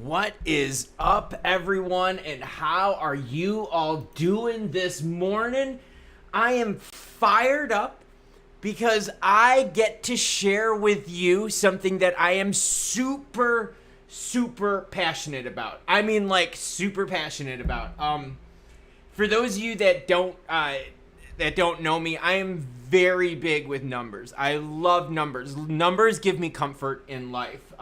What is up, everyone, and how are you all doing this morning? I am fired up because I get to share with you something that I am super passionate about. I mean, like, super passionate about. For those of you that don't know me, I am very big with numbers. I love numbers. Numbers give me comfort in life.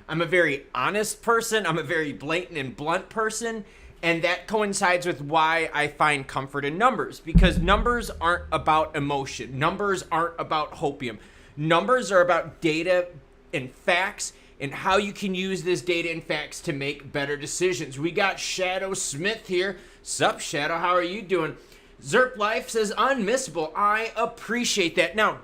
I'm a very honest person. I'm a very blatant and blunt person. And that coincides with why I find comfort in numbers, because numbers aren't about emotion. Numbers aren't about hopium. Numbers are about data and facts and how you can use this data and facts to make better decisions. We got Shadow Smith here. Sup, Shadow? How are you doing? Zerp Life says, unmissable. I appreciate that. Now,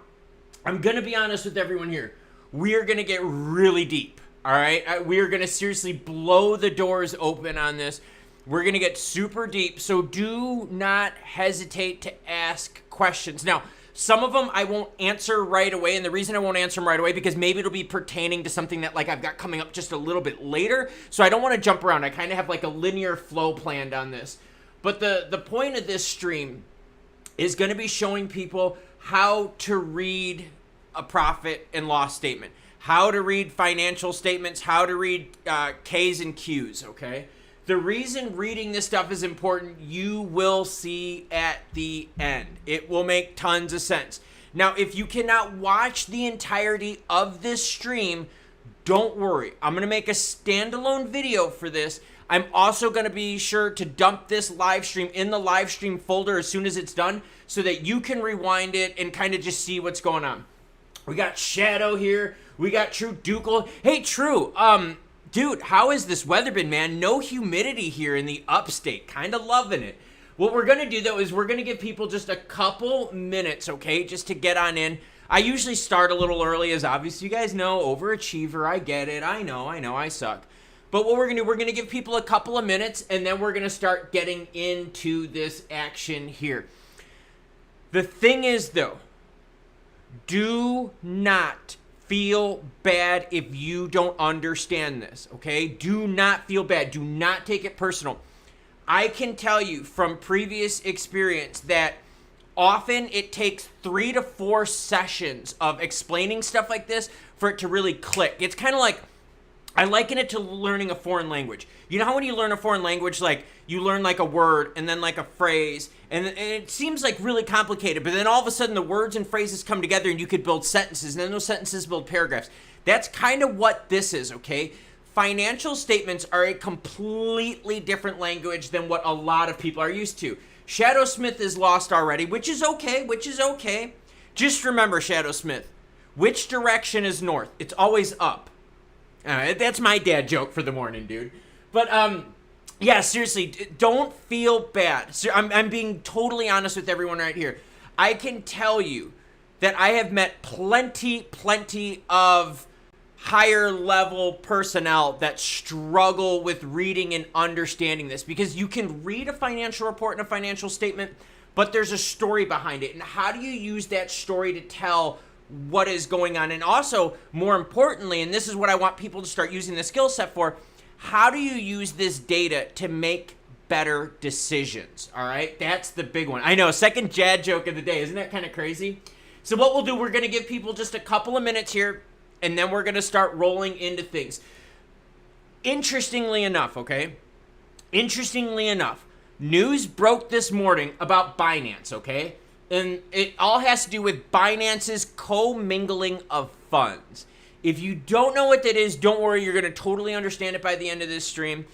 I'm going to be honest with everyone here. We are going to get really deep. All right, we are going to seriously blow the doors open on this. We're going to get super deep, so do not hesitate to ask questions. Now, some of them I won't answer right away, and the reason I won't answer them right away because maybe it'll be pertaining to something that like I've got coming up just a little bit later, so I don't want to jump around. I kind of have like a linear flow planned on this. But the point of this stream is going to be showing people how to read a profit and loss statement, how to read financial statements, how to read K's and Q's, okay? The reason reading this stuff is important, you will see at the end. It will make tons of sense. Now, if you cannot watch the entirety of this stream, don't worry. I'm going to make a standalone video for this. I'm also going to be sure to dump this live stream in the live stream folder as soon as it's done so that you can rewind it and kind of just see what's going on. We got Shadow here. We got True Ducal. Hey, True. Dude, how has this weather been, man? No humidity here in the upstate. Kind of loving it. What we're going to do, though, is we're going to give people just a couple minutes, okay, just to get on in. I usually start a little early, as obviously you guys know, overachiever. I get it. I know, I suck. But what we're going to do, we're going to give people a couple of minutes, and then we're going to start getting into this action here. The thing is, though, do not feel bad if you don't understand this, okay? Do not feel bad. Do not take it personal. I can tell you from previous experience that often it takes 3 to 4 sessions of explaining stuff like this for it to really click. It's kind of like, I liken it to learning a foreign language. You know how when you learn a foreign language, like you learn like a word and then like a phrase, and it seems like really complicated, but then all of a sudden the words and phrases come together and you could build sentences, and then those sentences build paragraphs. That's kind of what this is, okay? Financial statements are a completely different language than what a lot of people are used to. Shadow Smith is lost already, which is okay. Just remember, Shadow Smith, which direction is north? It's always up. That's my dad joke for the morning, dude. But, yeah, seriously, don't feel bad. I'm being totally honest with everyone right here. I can tell you that I have met plenty of higher level personnel that struggle with reading and understanding this, because you can read a financial report and a financial statement, but there's a story behind it. And how do you use that story to tell what is going on? And also, more importantly, and this is what I want people to start using the skill set for, how do you use this data to make better decisions? All right, that's the big one. I know, second Jad joke of the day. Isn't that kind of crazy? So what we'll do, we're going to give people just a couple of minutes here, and then we're going to start rolling into things. Interestingly enough, okay? Interestingly enough, news broke this morning about Binance, okay? And it all has to do with Binance's commingling of funds. If you don't know what that is, don't worry, you're going to totally understand it by the end of this stream.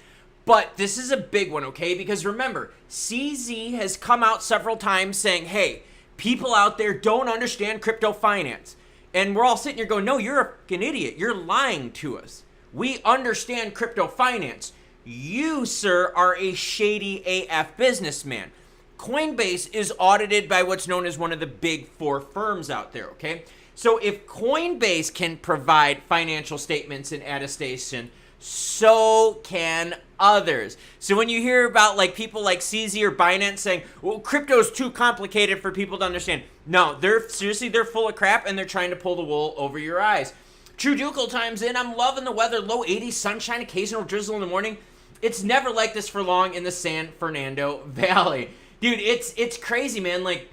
But this is a big one, okay? Because remember, CZ has come out several times saying, hey, people out there don't understand crypto finance. And we're all sitting here going, no, you're a fucking idiot. You're lying to us. We understand crypto finance. You, sir, are a shady AF businessman. Coinbase is audited by what's known as one of the big 4 firms out there, okay? So if Coinbase can provide financial statements and attestation, so can others. So when you hear about like people like CZ or Binance saying, well, crypto's too complicated for people to understand. No, they're full of crap, and they're trying to pull the wool over your eyes. True Ducal times in. I'm loving the weather. Low 80s, sunshine, occasional drizzle in the morning. It's never like this for long in the San Fernando Valley. Dude, it's crazy, man. Like,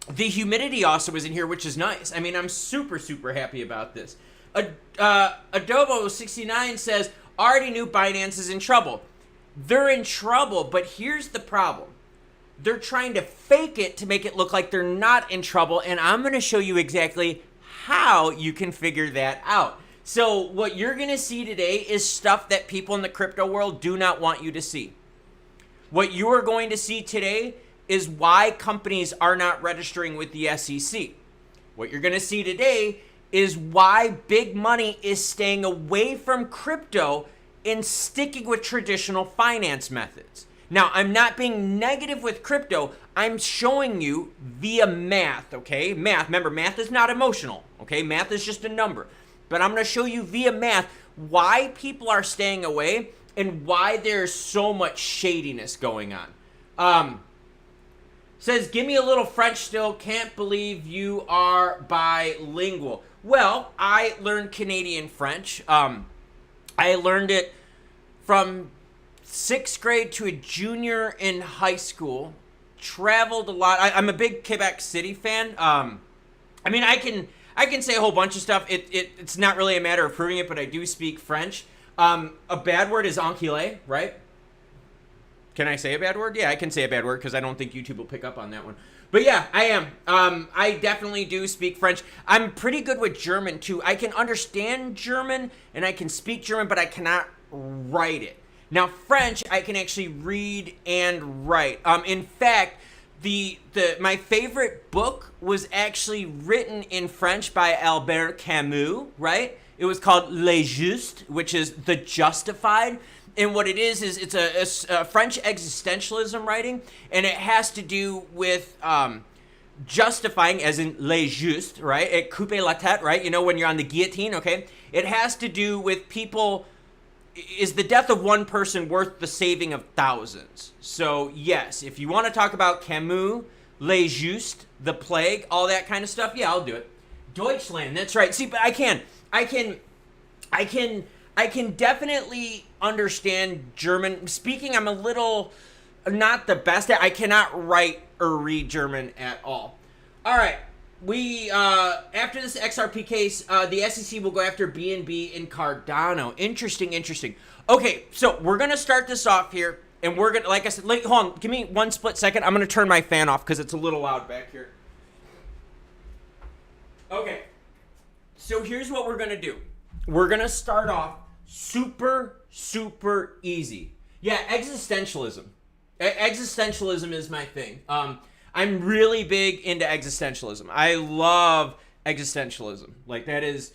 the humidity also is in here, which is nice. I mean, I'm super, super happy about this. Adobo69 says, already knew Binance is in trouble. They're in trouble, but here's the problem. They're trying to fake it to make it look like they're not in trouble, and I'm going to show you exactly how you can figure that out. So what you're going to see today is stuff that people in the crypto world do not want you to see. What you are going to see today is why companies are not registering with the SEC. What you're going to see today is why big money is staying away from crypto and sticking with traditional finance methods. Now, I'm not being negative with crypto. I'm showing you via math, okay? Math, remember, math is not emotional, okay? Math is just a number. But I'm going to show you via math why people are staying away and why there's so much shadiness going on. Says, give me a little French still. Can't believe you are bilingual. Well, I learned Canadian French. I learned it from 6th grade to a junior in high school. Traveled a lot. I'm a big Quebec City fan. I mean, I can say a whole bunch of stuff. It's not really a matter of proving it, but I do speak French. A bad word is enculé, right? Can I say a bad word? Yeah, I can say a bad word because I don't think YouTube will pick up on that one. But yeah, I am. I definitely do speak French. I'm pretty good with German too. I can understand German and I can speak German, but I cannot write it. Now, French, I can actually read and write. In fact, my favorite book was actually written in French by Albert Camus, right? It was called Les Justes, which is The Justified. And what it is it's a French existentialism writing, and it has to do with justifying, as in les justes, right? Et couper la tête, right? You know, when you're on the guillotine, okay? It has to do with people, is the death of one person worth the saving of thousands? So, yes, if you want to talk about Camus, les justes, the plague, all that kind of stuff, yeah, I'll do it. Deutschland, that's right. See, but I can definitely understand German. Speaking, I'm a little not the best at. I cannot write or read German at all. All right. We after this XRP case, the SEC will go after BNB and Cardano. Interesting. Okay, so we're gonna start this off here, and we're gonna, like I said, hold on, give me one split second. I'm gonna turn my fan off because it's a little loud back here. Okay, so here's what we're gonna do. We're gonna start off super easy. Yeah, existentialism. Existentialism is my thing. I'm really big into existentialism. I love existentialism. Like, that is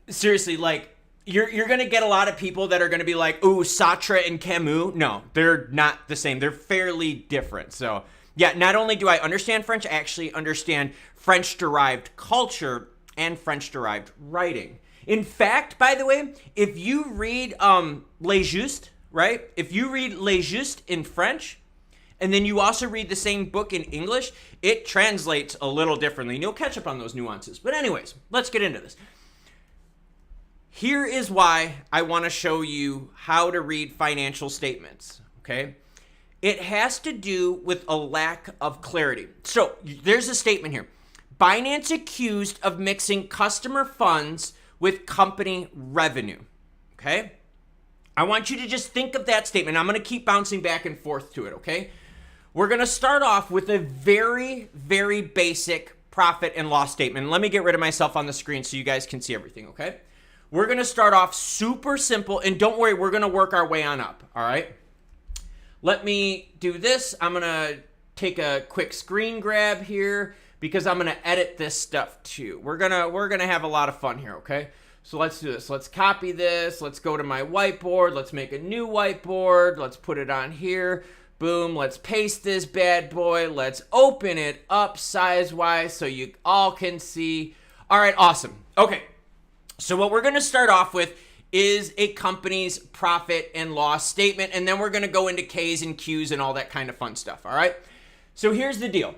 seriously, like, you're gonna get a lot of people that are gonna be like, ooh, Sartre and Camus. No, they're not the same. They're fairly different. So yeah, not only do I understand French, I actually understand French-derived culture and French-derived writing. In fact, by the way, if you read Les Justes, right? If you read Les Justes in French, and then you also read the same book in English, it translates a little differently. And you'll catch up on those nuances. But anyways, let's get into this. Here is why I want to show you how to read financial statements, okay? It has to do with a lack of clarity. So there's a statement here. Binance accused of mixing customer funds with company revenue, okay? I want you to just think of that statement. I'm going to keep bouncing back and forth to it, okay? We're going to start off with a very basic profit and loss statement. Let me get rid of myself on the screen so you guys can see everything, okay? We're going to start off super simple, and don't worry, we're going to work our way on up, all right? Let me do this. I'm going to take a quick screen grab here because I'm going to edit this stuff too. We're going to have a lot of fun here, okay? So let's do this. Let's copy this. Let's go to my whiteboard. Let's make a new whiteboard. Let's put it on here. Boom. Let's paste this bad boy. Let's open it up size-wise so you all can see. All right, awesome. Okay, so what we're going to start off with is a company's profit and loss statement, and then we're going to go into K's and Q's and all that kind of fun stuff, all right? So here's the deal.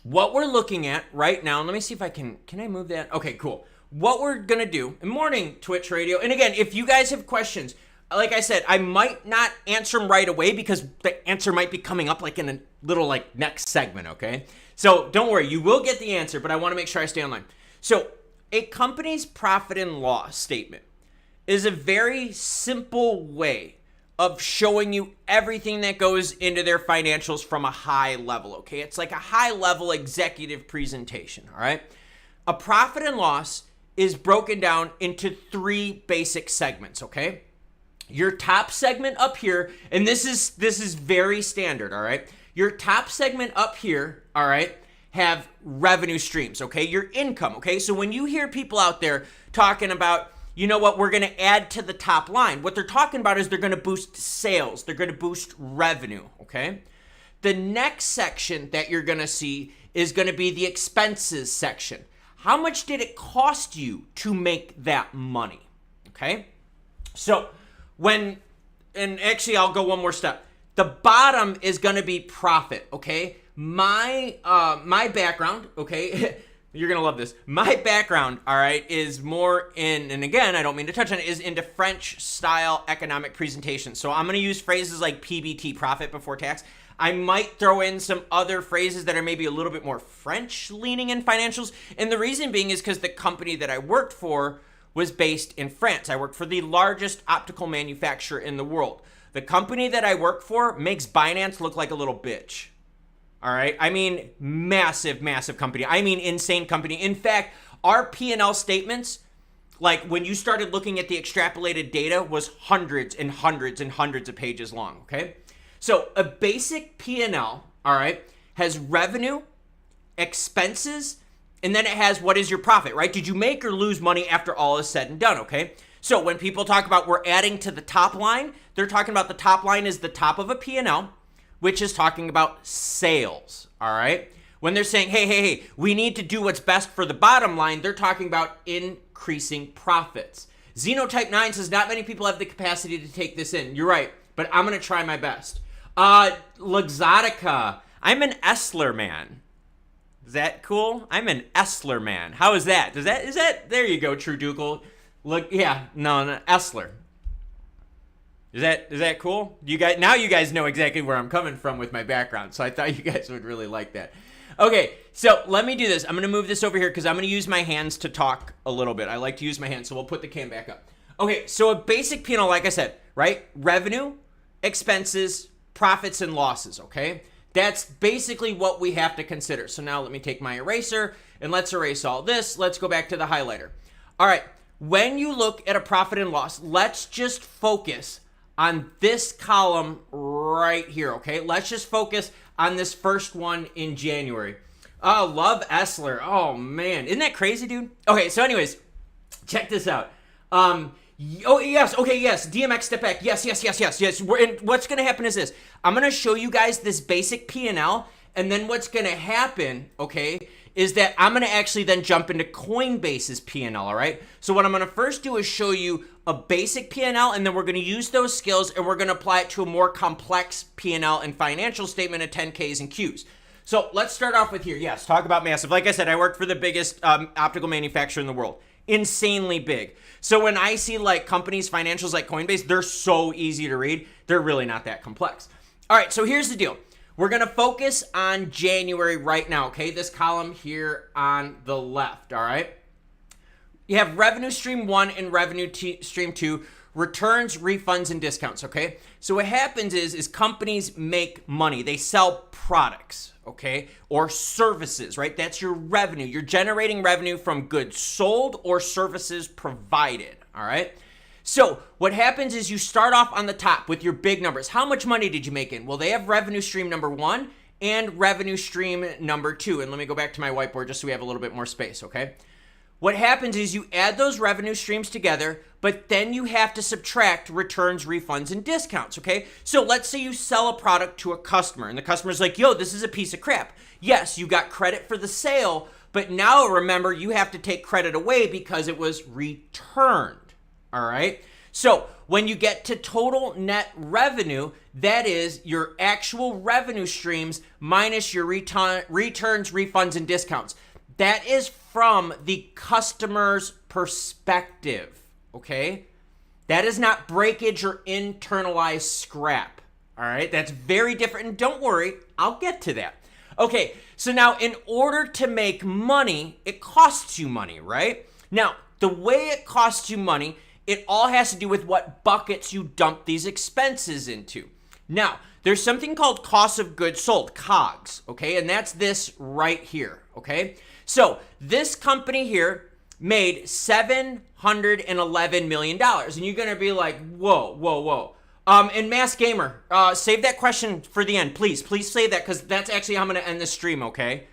What we're looking at right now, let me see if I can I move that? Okay, cool. what we're going to do, and morning Twitch radio. And again, if you guys have questions, like I said, I might not answer them right away because the answer might be coming up like in a little like next segment, okay? So don't worry, you will get the answer, but I want to make sure I stay online. So a company's profit and loss statement is a very simple way of showing you everything that goes into their financials from a high level, okay? It's like a high level executive presentation, all right? A profit and loss is broken down into 3 basic segments, okay? Your top segment up here, and this is very standard, all right? Your top segment up here, all right, have revenue streams, okay? Your income, okay? So when you hear people out there talking about, you know what, we're going to add to the top line, what they're talking about is they're going to boost sales. They're going to boost revenue, okay? The next section that you're going to see is going to be the expenses section. How much did it cost you to make that money, okay? So and actually I'll go one more step. The bottom is going to be profit, okay? My background, okay, you're going to love this. My background, all right, is more in, and again, I don't mean to touch on it, is into French style economic presentation. So I'm going to use phrases like PBT, profit before tax. I might throw in some other phrases that are maybe a little bit more French leaning in financials. And the reason being is because the company that I worked for was based in France. I worked for the largest optical manufacturer in the world. The company that I work for makes Binance look like a little bitch. All right. I mean, massive, massive company. I mean, insane company. In fact, our P&L statements, like when you started looking at the extrapolated data, was hundreds and hundreds and hundreds of pages long. Okay. So a basic P&L, all right, has revenue, expenses, and then it has what is your profit, right? Did you make or lose money after all is said and done, okay? So when people talk about we're adding to the top line, they're talking about the top line is the top of a P&L, which is talking about sales, all right? When they're saying, hey, we need to do what's best for the bottom line, they're talking about increasing profits. Xenotype 9 says not many people have the capacity to take this in. You're right, but I'm going to try my best. Luxottica, I'm an Essler man. Is that cool? I'm an Essler man. How is that? Is that, there you go, True Ducal. Look, yeah, no, Essler. Is that cool? You guys know exactly where I'm coming from with my background, so I thought you guys would really like that. Okay, so let me do this. I'm going to move this over here because I'm going to use my hands to talk a little bit. I like to use my hands, so we'll put the cam back up. Okay, so a basic P&L, like I said, right? Revenue, expenses, profits, and losses, okay? That's basically what we have to consider. So now let me take my eraser and let's erase all this. Let's go back to the highlighter. All right, when you look at a profit and loss, let's just focus on this column right here, okay? Let's just focus on this first one in January. Oh, love Essler. Oh, man. Isn't that crazy, dude? Okay, so anyways, check this out. Oh, yes. Okay, yes. DMX step back. Yes. And what's going to happen is this. I'm going to show you guys this basic P&L, and then what's going to happen, okay, is that I'm going to actually then jump into Coinbase's P&L, all right? So what I'm going to first do is show you a basic P&L, and then we're going to use those skills, and we're going to apply it to a more complex P&L and financial statement of 10Ks and Qs. So let's start off with here. Yes, talk about massive. Like I said, I worked for the biggest optical manufacturer in the world. Insanely big. So when I see like companies' financials like Coinbase, they're so easy to read. They're really not that complex. All right, so here's the deal. We're going to focus on January right now, okay? This column here on the left, all right? You have revenue stream 1 and revenue stream 2, returns, refunds, and discounts, okay? So what happens is companies make money. They sell products, okay? Or services, right? That's your revenue. You're generating revenue from goods sold or services provided, all right? So what happens is you start off on the top with your big numbers. How much money did you make in? Well, they have revenue stream number 1 and revenue stream number 2. And let me go back to my whiteboard just so we have a little bit more space, okay? What happens is you add those revenue streams together, but then you have to subtract returns, refunds, and discounts, okay? So let's say you sell a product to a customer, and the customer's like, yo, this is a piece of crap. Yes, you got credit for the sale, but now remember, you have to take credit away because it was returned, all right? So when you get to total net revenue, that is your actual revenue streams minus your returns, refunds, and discounts. That is from the customer's perspective, okay? That is not breakage or internalized scrap, all right? That's very different, and don't worry, I'll get to that. Okay, so now in order to make money, it costs you money, right? Now, the way it costs you money, it all has to do with what buckets you dump these expenses into. Now, there's something called cost of goods sold, COGS, okay? And that's this right here, okay? So this company here made $711 million. And you're going to be like, whoa. And Mass Gamer, save that question for the end. Please save that, because that's actually how I'm going to end the stream, okay?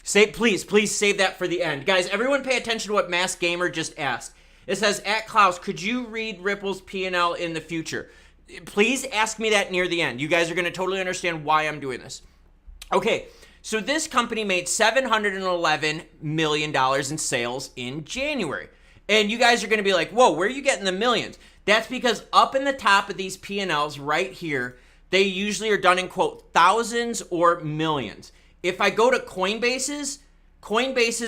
Please save that for the end. Guys, everyone pay attention to what Mass Gamer just asked. It says, at Klaus, could you read Ripple's P&L in the future? Please ask me that near the end. You guys are going to totally understand why I'm doing this. Okay, so this company made $711 million in sales in January. And you guys are going to be like, whoa, where are you getting the millions? That's because up in the top of these P&Ls right here, they usually are done in, quote, thousands or millions. If I go to Coinbase's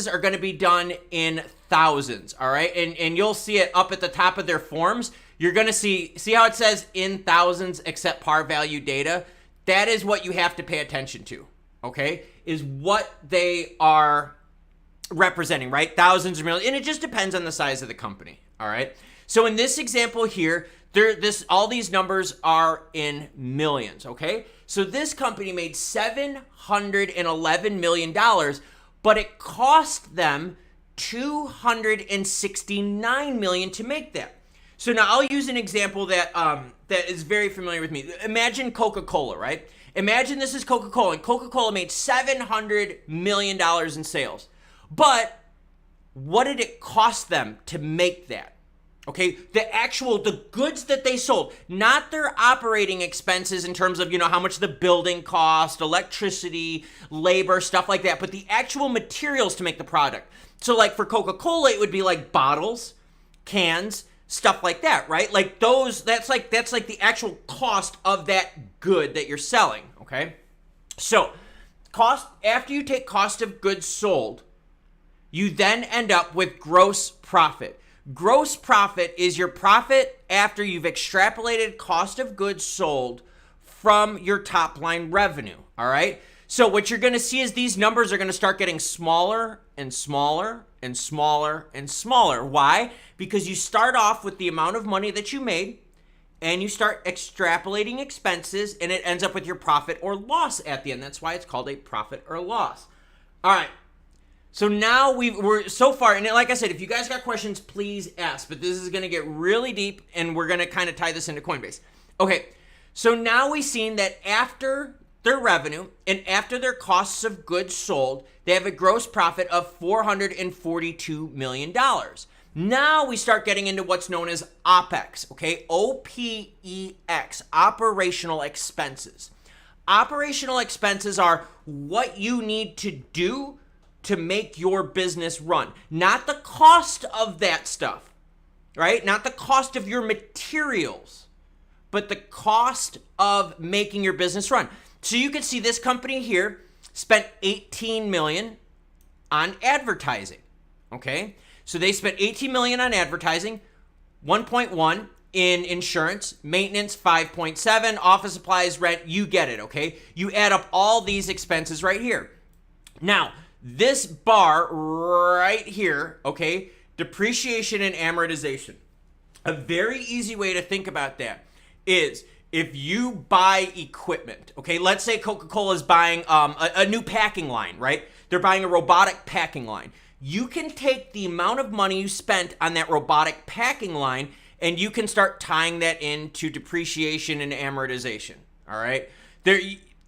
are going to be done in thousands, all right? And you'll see it up at the top of their forms. You're going to see how it says in thousands except par value data? That is what you have to pay attention to, okay? Is what they are representing, right? Thousands or millions, and it just depends on the size of the company, all right? So in this example here, all these numbers are in millions, okay? So this company made $711 million, but it cost them $269 million to make that. So now I'll use an example that that is very familiar with me. Imagine Coca-Cola, right? Imagine this is Coca-Cola, and Coca-Cola made $700 million in sales. But what did it cost them to make that? Okay, the goods that they sold, not their operating expenses in terms of, how much the building cost, electricity, labor, stuff like that, but the actual materials to make the product. So like for Coca-Cola, it would be like bottles, cans, stuff like that, right? Like that's like the actual cost of that good that you're selling, okay? So after you take cost of goods sold, you then end up with gross profit. Gross profit is your profit after you've extrapolated cost of goods sold from your top line revenue, all right? So what you're going to see is these numbers are going to start getting smaller and smaller and smaller and smaller. Why? Because you start off with the amount of money that you made and you start extrapolating expenses and it ends up with your profit or loss at the end. That's why it's called a profit or loss. All right. So now we're so far, and like I said, if you guys got questions, please ask. But this is going to get really deep, and we're going to kind of tie this into Coinbase. Okay, so now we've seen that after their revenue and after their costs of goods sold, they have a gross profit of $442 million. Now we start getting into what's known as OPEX, okay? OPEX, operational expenses. Operational expenses are what you need to do to make your business run, not the cost of that stuff, right? Not the cost of your materials, but the cost of making your business run. So you can see this company here spent $18 million on advertising, okay? So they spent $18 million on advertising, 1.1 in insurance, maintenance 5.7, office supplies, rent, you get it, okay? You add up all these expenses right here. Now, this bar right here, okay, depreciation and amortization. A very easy way to think about that is if you buy equipment, okay, let's say Coca-Cola is buying a new packing line, right? They're buying a robotic packing line. You can take the amount of money you spent on that robotic packing line and you can start tying that into depreciation and amortization, all right?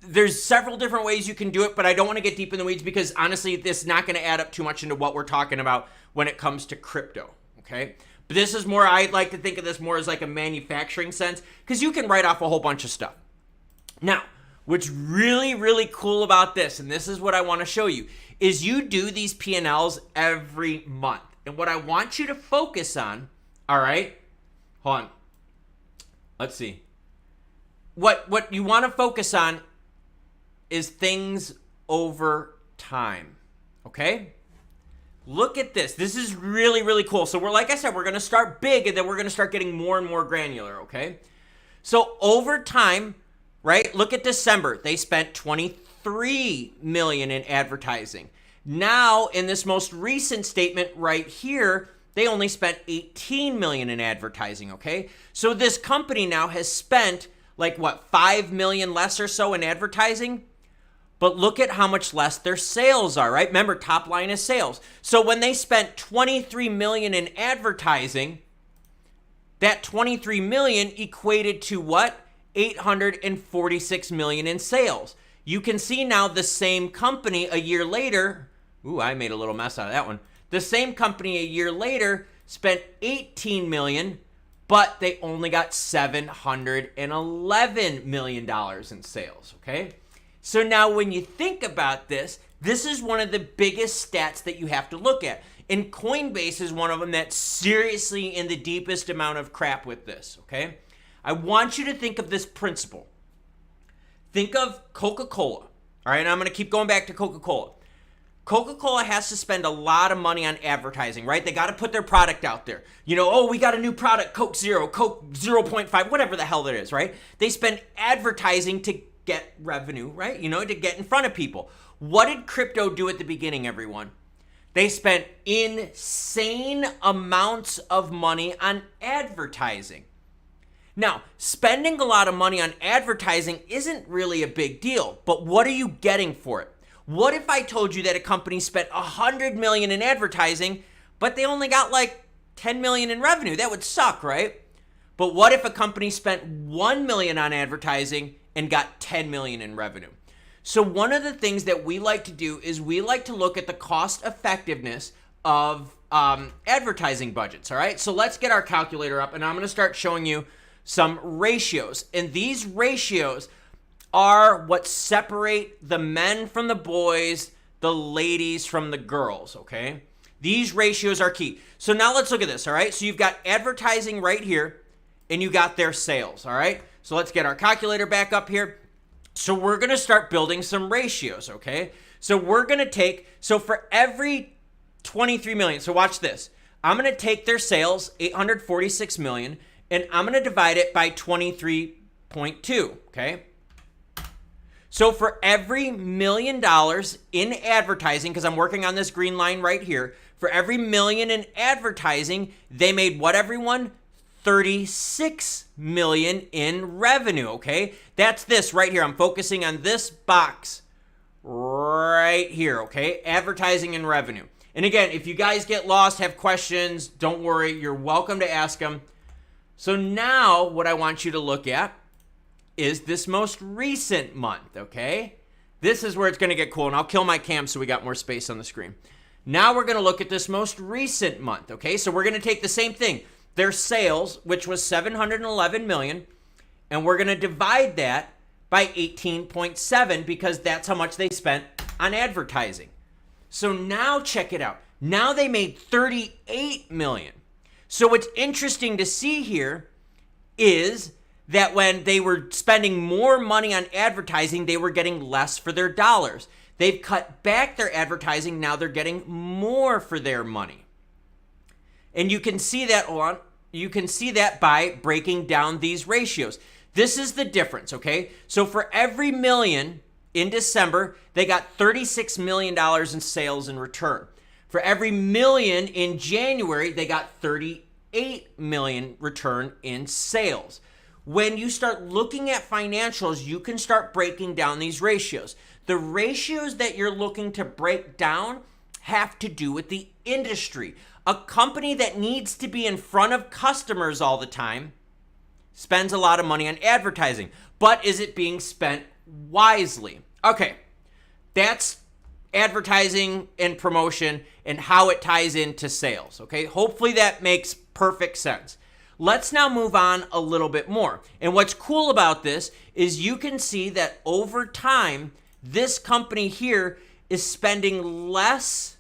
There's several different ways you can do it, but I don't want to get deep in the weeds because honestly, this is not going to add up too much into what we're talking about when it comes to crypto, okay? But this is more, I like to think of this more as like a manufacturing sense because you can write off a whole bunch of stuff. Now, what's really, really cool about this, and this is what I want to show you, is you do these P&Ls every month. And what I want you to focus on, all right, hold on, let's see. What you want to focus on is things over time, okay? Look at this. This is really, really cool. So like I said, we're going to start big and then we're going to start getting more and more granular, okay? So over time, right, look at December. They spent $23 million in advertising. Now, in this most recent statement right here, they only spent $18 million in advertising, okay? So this company now has spent like what, $5 million less or so in advertising? But look at how much less their sales are, right? Remember, top line is sales. So when they spent $23 million in advertising, that $23 million equated to what? $846 million in sales. You can see now the same company a year later, ooh, I made a little mess out of that one. The same company a year later spent $18 million, but they only got $711 million in sales, okay? So now when you think about this, this is one of the biggest stats that you have to look at. And Coinbase is one of them that's seriously in the deepest amount of crap with this, okay? I want you to think of this principle. Think of Coca-Cola, all right? And I'm going to keep going back to Coca-Cola. Coca-Cola has to spend a lot of money on advertising, right? They got to put their product out there. You know, oh, we got a new product, Coke Zero, Coke 0.5, whatever the hell that is, right? They spend advertising to get revenue, right? You know, to get in front of people. What did crypto do at the beginning, everyone? They spent insane amounts of money on advertising. Now, spending a lot of money on advertising isn't really a big deal, but what are you getting for it? What if I told you that a company spent $100 million in advertising, but they only got like $10 million in revenue? That would suck, right? But what if a company spent $1 million on advertising and got $10 million in revenue? So one of the things that we like to do is we like to look at the cost effectiveness of advertising budgets, all right? So let's get our calculator up, and I'm going to start showing you some ratios. And these ratios are what separate the men from the boys, the ladies from the girls, okay? These ratios are key. So now let's look at this, all right? So you've got advertising right here, and you got their sales, all right? So let's get our calculator back up here. So we're going to start building some ratios, okay? So we're going to take, so for every 23 million, so watch this. I'm going to take their sales, 846 million, and I'm going to divide it by 23.2, okay? So for every $1 million in advertising, because I'm working on this green line right here, for every million in advertising, they made what, everyone? 36 million in revenue, okay? That's this right here. I'm focusing on this box right here, okay? Advertising and revenue. And again, if you guys get lost, have questions, don't worry. You're welcome to ask them. So now what I want you to look at is this most recent month, okay? This is where it's going to get cool, and I'll kill my cam so we got more space on the screen. Now we're going to look at this most recent month, okay? So we're going to take the same thing, their sales, which was 711 million, and we're going to divide that by 18.7 because that's how much they spent on advertising. So now check it out. Now they made 38 million. So what's interesting to see here is that when they were spending more money on advertising, they were getting less for their dollars. They've cut back their advertising. Now they're getting more for their money. And you can see that by breaking down these ratios. This is the difference, okay? So for every million in December, they got $36 million in sales in return. For every million in January, they got 38 million return in sales. When you start looking at financials, you can start breaking down these ratios. The ratios that you're looking to break down have to do with the industry. A company that needs to be in front of customers all the time spends a lot of money on advertising, but is it being spent wisely? Okay, that's advertising and promotion and how it ties into sales, okay? Hopefully that makes perfect sense. Let's now move on a little bit more. And what's cool about this is you can see that over time, this company here is spending less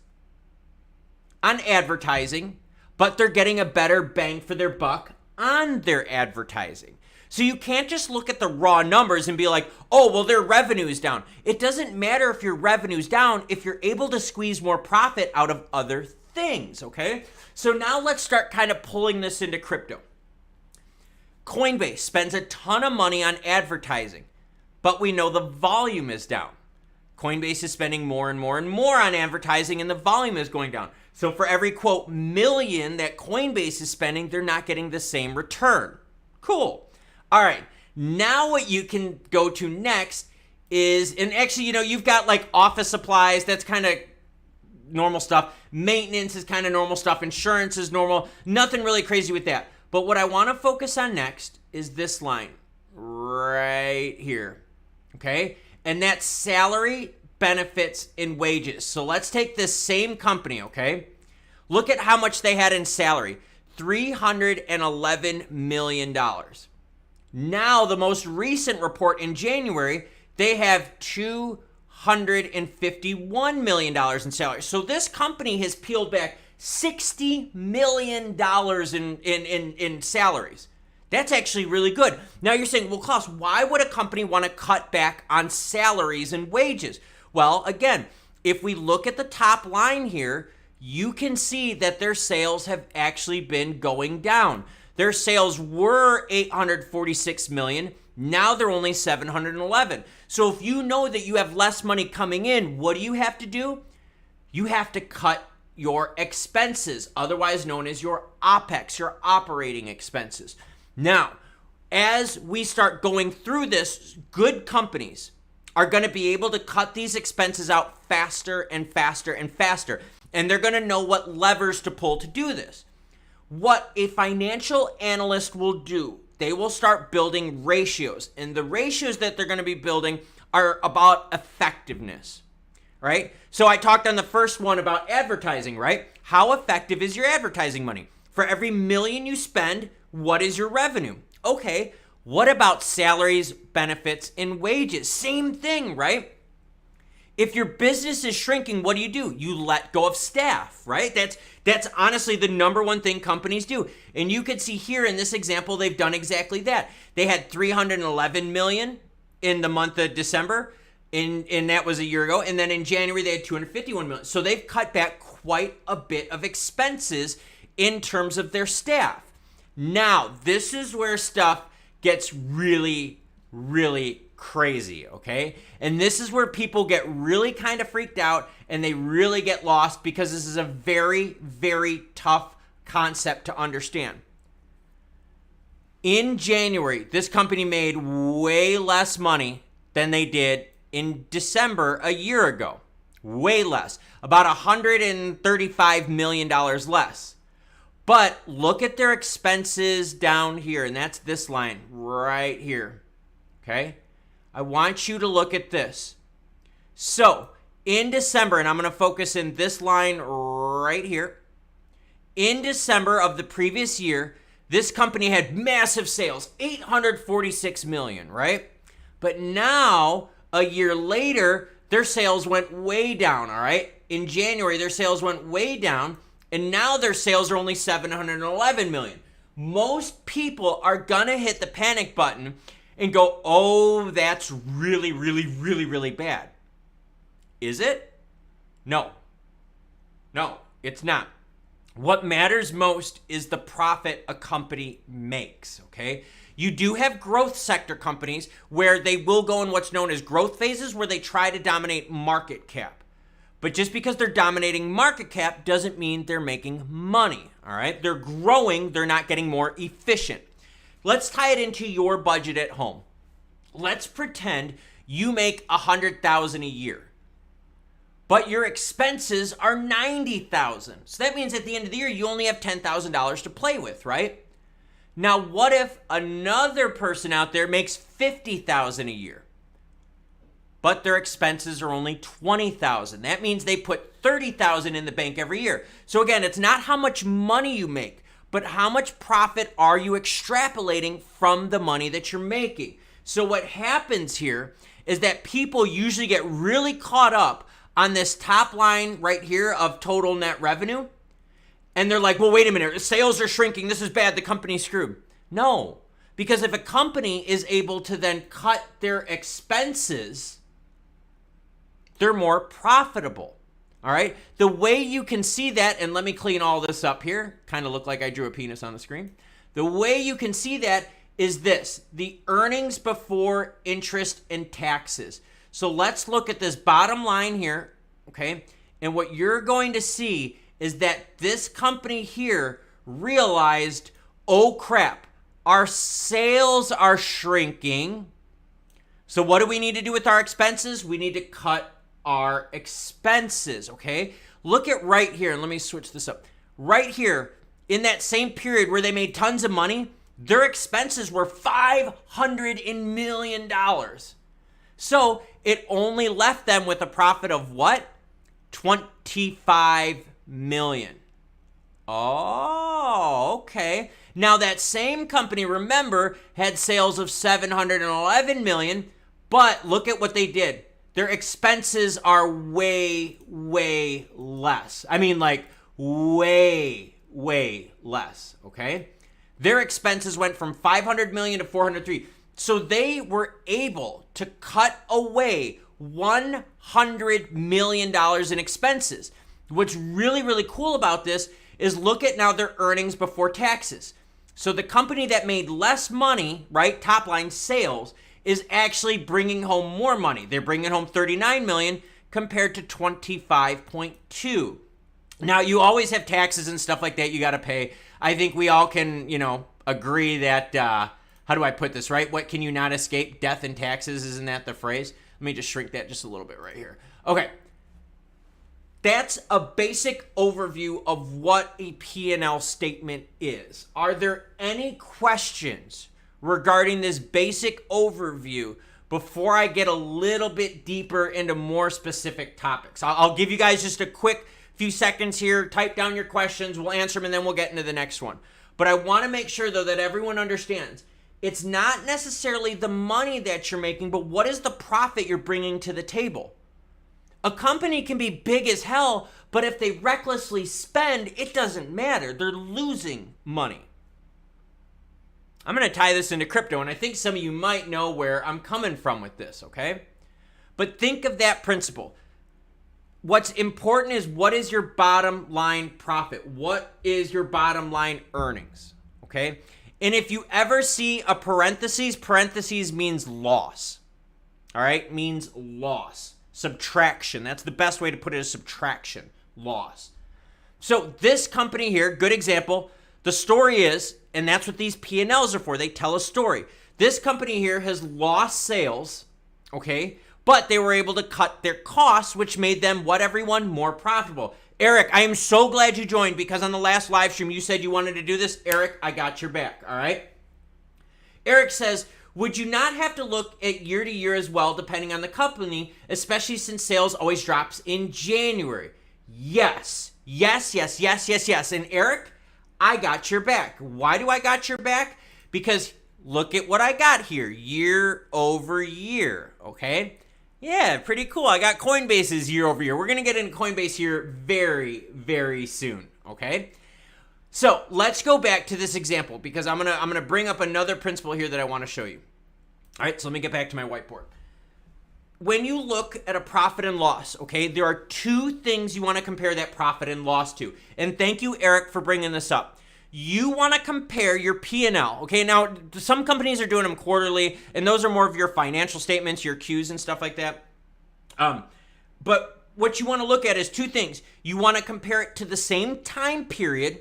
on advertising, but they're getting a better bang for their buck on their advertising. So you can't just look at the raw numbers and be like, oh, well, their revenue is down. It doesn't matter if your revenue's down if you're able to squeeze more profit out of other things, okay? So now let's start kind of pulling this into crypto. Coinbase spends a ton of money on advertising, but we know the volume is down. Coinbase is spending more and more and more on advertising, and the volume is going down. So for every, quote, million that Coinbase is spending, they're not getting the same return. Cool. All right, now what you can go to next is, and actually, you've got like office supplies, that's kind of normal stuff. Maintenance is kind of normal stuff. Insurance is normal. Nothing really crazy with that. But what I want to focus on next is this line right here, okay? And that's salary, benefits, and wages. So let's take this same company, okay? Look at how much they had in salary, $311 million. Now, the most recent report in January, they have $251 million in salary. So this company has peeled back $60 million in salaries. That's actually really good. Now you're saying, well, Klaus, why would a company want to cut back on salaries and wages? Well, again, if we look at the top line here, you can see that their sales have actually been going down. Their sales were $846 million. Now they're only $711. So if you know that you have less money coming in, what do you have to do? You have to cut your expenses, otherwise known as your OPEX, your operating expenses. Now, as we start going through this, good companies are going to be able to cut these expenses out faster and faster and faster. And they're going to know what levers to pull to do this. What a financial analyst will do, they will start building ratios. And the ratios that they're going to be building are about effectiveness, right? So I talked on the first one about advertising, right? How effective is your advertising money? For every million you spend, what is your revenue? Okay, what about salaries, benefits, and wages? Same thing, right? If your business is shrinking, what do? You let go of staff, right? That's honestly the number one thing companies do. And you could see here in this example, they've done exactly that. They had $311 million in the month of December, and that was a year ago. And then in January, they had $251 million. So they've cut back quite a bit of expenses in terms of their staff. Now, this is where stuff gets really, really crazy, okay? And this is where people get really kind of freaked out and they really get lost, because this is a very, very tough concept to understand. In January, this company made way less money than they did in December a year ago. Way less. About $135 million less. But look at their expenses down here, and that's this line right here, okay? I want you to look at this. So, in December, and I'm going to focus in this line right here. In December of the previous year, this company had massive sales, $846 million, right? But now, a year later, their sales went way down, all right? In January, their sales went way down, and now their sales are only $711 million. Most people are gonna hit the panic button and go, oh, that's really, really, really, really bad. Is it? No. No, it's not. What matters most is the profit a company makes, okay? You do have growth sector companies where they will go in what's known as growth phases, where they try to dominate market cap. But just because they're dominating market cap doesn't mean they're making money, all right? They're growing, they're not getting more efficient. Let's tie it into your budget at home. Let's pretend you make $100,000 a year, but your expenses are $90,000. So that means at the end of the year, you only have $10,000 to play with, right? Now, what if another person out there makes $50,000 a year, but their expenses are only $20,000? That means they put $30,000 in the bank every year. So again, it's not how much money you make, but how much profit are you extrapolating from the money that you're making? So what happens here is that people usually get really caught up on this top line right here of total net revenue. And they're like, well, wait a minute, sales are shrinking. This is bad. The company's screwed. No, Because if a company is able to then cut their expenses, they're more profitable. All right. The way you can see that, and let me clean all this up here, kind of look like I drew a penis on the screen. The way you can see that is this, the earnings before interest and taxes. So let's look at this bottom line here, okay? And what you're going to see is that this company here realized, oh crap, our sales are shrinking. So what do we need to do with our expenses? We need to cut our expenses, okay? Look at right here, and let me switch this up. Right here, in that same period where they made tons of money, their expenses were $500 million. So it only left them with a profit of what? 25 million. Oh, okay. Now that same company, remember, had sales of 711 million, but look at what they did. Their expenses are way, way less. I mean, like way, way less, okay? Their expenses went from 500 million to 403. So they were able to cut away $100 million in expenses. What's really, really cool about this is look at now their earnings before taxes. So the company that made less money, right, top line sales, is actually bringing home more money. They're bringing home 39 million compared to 25.2. Now, you always have taxes and stuff like that you got to pay. I think we all can, agree that, how do I put this, right? What can you not escape? Death and taxes, isn't that the phrase? Let me just shrink that just a little bit right here. Okay. That's a basic overview of what a P&L statement is. Are there any questions regarding this basic overview before I get a little bit deeper into more specific topics? I'll give you guys just a quick few seconds here. Type down your questions. We'll answer them, and then we'll get into the next one. But I want to make sure, though, that everyone understands it's not necessarily the money that you're making, but what is the profit you're bringing to the table? A company can be big as hell, but if they recklessly spend, it doesn't matter. They're losing money. I'm going to tie this into crypto, and I think some of you might know where I'm coming from with this, okay? But think of that principle. What's important is what is your bottom line profit? What is your bottom line earnings, okay? And if you ever see a parentheses means loss, all right? Means loss. Subtraction. That's the best way to put it, is subtraction. Loss. So this company here, good example, the story is, and that's what these P&Ls are for, they tell a story. This company here has lost sales, okay, but they were able to cut their costs, which made them, what everyone, more profitable. Eric, I am so glad you joined, because on the last live stream you said you wanted to do this. Eric, I got your back, all right? Eric says, would you not have to look at year to year as well, depending on the company, especially since sales always drops in January? Yes. And Eric, I got your back. Why do I got your back? Because look at what I got here, year over year, okay? Yeah, pretty cool. I got Coinbase's year over year. We're going to get into Coinbase here very, very soon, okay? So let's go back to this example, because I'm gonna bring up another principle here that I want to show you. All right, so let me get back to my whiteboard. When you look at a profit and loss, okay, there are two things you want to compare that profit and loss to. And thank you, Eric, for bringing this up. You want to compare your P&L, okay? Now, some companies are doing them quarterly, and those are more of your financial statements, your Qs and stuff like that. But what you want to look at is two things. You want to compare it to the same time period.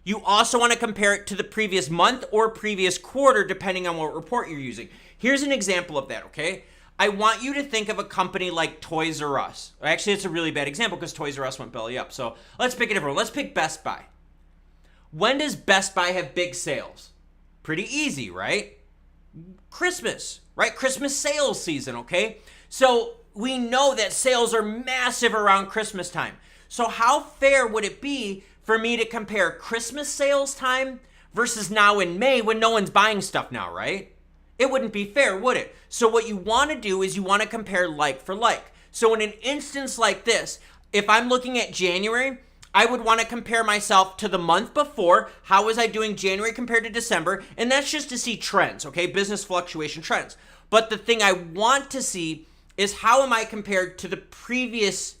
You also want to compare it to the previous month or previous quarter, depending on what report you're using. Here's an example of that, okay? I want you to think of a company like Toys R Us. Actually, it's a really bad example because Toys R Us went belly up. So let's pick a different one. Let's pick Best Buy. When does Best Buy have big sales? Pretty easy, right? Christmas, right? Christmas sales season, okay? So we know that sales are massive around Christmas time. So how fair would it be for me to compare Christmas sales time versus now in May when no one's buying stuff now, right? It wouldn't be fair, would it? So what you want to do is you want to compare like for like. So in an instance like this, if I'm looking at January, I would want to compare myself to the month before. How was I doing January compared to December? And that's just to see trends, okay? Business fluctuation trends. But the thing I want to see is how am I compared to the previous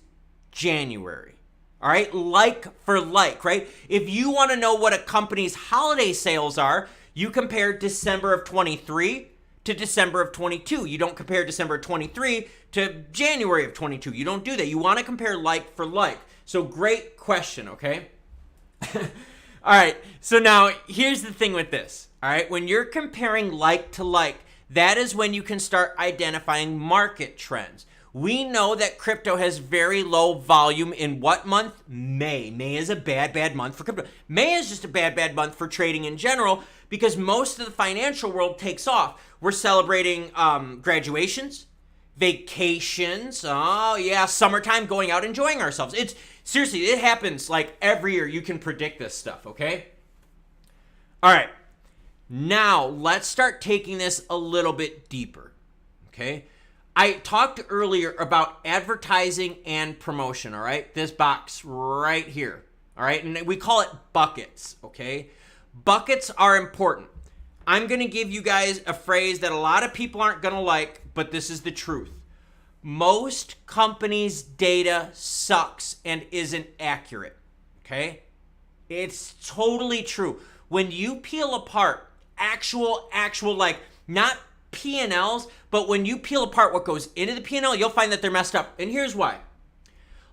January? All right, like for like, right? If you want to know what a company's holiday sales are, you compare December of 23 to December of 22. You don't compare December of 23 to January of 22. You don't do that. You want to compare like for like. So great question, okay? All right, so now here's the thing with this. All right, when you're comparing like to like, that is when you can start identifying market trends. We know that crypto has very low volume in what month? May. May is a bad month for crypto. May is just a bad month for trading in general because most of the financial world takes off. We're celebrating graduations, vacations. Oh yeah, summertime, going out, enjoying ourselves. It's seriously, it happens like every year. You can predict this stuff, okay? All right, now let's start taking this a little bit deeper, okay? I talked earlier about advertising and promotion, all right? This box right here, all right? And we call it buckets, okay? Buckets are important. I'm going to give you guys a phrase that a lot of people aren't going to like, but this is the truth. Most companies' data sucks and isn't accurate, okay? It's totally true. When you peel apart actual, like not P&Ls, but when you peel apart what goes into the P&L, you'll find that they're messed up. And here's why.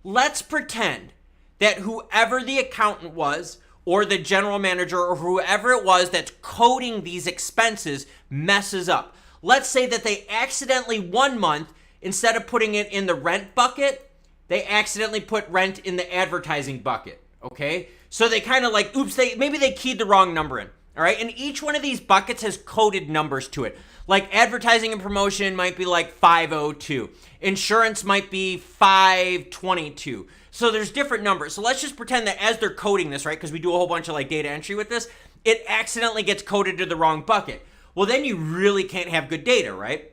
Let's pretend that whoever the accountant was or the general manager or whoever it was that's coding these expenses messes up. Let's say that they accidentally one month, instead of putting it in the rent bucket, they accidentally put rent in the advertising bucket, okay? So they kind of like, oops, maybe they keyed the wrong number in, all right? And each one of these buckets has coded numbers to it. Like advertising and promotion might be like 502. Insurance might be 522. So there's different numbers. So let's just pretend that as they're coding this, right, because we do a whole bunch of like data entry with this, it accidentally gets coded to the wrong bucket. Well, then you really can't have good data, right?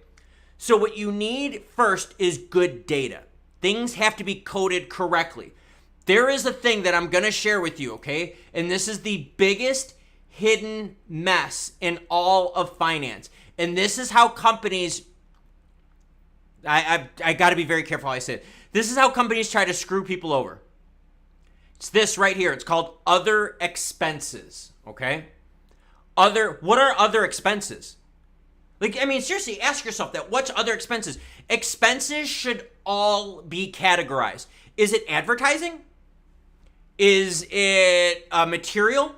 So what you need first is good data. Things have to be coded correctly. There is a thing that I'm going to share with you, okay? And this is the biggest hidden mess in all of finance. And this is how companies, I got to be very careful how I say it. This is how companies try to screw people over. It's this right here. It's called other expenses, okay? What are other expenses? Like, I mean, seriously, ask yourself that. What's other expenses? Expenses should all be categorized. Is it advertising? Is it material?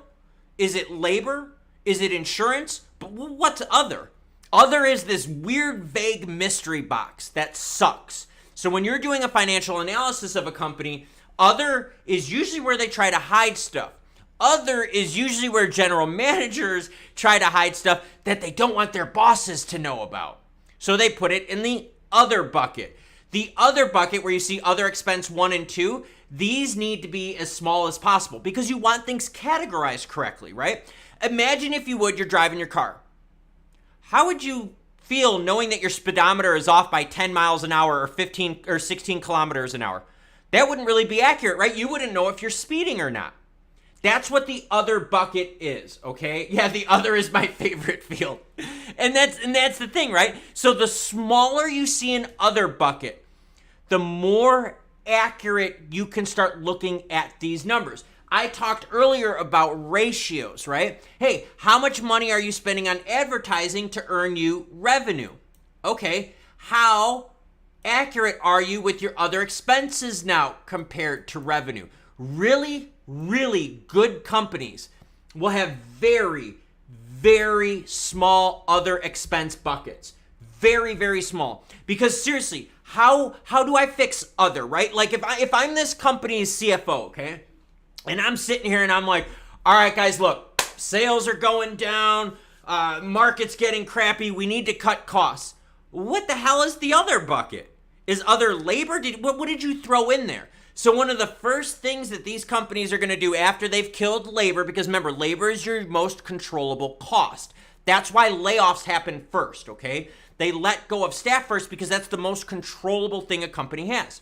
Is it labor? Is it insurance? But what's other? Other is this weird, vague mystery box that sucks. So when you're doing a financial analysis of a company, other is usually where they try to hide stuff. Other is usually where general managers try to hide stuff that they don't want their bosses to know about. So they put it in the other bucket. The other bucket where you see other expense 1 and 2, these need to be as small as possible because you want things categorized correctly, right? Imagine if you would, you're driving your car. How would you feel knowing that your speedometer is off by 10 miles an hour or 15 or 16 kilometers an hour? That wouldn't really be accurate, right? You wouldn't know if you're speeding or not. That's what the other bucket is, okay? Yeah, the other is my favorite field. And that's the thing, right? So the smaller you see an other bucket, the more accurate you can start looking at these numbers. I talked earlier about ratios, right? Hey, how much money are you spending on advertising to earn you revenue? Okay, how accurate are you with your other expenses now compared to revenue? Really, really good companies will have very, very small other expense buckets. Very, very small. Because seriously, how do I fix other, right? Like if I'm this company's CFO, okay? And I'm sitting here and I'm like, all right, guys, look, sales are going down. Market's getting crappy. We need to cut costs. What the hell is the other bucket? Is other labor? What did you throw in there? So one of the first things that these companies are going to do after they've killed labor, because remember, labor is your most controllable cost. That's why layoffs happen first, okay? They let go of staff first because that's the most controllable thing a company has.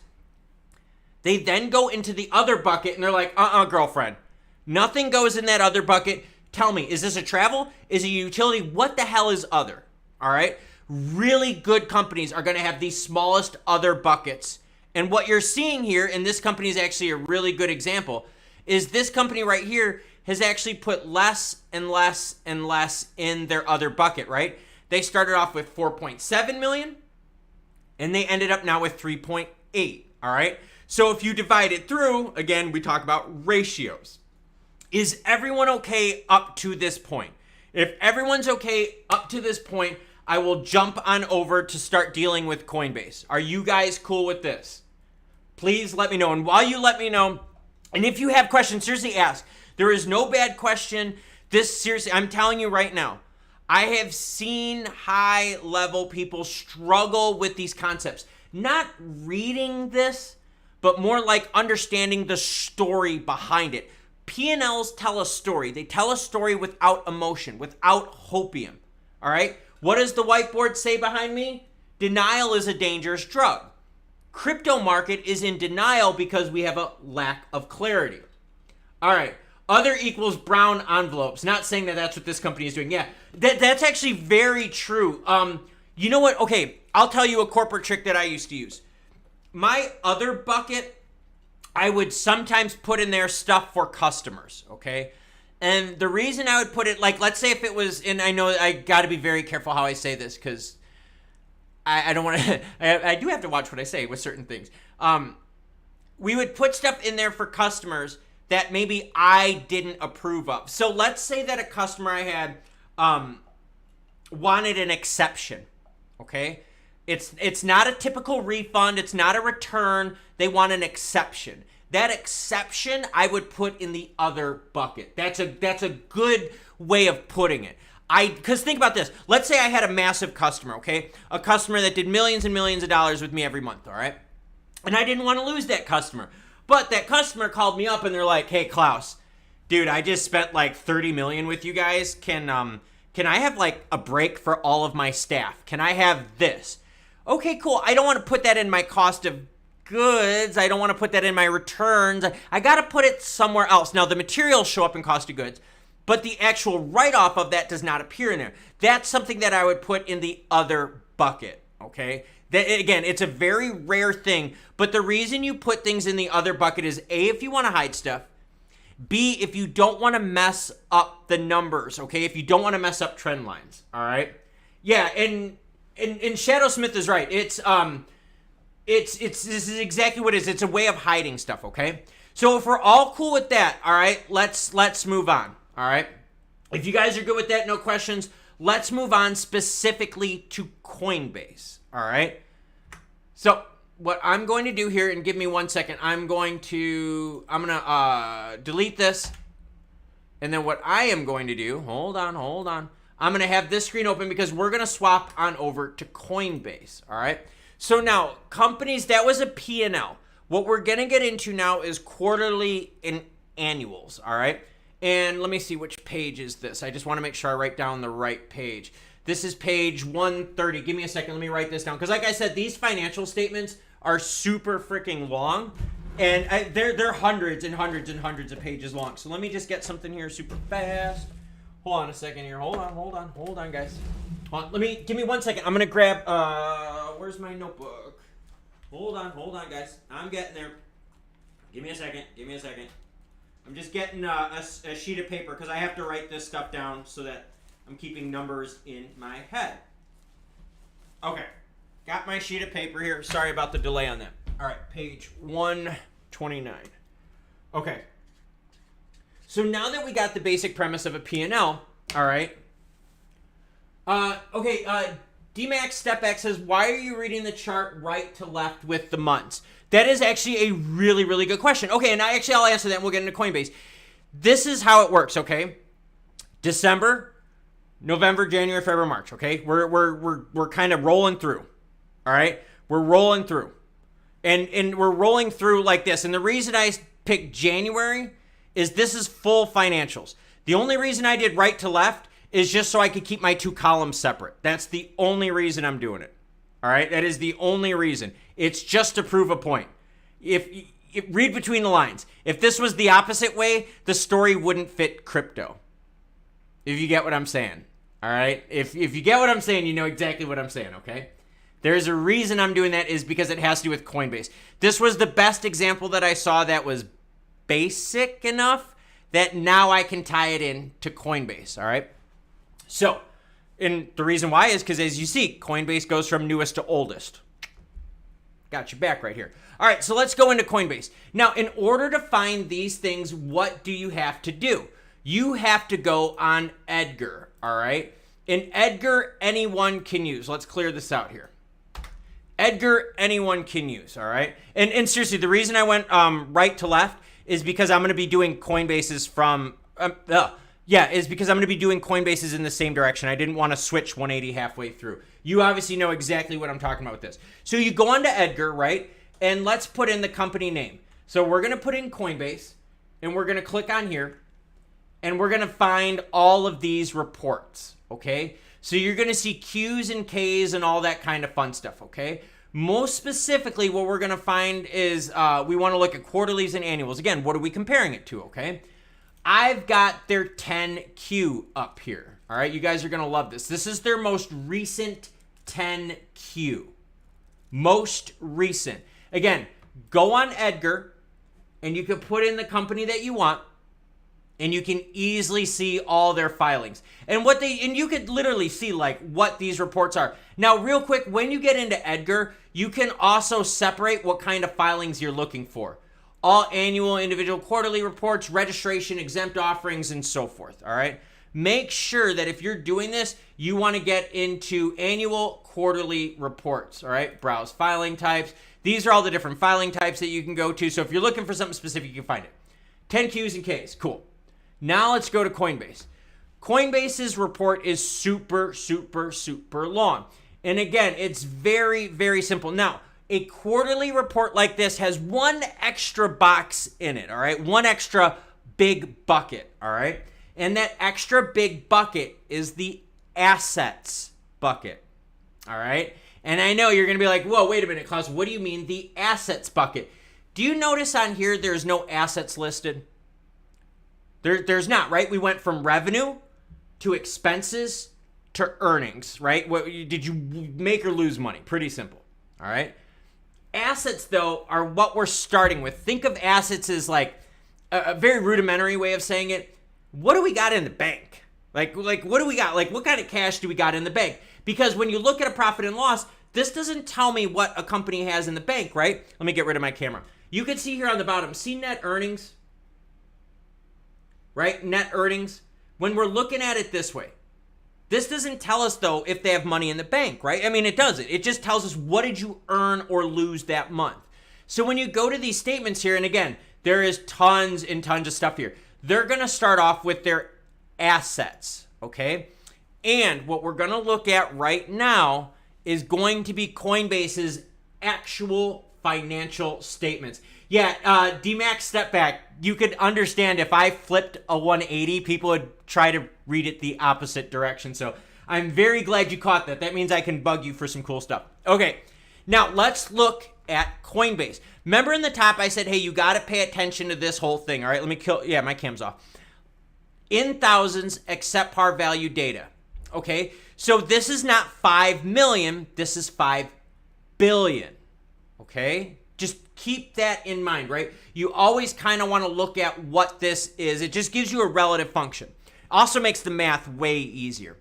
They then go into the other bucket and they're like, girlfriend, nothing goes in that other bucket. Tell me, is this a travel? Is it a utility? What the hell is other? All right. Really good companies are going to have these smallest other buckets. And what you're seeing here, and this company is actually a really good example, is this company right here has actually put less and less and less in their other bucket, right? They started off with 4.7 million and they ended up now with 3.8, all right? So if you divide it through, again, we talk about ratios. Is everyone okay up to this point? If everyone's okay up to this point, I will jump on over to start dealing with Coinbase. Are you guys cool with this? Please let me know. And while you let me know, and if you have questions, seriously ask. There is no bad question. This, seriously, I'm telling you right now, I have seen high-level people struggle with these concepts. Not reading this, but more like understanding the story behind it. P&Ls tell a story. They tell a story without emotion, without hopium. All right? What does the whiteboard say behind me? Denial is a dangerous drug. Crypto market is in denial because we have a lack of clarity. All right. Other equals brown envelopes. Not saying that that's what this company is doing. Yeah, that's actually very true. You know what? Okay, I'll tell you a corporate trick that I used to use. My other bucket, I would sometimes put in there stuff for customers, okay? And the reason I would put it, like, let's say if it was, and I know I got to be very careful how I say this because I don't want to, I do have to watch what I say with certain things. We would put stuff in there for customers that maybe I didn't approve of. So let's say that a customer I had wanted an exception, okay? It's not a typical refund. It's not a return. They want an exception. That exception I would put in the other bucket. That's a good way of putting it. Because think about this. Let's say I had a massive customer, okay? A customer that did millions and millions of dollars with me every month, all right? And I didn't want to lose that customer. But that customer called me up and they're like, hey, Klaus, dude, I just spent like 30 million with you guys. Can I have like a break for all of my staff? Can I have this? Okay, cool. I don't want to put that in my cost of goods. I don't want to put that in my returns. I got to put it somewhere else. Now, the materials show up in cost of goods, but the actual write-off of that does not appear in there. That's something that I would put in the other bucket, okay? That, again, it's a very rare thing, but the reason you put things in the other bucket is A, if you want to hide stuff, B, if you don't want to mess up the numbers, okay? If you don't want to mess up trend lines, all right? Yeah, and Shadow Smith is right. This is exactly what it is. It's a way of hiding stuff, okay? So if we're all cool with that, all right, let's move on, all right? If you guys are good with that, no questions, let's move on specifically to Coinbase. All right. So what I'm going to do here, and give me 1 second, I'm going to delete this. And then what I am going to do, hold on. I'm going to have this screen open because we're going to swap on over to Coinbase. All right. So now companies, that was a P&L. What we're going to get into now is quarterly and annuals. All right. And let me see, which page is this? I just want to make sure I write down the right page. This is page 130. Give me a second. Let me write this down. Because like I said, these financial statements are super freaking long. And they're hundreds and hundreds and hundreds of pages long. So let me just get something here super fast. Hold on a second here. Hold on, guys. Give me 1 second. I'm going to grab, where's my notebook? Hold on, guys. I'm getting there. Give me a second. I'm just getting a sheet of paper because I have to write this stuff down so that I'm keeping numbers in my head. Okay, got my sheet of paper here. Sorry about the delay on that. All right, page 129. Okay, so now that we got the basic premise of a P&L, all right. DMAX StepX says, why are you reading the chart right to left with the months? That is actually a really, really good question. Okay, and I'll answer that and we'll get into Coinbase. This is how it works, okay? December, November, January, February, March, okay? We're kind of rolling through, all right? We're rolling through. And we're rolling through like this. And the reason I picked January is this is full financials. The only reason I did right to left is just so I could keep my two columns separate. That's the only reason I'm doing it, all right? That is the only reason. It's just to prove a point. If read between the lines. If this was the opposite way, the story wouldn't fit crypto. If you get what I'm saying. All right? If you get what I'm saying, you know exactly what I'm saying, okay? There's a reason I'm doing that is because it has to do with Coinbase. This was the best example that I saw that was basic enough that now I can tie it in to Coinbase, all right? So, and the reason why is because as you see, Coinbase goes from newest to oldest. Got your back right here. All right, so let's go into Coinbase. Now, in order to find these things, what do you have to do? You have to go on Edgar, all right? In Edgar, anyone can use. Let's clear this out here. Edgar, anyone can use, all right? And seriously, the reason I went right to left is because I'm going to be doing Coinbases from, is because I'm going to be doing Coinbases in the same direction. I didn't want to switch 180 halfway through. You obviously know exactly what I'm talking about with this. So you go onto Edgar, right? And let's put in the company name. So we're going to put in Coinbase, and we're going to click on here, and we're going to find all of these reports, okay? So you're going to see Qs and Ks and all that kind of fun stuff, okay? Most specifically, what we're going to find is we want to look at quarterlies and annuals. Again, what are we comparing it to, okay? I've got their 10Q up here, all right? You guys are going to love this. This is their most recent 10Q. Most recent. Again, go on Edgar, and you can put in the company that you want, and you can easily see all their filings. And you could literally see like what these reports are. Now, real quick, when you get into Edgar, you can also separate what kind of filings you're looking for. All annual, individual, quarterly reports, registration, exempt offerings, and so forth, all right? Make sure that if you're doing this, you want to get into annual, quarterly reports, all right? Browse filing types. These are all the different filing types that you can go to. So if you're looking for something specific, you can find it. 10 Qs and Ks, cool. Now let's go to Coinbase. Coinbase's report is super, super, super long. And again, it's very, very simple. Now, a quarterly report like this has one extra box in it, all right? One extra big bucket, all right? And that extra big bucket is the assets bucket, all right? And I know you're going to be like, whoa, wait a minute, Klaus, what do you mean the assets bucket? Do you notice on here there's no assets listed? There's not, right? We went from revenue to expenses to earnings, right? Did you make or lose money? Pretty simple, all right? Assets, though, are what we're starting with. Think of assets as like a very rudimentary way of saying it. What do we got in the bank? Like what do we got? Like, what kind of cash do we got in the bank? Because when you look at a profit and loss, this doesn't tell me what a company has in the bank, right? Let me get rid of my camera. You can see here on the bottom, see net earnings? Right? Net earnings. When we're looking at it this way, this doesn't tell us, though, if they have money in the bank, right? I mean, it doesn't. It just tells us what did you earn or lose that month. So when you go to these statements here, and again, there is tons and tons of stuff here. They're going to start off with their assets, okay? And what we're going to look at right now is going to be Coinbase's actual financial statements. Yeah, DMAX, step back. You could understand if I flipped a 180, people would try to read it the opposite direction. So I'm very glad you caught that. That means I can bug you for some cool stuff. Okay, now let's look at Coinbase. Remember in the top I said, hey, you got to pay attention to this whole thing. All right, let me my cam's off. In thousands, accept par value data. Okay, so this is not 5 million. This is 5 billion. Okay, just keep that in mind, right? You always kind of want to look at what this is. It just gives you a relative function. Also makes the math way easier.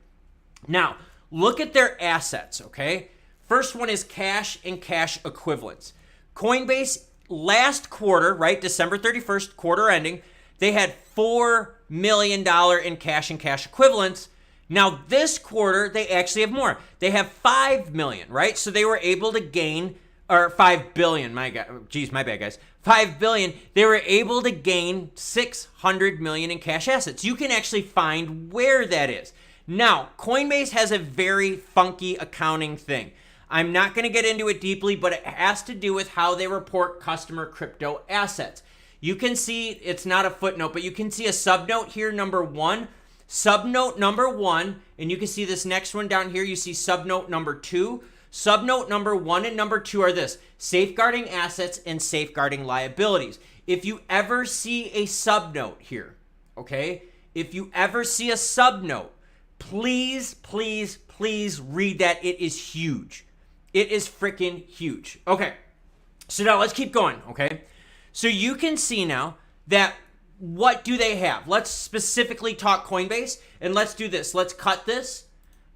Now, look at their assets, okay? First one is cash and cash equivalents. Coinbase last quarter, right, December 31st, quarter ending, they had $4 million in cash and cash equivalents. Now, this quarter, they actually have more. They have 5 million, right? So they were able to gain, or 5 billion, my bad, guys. 5 billion, they were able to gain 600 million in cash assets. You can actually find where that is. Now, Coinbase has a very funky accounting thing. I'm not going to get into it deeply, but it has to do with how they report customer crypto assets. You can see, it's not a footnote, but you can see a subnote here, number 1. Subnote number 1, and you can see this next one down here, you see subnote number 2. Subnote number 1 and number 2 are this: safeguarding assets and safeguarding liabilities. If you ever see a subnote here, okay? If you ever see a subnote, please, please, please read that. It is huge. It is freaking huge. Okay, so now let's keep going, okay? So you can see now that what do they have? Let's specifically talk Coinbase, and let's do this. Let's cut this,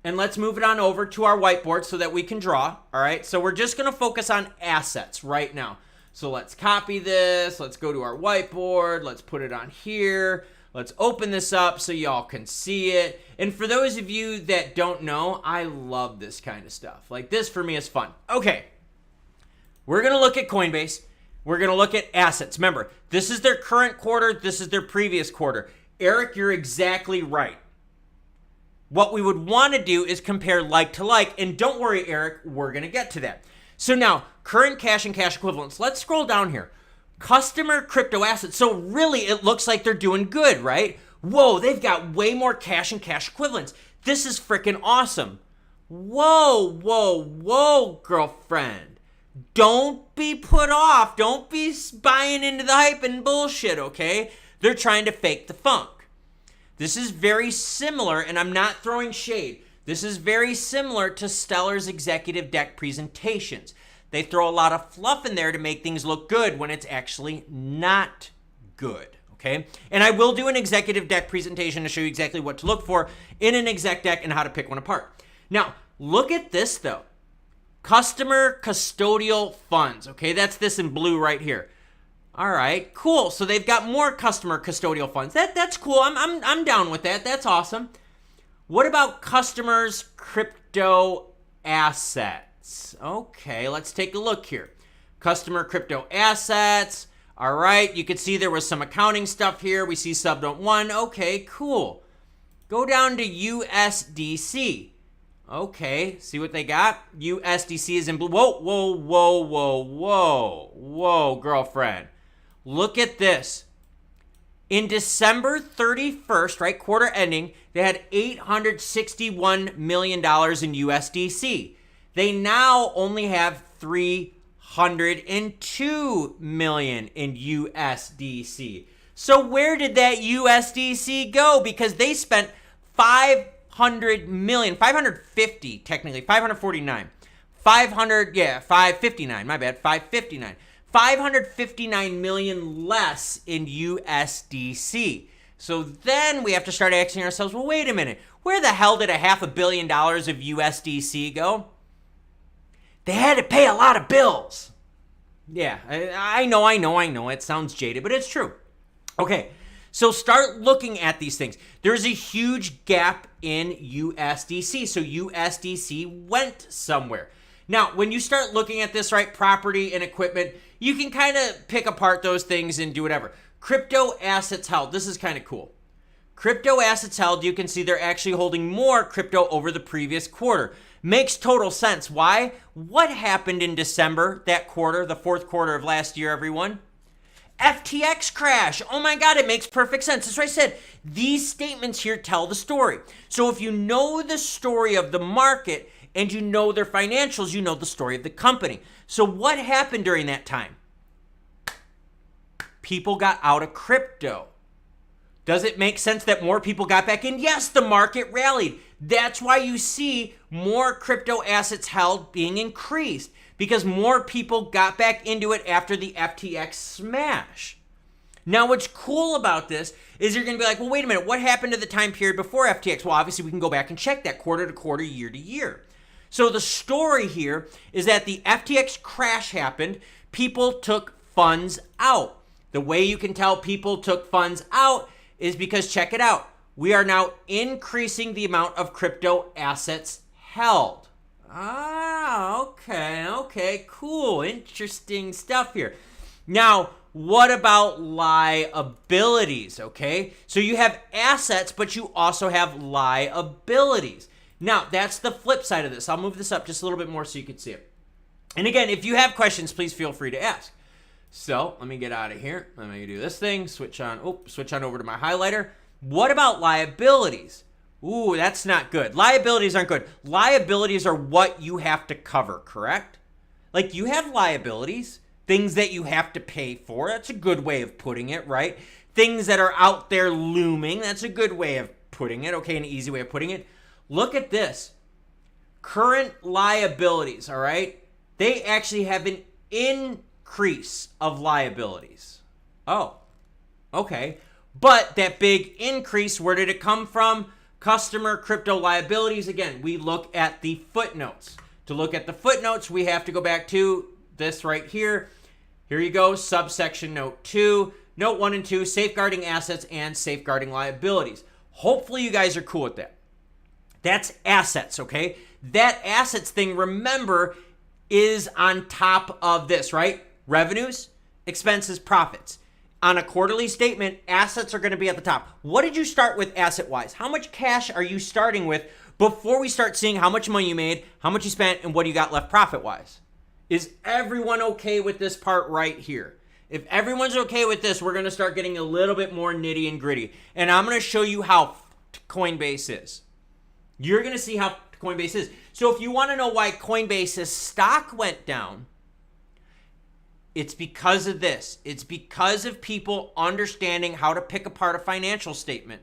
and let's move it on over to our whiteboard so that we can draw, all right? So we're just going to focus on assets right now. So let's copy this. Let's go to our whiteboard. Let's put it on here. Let's open this up so y'all can see it. And for those of you that don't know, I love this kind of stuff. Like, this for me is fun. Okay, we're going to look at Coinbase. We're going to look at assets. Remember, this is their current quarter. This is their previous quarter. Eric, you're exactly right. What we would want to do is compare like to like. And don't worry, Eric, we're going to get to that. So now, current cash and cash equivalents. Let's scroll down here. Customer crypto assets. So really, it looks like they're doing good, right? Whoa, they've got way more cash and cash equivalents. This is freaking awesome. Whoa, whoa, whoa, girlfriend. Don't be put off. Don't be buying into the hype and bullshit, okay? They're trying to fake the funk. This is very similar, and I'm not throwing shade. This is very similar to Stellar's executive deck presentations. They throw a lot of fluff in there to make things look good when it's actually not good, okay? And I will do an executive deck presentation to show you exactly what to look for in an exec deck and how to pick one apart. Now, look at this, though. Customer custodial funds, okay? That's this in blue right here. All right, cool. So they've got more customer custodial funds. That's cool. I'm down with that. That's awesome. What about customers' crypto assets? Okay, let's take a look here. Customer crypto assets. All right, you can see there was some accounting stuff here. We see subnote 1. Okay, cool. Go down to USDC. Okay, see what they got? USDC is in blue. Whoa, whoa, whoa, whoa, whoa, whoa, girlfriend. Look at this. In December 31st, right, quarter ending, they had $861 million in USDC. They now only have $302 million in USDC. So where did that USDC go? Because they spent 550, technically, 549. 559, my bad, 559. 559 million less in USDC. So then we have to start asking ourselves, well, wait a minute. Where the hell did $500 million of USDC go? They had to pay a lot of bills. Yeah, I know. It sounds jaded, but it's true. Okay, so start looking at these things. There's a huge gap in USDC. So USDC went somewhere. Now, when you start looking at this, right, property and equipment, you can kind of pick apart those things and do whatever. Crypto assets held. This is kind of cool. Crypto assets held, you can see they're actually holding more crypto over the previous quarter. Makes total sense. Why? What happened in December, that quarter, the fourth quarter of last year, everyone? FTX crash. Oh my God, it makes perfect sense. That's what I said. These statements here tell the story. So if you know the story of the market and you know their financials, you know the story of the company. So what happened during that time? People got out of crypto. Does it make sense that more people got back in? Yes, the market rallied. That's why you see more crypto assets held being increased, because more people got back into it after the FTX smash. Now, what's cool about this is you're going to be like, well, wait a minute, what happened to the time period before FTX? Well, obviously, we can go back and check that quarter to quarter, year to year. So the story here is that the FTX crash happened. People took funds out. The way you can tell people took funds out is because, check it out, we are now increasing the amount of crypto assets held. Ah, okay, cool, interesting stuff here. Now, what about liabilities, okay? So you have assets, but you also have liabilities. Now, that's the flip side of this. I'll move this up just a little bit more so you can see it. And again, if you have questions, please feel free to ask. So let me get out of here. Let me do this thing, switch on over to my highlighter. What about liabilities? Ooh, that's not good. Liabilities aren't good. Liabilities are what you have to cover, correct? Like you have liabilities, things that you have to pay for. That's a good way of putting it, right? Things that are out there looming. That's a good way of putting it. Okay, an easy way of putting it. Look at this. Current liabilities, all right? They actually have an increase of liabilities. Oh, okay. But that big increase, where did it come from? Customer crypto liabilities. Again, we look at the footnotes. To look at the footnotes, we have to go back to this right here. Here you go, subsection note 2. Note 1 and 2, safeguarding assets and safeguarding liabilities. Hopefully you guys are cool with that. That's assets, okay? That assets thing, remember, is on top of this, right? Revenues, expenses, profits. On a quarterly statement, assets are going to be at the top. What did you start with asset-wise? How much cash are you starting with before we start seeing how much money you made, how much you spent, and what you got left profit-wise? Is everyone okay with this part right here? If everyone's okay with this, we're going to start getting a little bit more nitty and gritty. And I'm going to show you how Coinbase is. You're going to see how Coinbase is. So if you want to know why Coinbase's stock went down, it's because of this. It's because of people understanding how to pick apart a financial statement,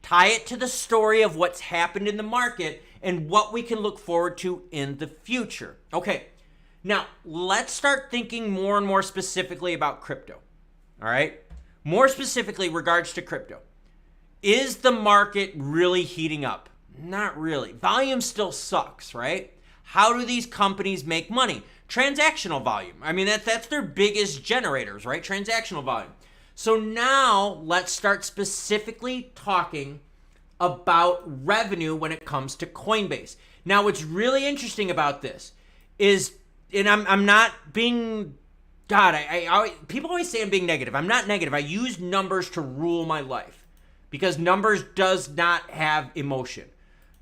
tie it to the story of what's happened in the market and what we can look forward to in the future. Okay, now let's start thinking more and more specifically about crypto. All right, more specifically regards to crypto. Is the market really heating up? Not really. Volume still sucks, right? How do these companies make money? Transactional volume. I mean, that's their biggest generators, right? Transactional volume. So now let's start specifically talking about revenue when it comes to Coinbase. Now, what's really interesting about this is, and I'm not being, God, people always say I'm being negative. I'm not negative. I use numbers to rule my life because numbers does not have emotion.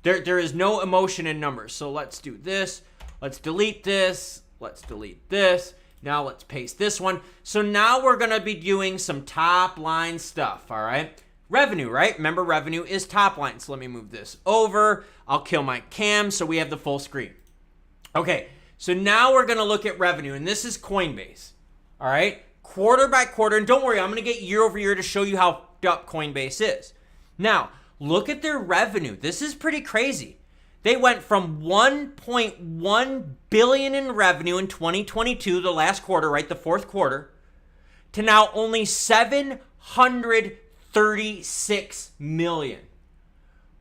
There is no emotion in numbers. So let's do this. Let's delete this. Let's delete this. Now let's paste this one. So now we're going to be doing some top line stuff, all right? Revenue, right? Remember, revenue is top line. So let me move this over. I'll kill my cam so we have the full screen. Okay, so now we're going to look at revenue, and this is Coinbase, all right? Quarter by quarter, and don't worry, I'm going to get year over year to show you how f***ed up Coinbase is. Now, look at their revenue. This is pretty crazy. They went from 1.1 billion in revenue in 2022, the last quarter, right, the fourth quarter, to now only 736 million.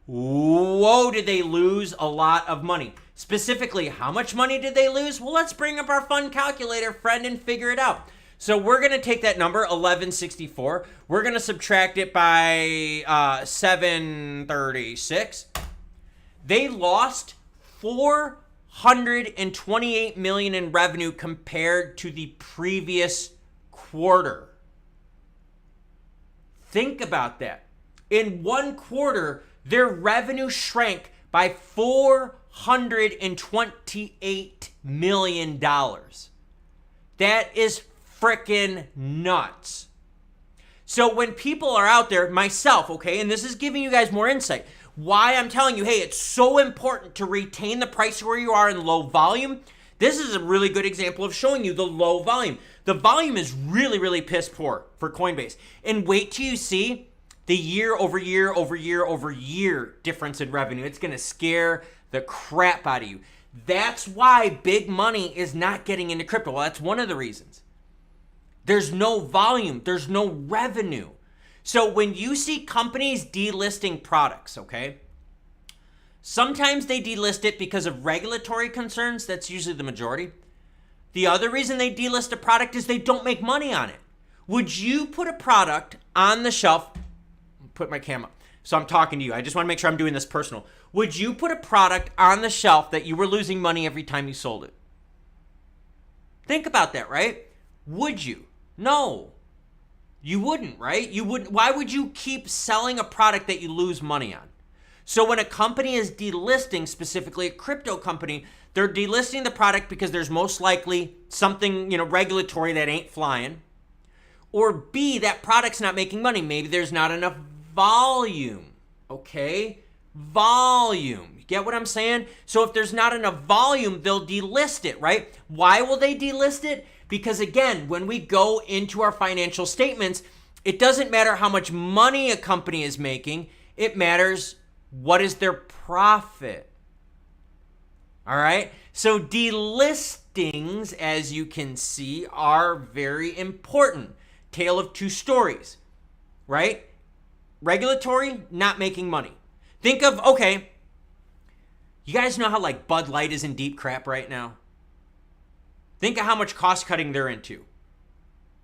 Whoa, did they lose a lot of money? Specifically, how much money did they lose? Well, let's bring up our fun calculator, friend, and figure it out. So we're going to take that number, 1164. We're going to subtract it by 736. They lost 428 million in revenue compared to the previous quarter. Think about that. In one quarter, their revenue shrank by $428 million. That is freaking nuts. So when people are out there, myself, okay, and this is giving you guys more insight, why I'm telling you, hey, it's so important to retain the price where you are in low volume. This is a really good example of showing you the low volume. The volume is really, really piss poor for Coinbase. And wait till you see the year over year over year over year difference in revenue. It's going to scare the crap out of you. That's why big money is not getting into crypto. Well, that's one of the reasons. There's no volume. There's no revenue. So when you see companies delisting products, okay, sometimes they delist it because of regulatory concerns. That's usually the majority. The other reason they delist a product is they don't make money on it. Would you put a product on the shelf? Put my cam up. So I'm talking to you. I just want to make sure I'm doing this personal. Would you put a product on the shelf that you were losing money every time you sold it? Think about that, right? Would you? No. You wouldn't, right? You wouldn't. Why would you keep selling a product that you lose money on? So when a company is delisting, specifically a crypto company, they're delisting the product because there's most likely something, regulatory that ain't flying. Or B, that product's not making money. Maybe there's not enough volume, okay? volume. You get what I'm saying? So if there's not enough volume, they'll delist it, right? Why will they delist it? Because again, when we go into our financial statements, it doesn't matter how much money a company is making. It matters what is their profit. All right? So delistings, as you can see, are very important. Tale of two stories, right? Regulatory, not making money. Think of, okay, you guys know how like Bud Light is in deep crap right now? Think of how much cost cutting they're into.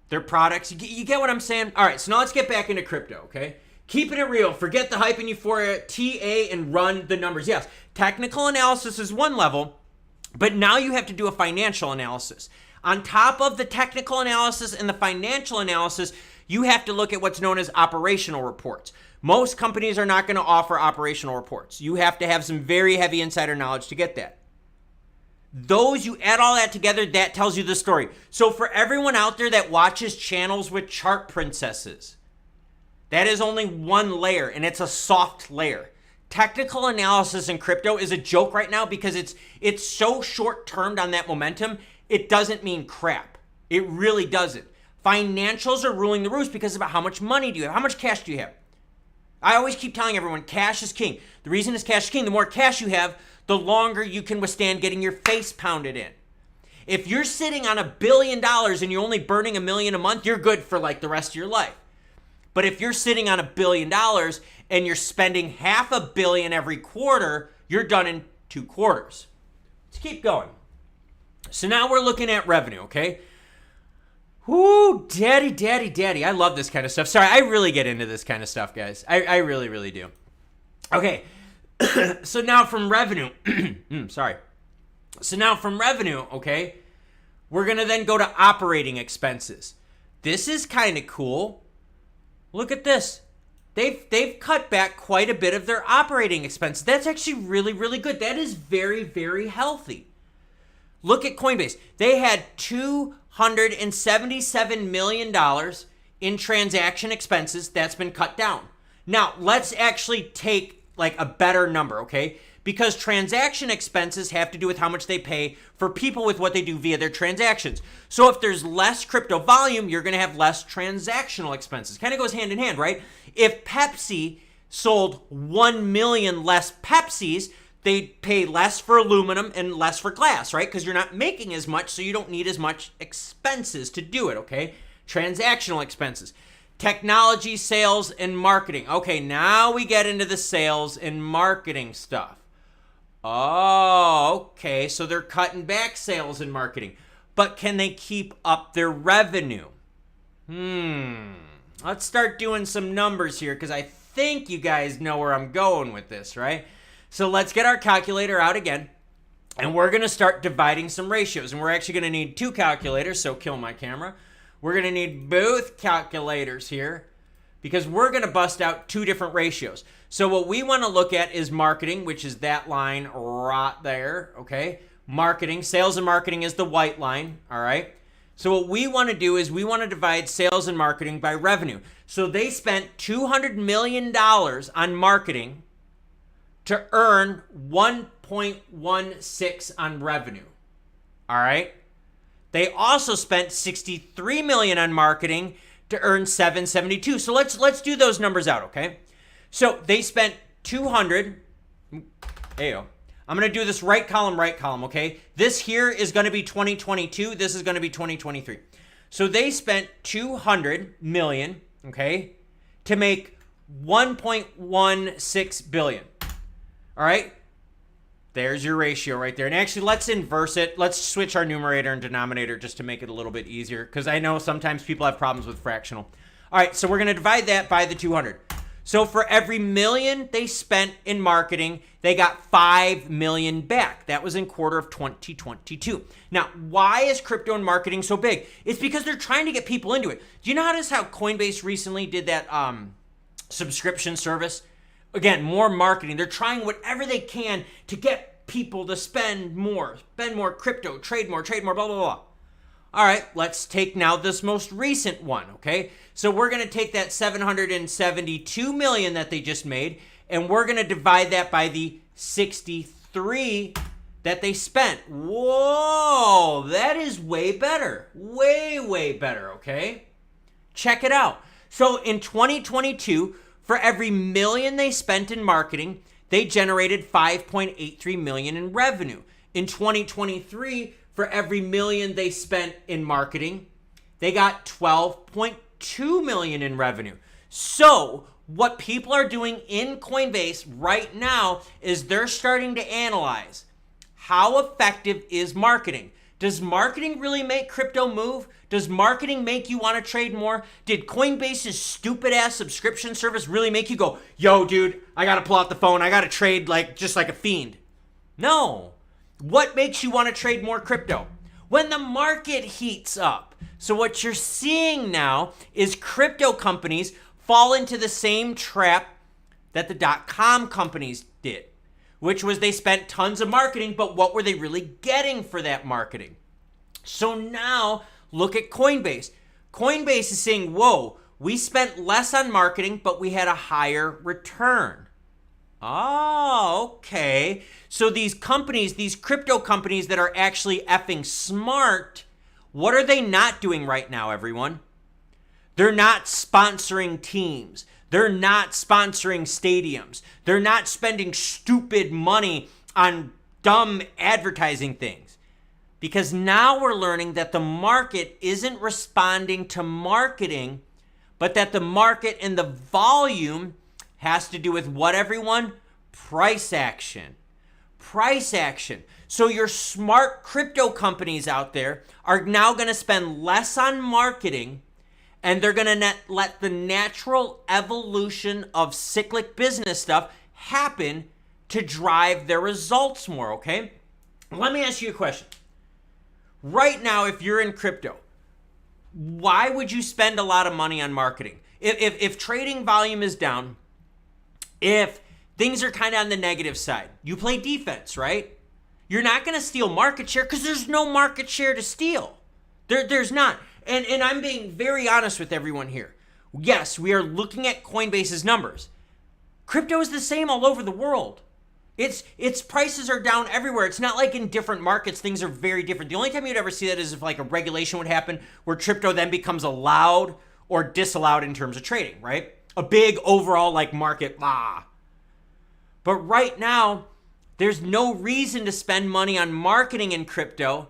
Their products, you get what I'm saying? All right, so now let's get back into crypto, okay? Keeping it real, forget the hype and euphoria, TA and run the numbers. Yes, technical analysis is one level, but now you have to do a financial analysis. On top of the technical analysis and the financial analysis, you have to look at what's known as operational reports. Most companies are not going to offer operational reports. You have to have some very heavy insider knowledge to get that. Those, you add all that together, that tells you the story. So for everyone out there that watches channels with chart princesses, that is only one layer, and it's a soft layer. Technical analysis in crypto is a joke right now because it's so short-termed on that momentum, it doesn't mean crap. It really doesn't. Financials are ruling the roost because of how much money do you have? How much cash do you have? I always keep telling everyone, cash is king. The reason is cash is king. The more cash you have, the longer you can withstand getting your face pounded in. If you're sitting on $1 billion and you're only burning $1 million a month, you're good for like the rest of your life. But if you're sitting on $1 billion and you're spending $500 million every quarter, you're done in 2 quarters. Let's keep going. So now we're looking at revenue, okay? Whoo, daddy. I love this kind of stuff. Sorry, I really get into this kind of stuff, guys. I really, really do. Okay. So now from revenue, So now from revenue, okay, we're going to then go to operating expenses. This is kind of cool. Look at this. They've cut back quite a bit of their operating expenses. That's actually really, really good. That is very, very healthy. Look at Coinbase. They had $277 million in transaction expenses. That's been cut down. Now, let's actually take like a better number, okay? Because transaction expenses have to do with how much they pay for people with what they do via their transactions. So if there's less crypto volume, you're going to have less transactional expenses. Kind of goes hand in hand, right? If Pepsi sold 1 million less Pepsis, they'd pay less for aluminum and less for glass, right? Because you're not making as much, so you don't need as much expenses to do it, okay? Transactional expenses. Technology, sales, and marketing. Okay, now we get into the sales and marketing stuff. Oh, okay, so they're cutting back sales and marketing. But can they keep up their revenue? Let's start doing some numbers here because I think you guys know where I'm going with this, right? So let's get our calculator out again. And we're going to start dividing some ratios. And we're actually going to need 2 calculators, so kill my camera. We're going to need both calculators here because we're going to bust out 2 different ratios. So what we want to look at is marketing, which is that line right there, okay? Marketing, sales and marketing is the white line, all right? So what we want to do is we want to divide sales and marketing by revenue. So they spent $200 million on marketing to earn 1.16 on revenue, all right? They also spent $63 million on marketing to earn 772. So let's do those numbers out, okay? So they spent 200. Ayo. I'm going to do this right column, okay? This here is going to be 2022. This is going to be 2023. So they spent 200 million, okay, to make 1.16 billion. All right? There's your ratio right there. And actually, let's inverse it. Let's switch our numerator and denominator just to make it a little bit easier because I know sometimes people have problems with fractional. All right, so we're going to divide that by the 200. So for every million they spent in marketing, they got 5 million back. That was in quarter of 2022. Now, why is crypto and marketing so big? It's because they're trying to get people into it. Do you notice how Coinbase recently did that subscription service? Again, more marketing. They're trying whatever they can to get people to spend more crypto, trade more, blah, blah, blah. All right, let's take now this most recent one, okay? So we're going to take that 772 million that they just made, and we're going to divide that by the 63 that they spent. Whoa, that is way better. Way, way better, okay? Check it out. So in 2022, for every million they spent in marketing, they generated 5.83 million in revenue. In 2023, for every million they spent in marketing, they got 12.2 million in revenue. So what people are doing in Coinbase right now is they're starting to analyze how effective is marketing. Does marketing really make crypto move? Does marketing make you want to trade more? Did Coinbase's stupid ass subscription service really make you go, yo, dude, I got to pull out the phone. I got to trade just like a fiend? No. What makes you want to trade more crypto? When the market heats up. So what you're seeing now is crypto companies fall into the same trap that the .com companies did, which was they spent tons of marketing, but what were they really getting for that marketing? So now look at Coinbase. Coinbase is saying, whoa, we spent less on marketing, but we had a higher return. Oh, okay. So these companies, these crypto companies that are actually effing smart, what are they not doing right now, everyone? They're not sponsoring teams. They're not sponsoring stadiums. They're not spending stupid money on dumb advertising things. Because now we're learning that the market isn't responding to marketing, but that the market and the volume has to do with what, everyone? Price action. Price action. So your smart crypto companies out there are now going to spend less on marketing, and they're going to let the natural evolution of cyclic business stuff happen to drive their results more, okay? Let me ask you a question. Right now, if you're in crypto, why would you spend a lot of money on marketing? If trading volume is down, if things are kind of on the negative side, you play defense, right? You're not going to steal market share because there's no market share to steal. There's not. And I'm being very honest with everyone here. Yes, we are looking at Coinbase's numbers. Crypto is the same all over the world. Its prices are down everywhere. It's not like in different markets, things are very different. The only time you'd ever see that is if like a regulation would happen where crypto then becomes allowed or disallowed in terms of trading, right? A big overall like market, blah. But right now, there's no reason to spend money on marketing in crypto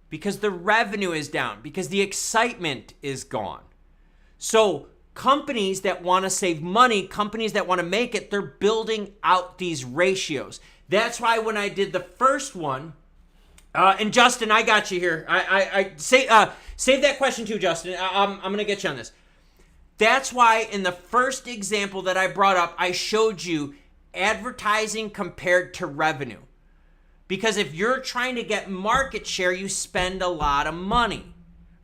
because the revenue is down, because the excitement is gone. So companies that want to save money, companies that want to make it, they're building out these ratios. That's why when I did the first one, and Justin, I got you here. Save that question too, Justin. I'm going to get you on this. That's why in the first example that I brought up, I showed you advertising compared to revenue. Because if you're trying to get market share, you spend a lot of money,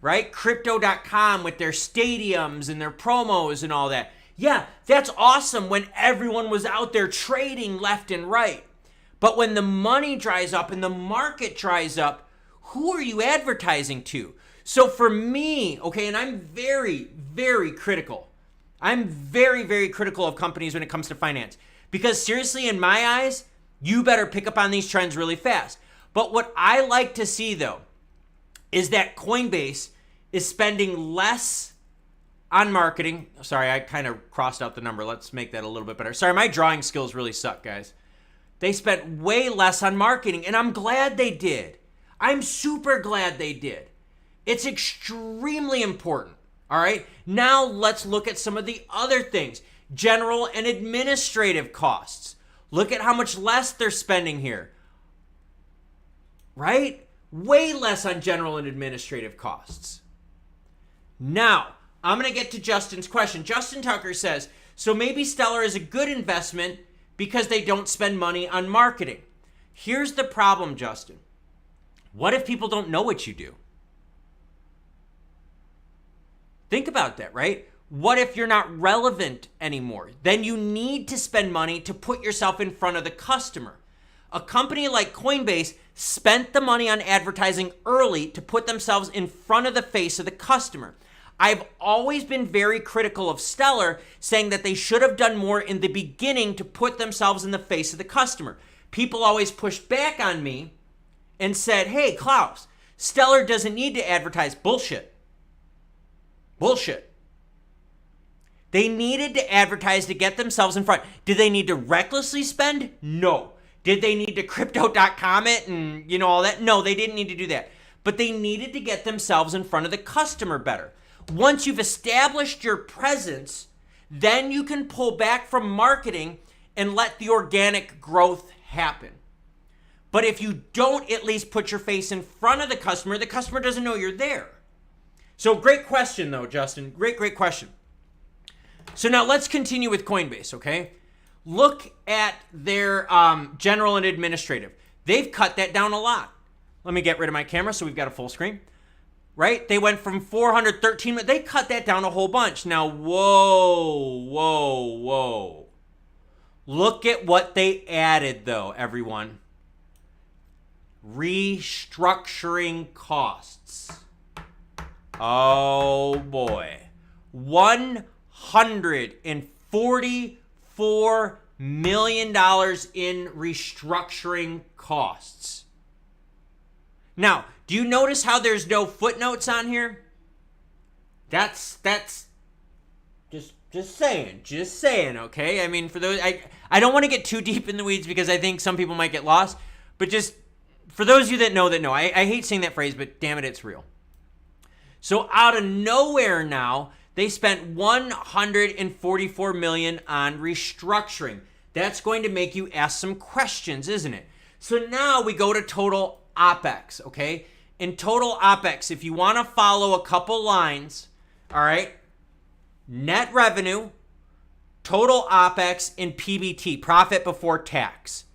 right? Crypto.com with their stadiums and their promos and all that. Yeah, that's awesome when everyone was out there trading left and right. But when the money dries up and the market dries up, who are you advertising to? So for me, okay, and I'm very, very critical. I'm very, very critical of companies when it comes to finance. Because seriously, in my eyes, you better pick up on these trends really fast. But what I like to see, though, is that Coinbase is spending less on marketing. Sorry, I kind of crossed out the number. Let's make that a little bit better. Sorry, my drawing skills really suck, guys. They spent way less on marketing, and I'm glad they did. I'm super glad they did. It's extremely important, all right? Now let's look at some of the other things. General and administrative costs. Look at how much less they're spending here, right? Way less on general and administrative costs. Now, I'm going to get to Justin's question. Justin Tucker says, so maybe Stellar is a good investment because they don't spend money on marketing. Here's the problem, Justin. What if people don't know what you do? Think about that, right? What if you're not relevant anymore? Then you need to spend money to put yourself in front of the customer. A company like Coinbase spent the money on advertising early to put themselves in front of the face of the customer. I've always been very critical of Stellar, saying that they should have done more in the beginning to put themselves in the face of the customer. People always pushed back on me and said, hey, Klaus, Stellar doesn't need to advertise. Bullshit. Bullshit. They needed to advertise to get themselves in front. Did they need to recklessly spend? No. Did they need to crypto.com it and all that? No, they didn't need to do that. But they needed to get themselves in front of the customer better. Once you've established your presence, then you can pull back from marketing and let the organic growth happen. But if you don't at least put your face in front of the customer doesn't know you're there. So great question though, Justin. Great question. So now let's continue with Coinbase, okay? Look at their general and administrative. They've cut that down a lot. Let me get rid of my camera so we've got a full screen. Right? They went from 413, they cut that down a whole bunch. Now, whoa. Look at what they added though, everyone. Restructuring costs. Oh boy. $144 million in restructuring costs. Now, do you notice how there's no footnotes on here? That's just saying, okay? I mean, for those, I don't want to get too deep in the weeds because I think some people might get lost, but just for those of you that know, I hate saying that phrase, but damn it, it's real. So out of nowhere now, they spent $144 million on restructuring. That's going to make you ask some questions, isn't it? So now we go to total OPEX, okay? In total OPEX, if you want to follow a couple lines, all right, net revenue, total OPEX, and PBT, profit before tax.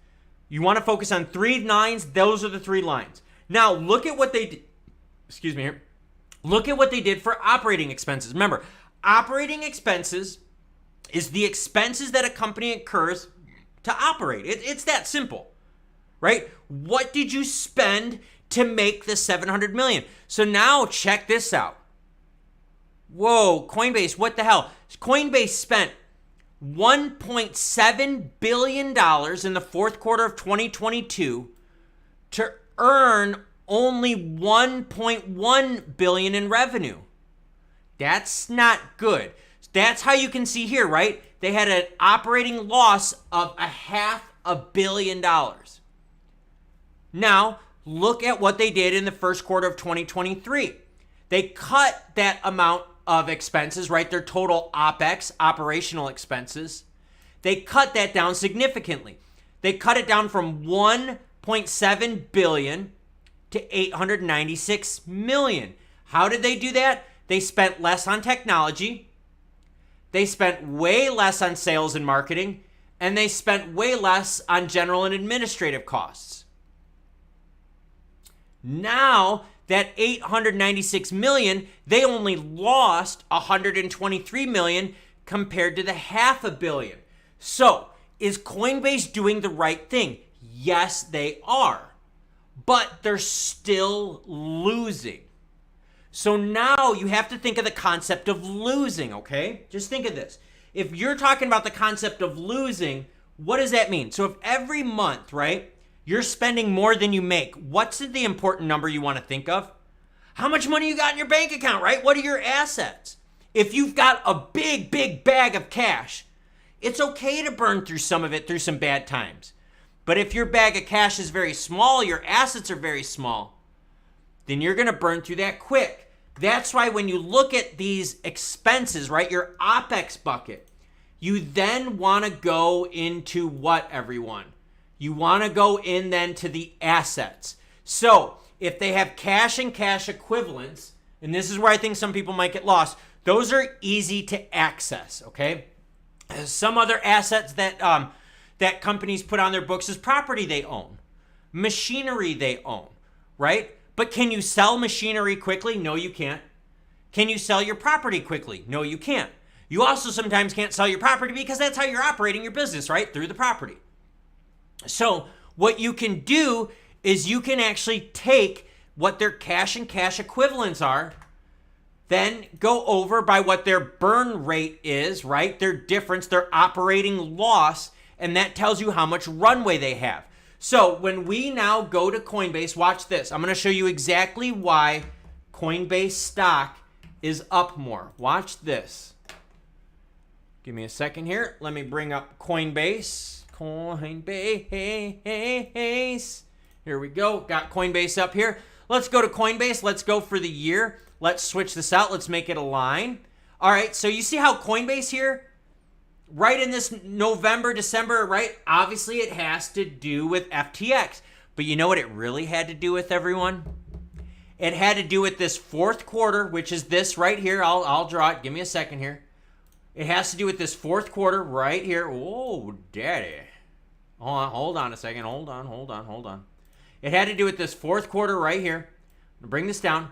You want to focus on 3 lines, those are the 3 lines. Now, look at what they did. Excuse me here. Look at what they did for operating expenses. Remember, operating expenses is the expenses that a company incurs to operate. It's that simple, right? What did you spend to make the $700 million? So now check this out. Whoa, Coinbase, what the hell? Coinbase spent $1.7 billion in the fourth quarter of 2022 to earn only $1.1 billion in revenue. That's not good. That's how you can see here, right? They had an operating loss of $500 million. Now, look at what they did in the first quarter of 2023. They cut that amount of expenses, right? Their total OPEX, operational expenses. They cut that down significantly. They cut it down from $1.7 billion to $896 million. How did they do that? They spent less on technology. They spent way less on sales and marketing. And they spent way less on general and administrative costs. Now, that $896 million, they only lost $123 million compared to the $500 million. So, is Coinbase doing the right thing? Yes, they are. But they're still losing. So now you have to think of the concept of losing, okay? Just think of this. If you're talking about the concept of losing, what does that mean? So if every month, right, you're spending more than you make, what's the important number you want to think of? How much money you got in your bank account, right? What are your assets? If you've got a big, big bag of cash, it's okay to burn through some of it through some bad times. But if your bag of cash is very small, your assets are very small, then you're going to burn through that quick. That's why when you look at these expenses, right, your OPEX bucket, you then want to go into what, everyone? You want to go in then to the assets. So if they have cash and cash equivalents, and this is where I think some people might get lost, those are easy to access, okay? Some other assets that that companies put on their books is property they own, machinery they own, right? But can you sell machinery quickly? No, you can't. Can you sell your property quickly? No, you can't. You also sometimes can't sell your property because that's how you're operating your business, right? Through the property. So what you can do is you can actually take what their cash and cash equivalents are, then go over by what their burn rate is, right? Their difference, their operating loss, and that tells you how much runway they have. So when we now go to Coinbase, watch this. I'm going to show you exactly why Coinbase stock is up more. Watch this. Give me a second here. Let me bring up Coinbase. Coinbase. Here we go. Got Coinbase up here. Let's go to Coinbase. Let's go for the year. Let's switch this out. Let's make it a line. All right. So you see how Coinbase here, right in this November, December, right? Obviously, it has to do with FTX. But you know what it really had to do with, everyone? It had to do with this fourth quarter, which is this right here. I'll draw it. Give me a second here. It has to do with this fourth quarter right here. Oh, daddy. Hold on a second. Hold on. It had to do with this fourth quarter right here. I'm going to bring this down.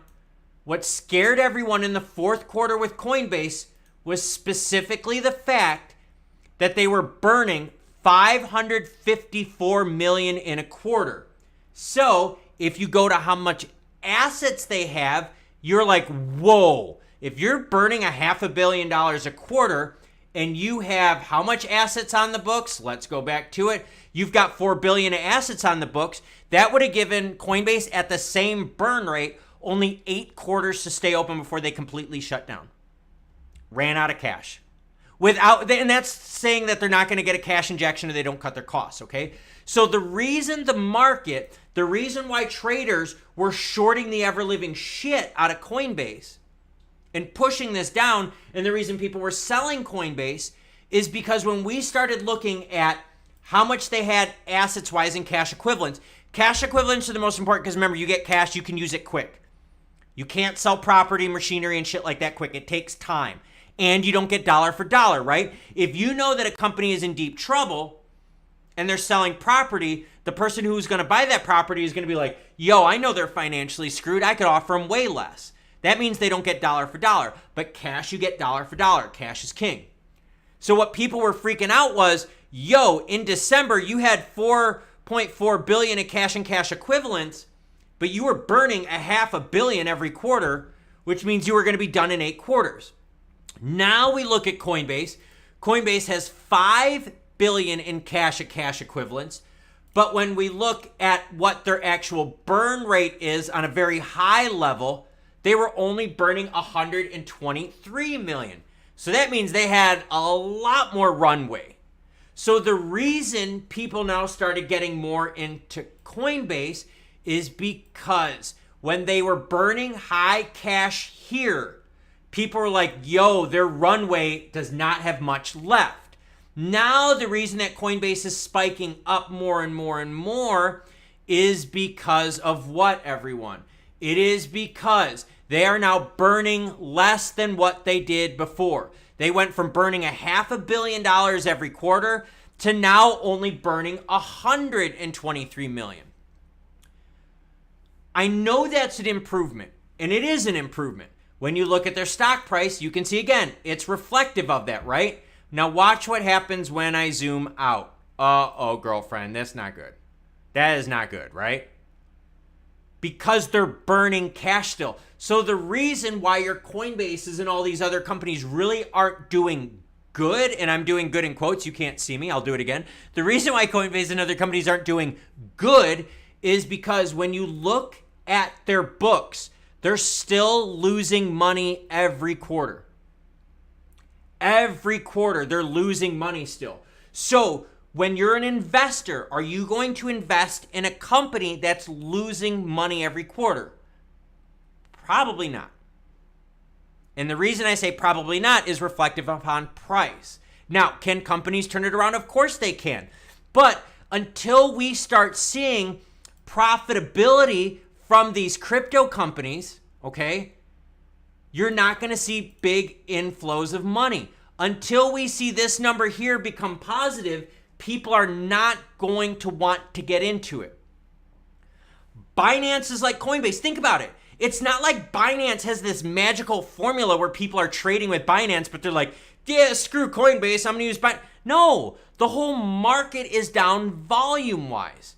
What scared everyone in the fourth quarter with Coinbase was specifically the fact that they were burning $554 million in a quarter. So if you go to how much assets they have, you're like, whoa. If you're burning $500 million a quarter and you have how much assets on the books? Let's go back to it. You've got $4 billion of assets on the books. That would have given Coinbase at the same burn rate only 8 quarters to stay open before they completely shut down. Ran out of cash. And that's saying that they're not going to get a cash injection if they don't cut their costs, okay? So the reason why traders were shorting the ever-living shit out of Coinbase and pushing this down, and the reason people were selling Coinbase is because when we started looking at how much they had assets-wise in cash equivalents are the most important because remember, you get cash, you can use it quick. You can't sell property, machinery, and shit like that quick. It takes time. And you don't get dollar for dollar, right? If you know that a company is in deep trouble and they're selling property, the person who's going to buy that property is going to be like, yo, I know they're financially screwed. I could offer them way less. That means they don't get dollar for dollar. But cash, you get dollar for dollar. Cash is king. So what people were freaking out was, yo, in December, you had $4.4 billion in cash and cash equivalents, but you were burning $500 million every quarter, which means you were going to be done in 8 quarters. Now we look at Coinbase. Coinbase has $5 billion in cash and cash equivalents. But when we look at what their actual burn rate is on a very high level, they were only burning $123 million. So that means they had a lot more runway. So the reason people now started getting more into Coinbase is because when they were burning high cash here, people were like, yo, their runway does not have much left. Now, the reason that Coinbase is spiking up more and more and more is because of what, everyone? It is because they are now burning less than what they did before. They went from burning $500 million every quarter to now only burning $123 million. I know that's an improvement, and it is an improvement. When you look at their stock price, you can see, again, it's reflective of that, right? Now watch what happens when I zoom out. Uh-oh, girlfriend, that's not good. That is not good, right? Because they're burning cash still. So the reason why your Coinbases and all these other companies really aren't doing good, and I'm doing good in quotes, you can't see me, I'll do it again. The reason why Coinbase and other companies aren't doing good is because when you look at their books, they're still losing money every quarter. Every quarter, they're losing money still. So when you're an investor, are you going to invest in a company that's losing money every quarter? Probably not. And the reason I say probably not is reflective upon price. Now, can companies turn it around? Of course they can. But until we start seeing profitability from these crypto companies, okay, you're not going to see big inflows of money. Until we see this number here become positive, people are not going to want to get into it. Binance is like Coinbase. Think about it. It's not like Binance has this magical formula where people are trading with Binance, but they're like, yeah, screw Coinbase, I'm going to use Binance. No, the whole market is down volume-wise.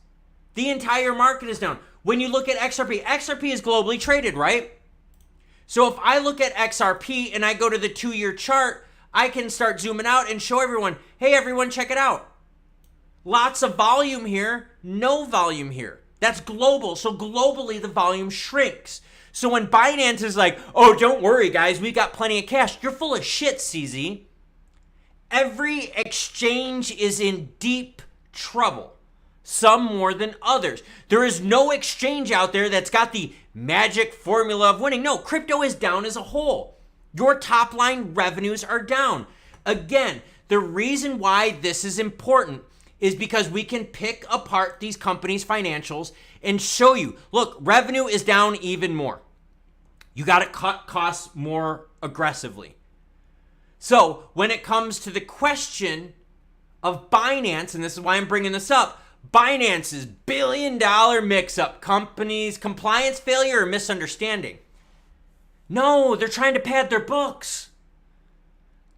The entire market is down. When you look at XRP, XRP is globally traded, right? So if I look at XRP and I go to the 2-year chart, I can start zooming out and show everyone, hey everyone, check it out. Lots of volume here, no volume here. That's global. So globally, the volume shrinks. So when Binance is like, oh, don't worry, guys, we got plenty of cash, you're full of shit, CZ. Every exchange is in deep trouble, some more than others. There is no exchange out there that's got the magic formula of winning. No, crypto is down as a whole. Your top line revenues are down. Again, the reason why this is important is because we can pick apart these companies' financials and show you, look, revenue is down even more. You got to cut costs more aggressively. So when it comes to the question of Binance, and this is why I'm bringing this up, Binance's billion-dollar mix-up, companies, compliance failure or misunderstanding. No, they're trying to pad their books.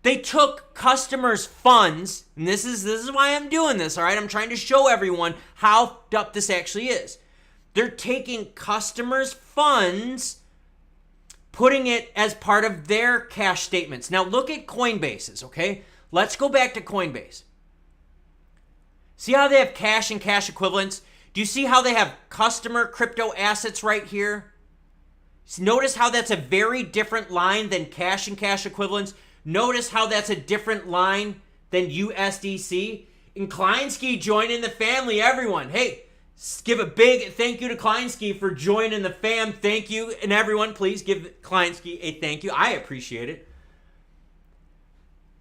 They took customers' funds, and this is why I'm doing this, all right? I'm trying to show everyone how fucked up this actually is. They're taking customers' funds, putting it as part of their cash statements. Now look at Coinbase's, okay? Let's go back to Coinbase. See how they have cash and cash equivalents? Do you see how they have customer crypto assets right here? Notice how that's a very different line than cash and cash equivalents. Notice how that's a different line than USDC. And Kleinsky joining the family, everyone. Hey, give a big thank you to Kleinsky for joining the fam. Thank you. And everyone, please give Kleinsky a thank you. I appreciate it.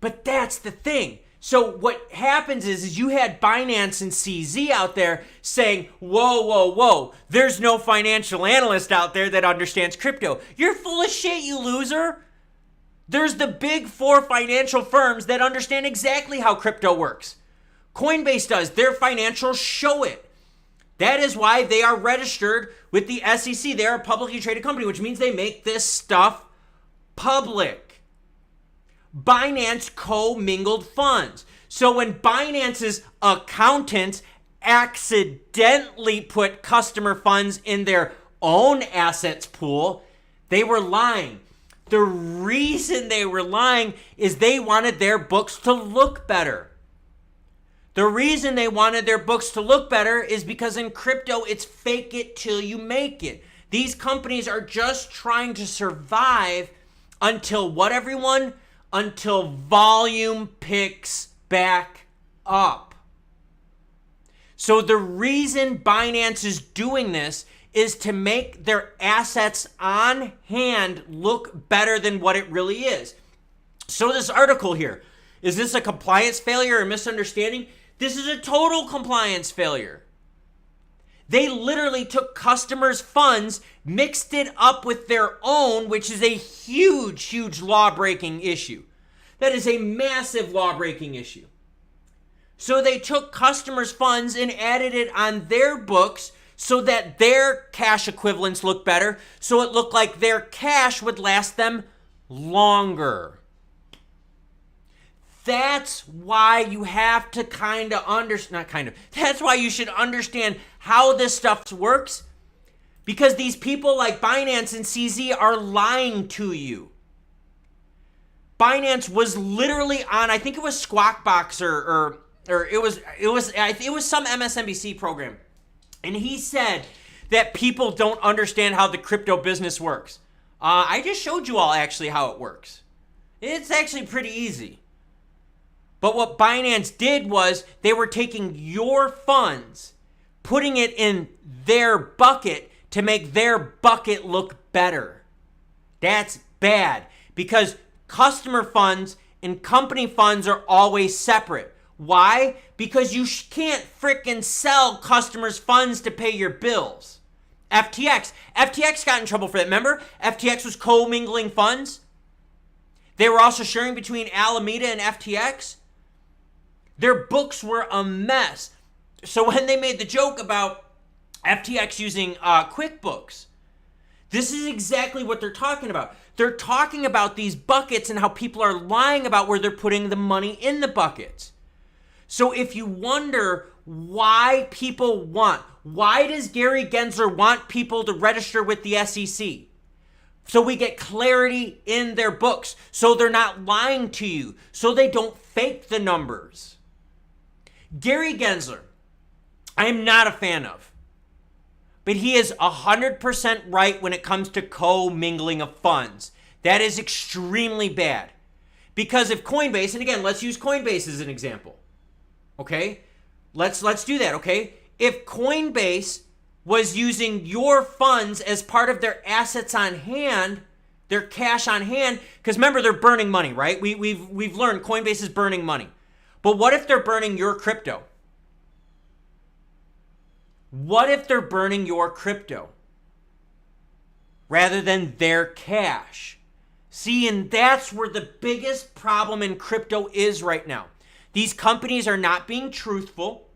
But that's the thing. So what happens is you had Binance and CZ out there saying, whoa, whoa, whoa, there's no financial analyst out there that understands crypto. You're full of shit, you loser. There's the big 4 financial firms that understand exactly how crypto works. Coinbase does. Their financials show it. That is why they are registered with the SEC. They are a publicly traded company, which means they make this stuff public. Binance co-mingled funds. So when Binance's accountants accidentally put customer funds in their own assets pool, they were lying. The reason they were lying is they wanted their books to look better. The reason they wanted their books to look better is because in crypto, it's fake it till you make it. These companies are just trying to survive until what, everyone? Until volume picks back up. So the reason Binance is doing this is to make their assets on hand look better than what it really is. So this article here, is this a compliance failure or misunderstanding? This is a total compliance failure. They literally took customers' funds, mixed it up with their own, which is a huge, huge law-breaking issue. That is a massive law-breaking issue. So they took customers' funds and added it on their books so that their cash equivalents look better, so it looked like their cash would last them longer. That's why you have to that's why you should understand how this stuff works, because these people like Binance and CZ are lying to you. Binance was literally on, I think it was Squawk Box or it was some MSNBC program. And he said that people don't understand how the crypto business works. I just showed you all actually how it works. It's actually pretty easy. But what Binance did was they were taking your funds, putting it in their bucket to make their bucket look better. That's bad because customer funds and company funds are always separate. Why? Because you can't frickin' sell customers' funds to pay your bills. FTX got in trouble for that. Remember? FTX was co-mingling funds. They were also sharing between Alameda and FTX. Their books were a mess. So when they made the joke about FTX using QuickBooks, this is exactly what they're talking about. They're talking about these buckets and how people are lying about where they're putting the money in the buckets. So if you wonder why why does Gary Gensler want people to register with the SEC? So we get clarity in their books. So they're not lying to you. So they don't fake the numbers. Gary Gensler, I am not a fan of. But he is 100% right when it comes to co-mingling of funds. That is extremely bad. Because if Coinbase, and again, let's use Coinbase as an example. Okay? Let's do that, okay? If Coinbase was using your funds as part of their assets on hand, their cash on hand, because remember, they're burning money, right? We've learned Coinbase is burning money. But what if they're burning your crypto? What if they're burning your crypto rather than their cash? See, and that's where the biggest problem in crypto is right now. These companies are not being truthful.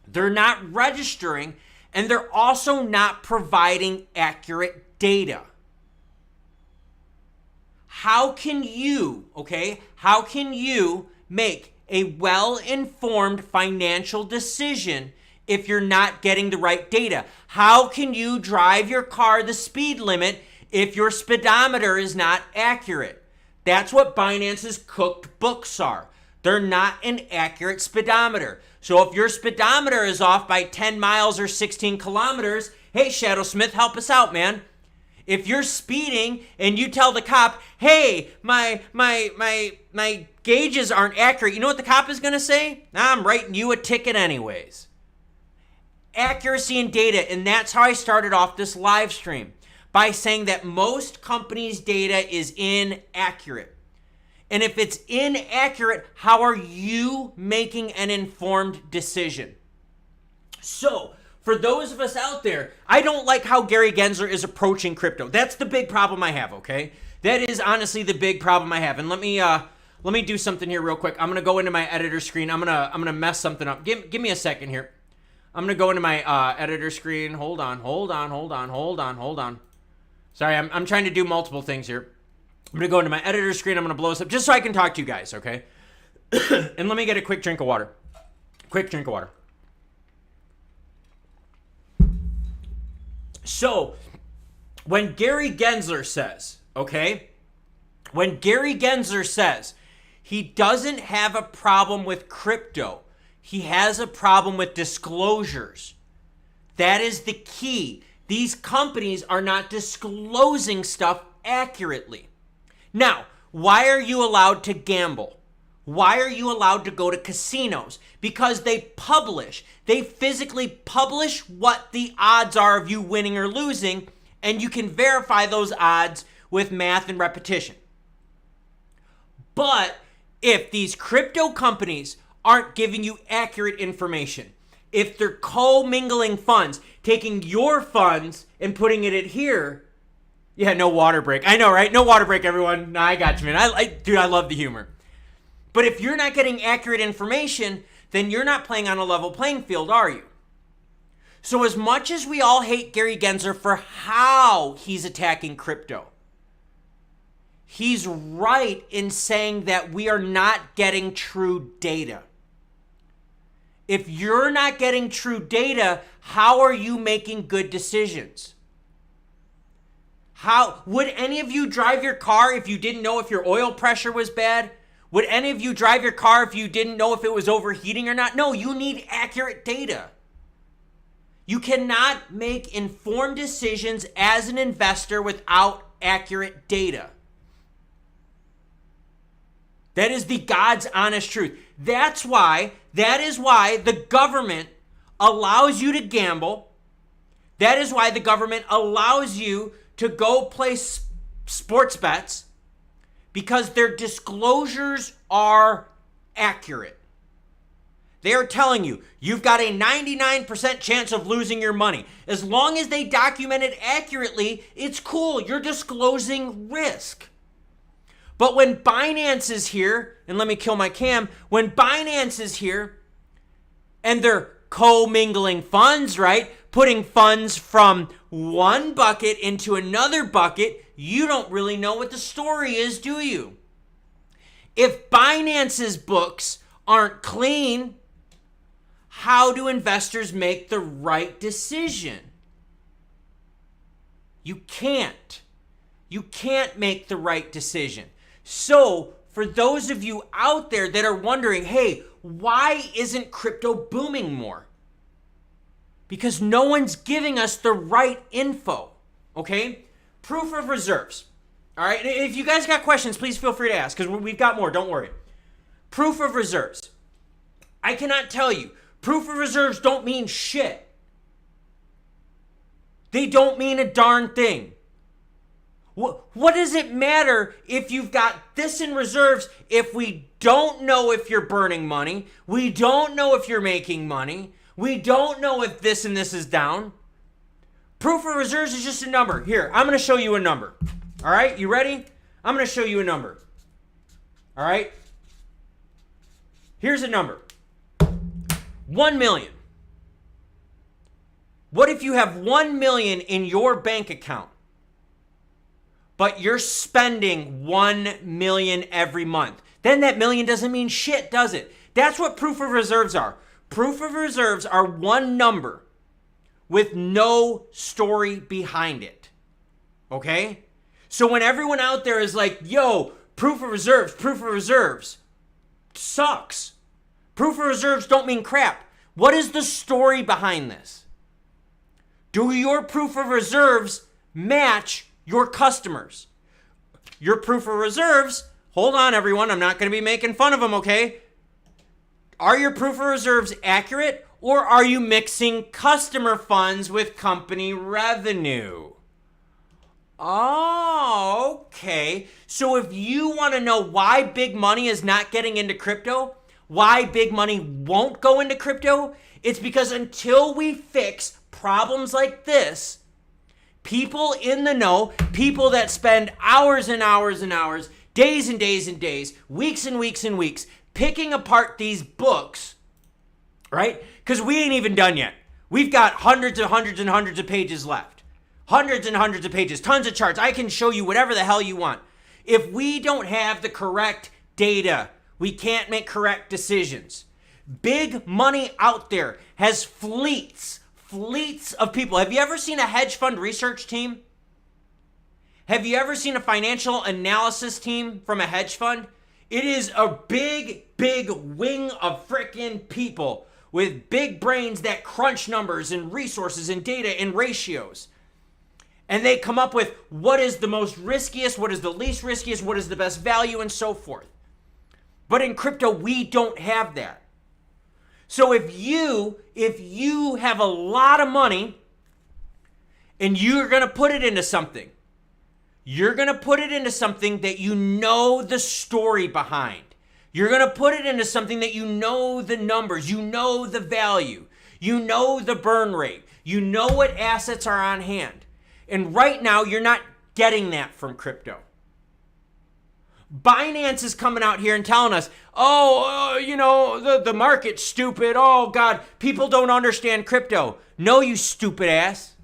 They're not registering, and they're also not providing accurate data. How can you make a well-informed financial decision if you're not getting the right data? How can you drive your car the speed limit if your speedometer is not accurate? That's what Binance's cooked books are. They're not an accurate speedometer. So if your speedometer is off by 10 miles or 16 kilometers, hey, Shadow Smith, help us out, man. If you're speeding and you tell the cop, hey, my gauges aren't accurate, you know what the cop is going to say? I'm writing you a ticket anyways. Accuracy and data, and that's how I started off this live stream, by saying that most companies' data is inaccurate. And if it's inaccurate, how are you making an informed decision? So, for those of us out there, I don't like how Gary Gensler is approaching crypto. That's the big problem I have, okay? That is honestly the big problem I have. And let me do something here real quick. I'm gonna go into my editor screen. I'm gonna mess something up. Give me a second here. I'm gonna go into my editor screen. Hold on. Sorry, I'm trying to do multiple things here. I'm going to go into my editor screen. I'm going to blow this up just so I can talk to you guys, okay? And let me get a quick drink of water. So, when Gary Gensler says, he doesn't have a problem with crypto, he has a problem with disclosures. That is the key. These companies are not disclosing stuff accurately. Now, why are you allowed to gamble? Why are you allowed to go to casinos? Because they physically publish what the odds are of you winning or losing, and you can verify those odds with math and repetition. But if these crypto companies aren't giving you accurate information, if they're co-mingling funds, taking your funds and putting it in here, yeah, no water break. I know, right? No water break, everyone. Nah, I got you, man. Dude, I love the humor. But if you're not getting accurate information, then you're not playing on a level playing field, are you? So as much as we all hate Gary Gensler for how he's attacking crypto, he's right in saying that we are not getting true data. If you're not getting true data, how are you making good decisions? How would any of you drive your car if you didn't know if your oil pressure was bad? Would any of you drive your car if you didn't know if it was overheating or not? No, you need accurate data. You cannot make informed decisions as an investor without accurate data. That is the God's honest truth. That is why the government allows you to gamble. That is why the government allows you to go play sports bets, because their disclosures are accurate. They are telling you, you've got a 99% chance of losing your money. As long as they document it accurately, it's cool. You're disclosing risk. But when Binance is here, and let me kill my cam, when Binance is here and they're co-mingling funds, right? Putting funds from one bucket into another bucket, you don't really know what the story is, do you? If Binance's books aren't clean, how do investors make the right decision? You can't. you can't make the right decision. So for those of you out there that are wondering, hey, why isn't crypto booming more? Because no one's giving us the right info, okay? Proof of reserves, all right? If you guys got questions, please feel free to ask because we've got more, don't worry. Proof of reserves. I cannot tell you. Proof of reserves don't mean shit. They don't mean a darn thing. What does it matter if you've got this in reserves if we don't know if you're burning money? We don't know if you're making money. We don't know if this and this is down. Proof of reserves is just a number. Here, I'm going to show you a number. All right, you ready? I'm going to show you a number. All right? Here's a number. 1 million. What if you have 1 million in your bank account, but you're spending 1 million every month? Then that million doesn't mean shit, does it? That's what proof of reserves are. Proof of reserves are one number with no story behind it. Okay? So when everyone out there is like, yo, proof of reserves sucks. Proof of reserves don't mean crap. What is the story behind this? Do your proof of reserves match your customers? Your proof of reserves, hold on everyone, I'm not going to be making fun of them, okay? Are your proof of reserves accurate, or are you mixing customer funds with company revenue? Oh, okay. So if you want to know why big money is not getting into crypto, why big money won't go into crypto, it's because until we fix problems like this, people in the know, people that spend hours and hours and hours, days and days and days, weeks and weeks and weeks, picking apart these books, right? Because we ain't even done yet. We've got hundreds and hundreds and hundreds of pages left. Hundreds and hundreds of pages, tons of charts. I can show you whatever the hell you want. If we don't have the correct data, we can't make correct decisions. Big money out there has fleets of people. Have you ever seen a hedge fund research team? Have you ever seen a financial analysis team from a hedge fund? It is a big wing of frickin' people with big brains that crunch numbers and resources and data and ratios. And they come up with what is the most riskiest, what is the least riskiest, what is the best value, and so forth. But in crypto, we don't have that. So if you have a lot of money and you're going to put it into something, you're going to put it into something that you know the story behind. You're going to put it into something that you know the numbers, you know the value, you know the burn rate, you know what assets are on hand. And right now, you're not getting that from crypto. Binance is coming out here and telling us, the market's stupid. Oh, God, people don't understand crypto. No, you stupid ass.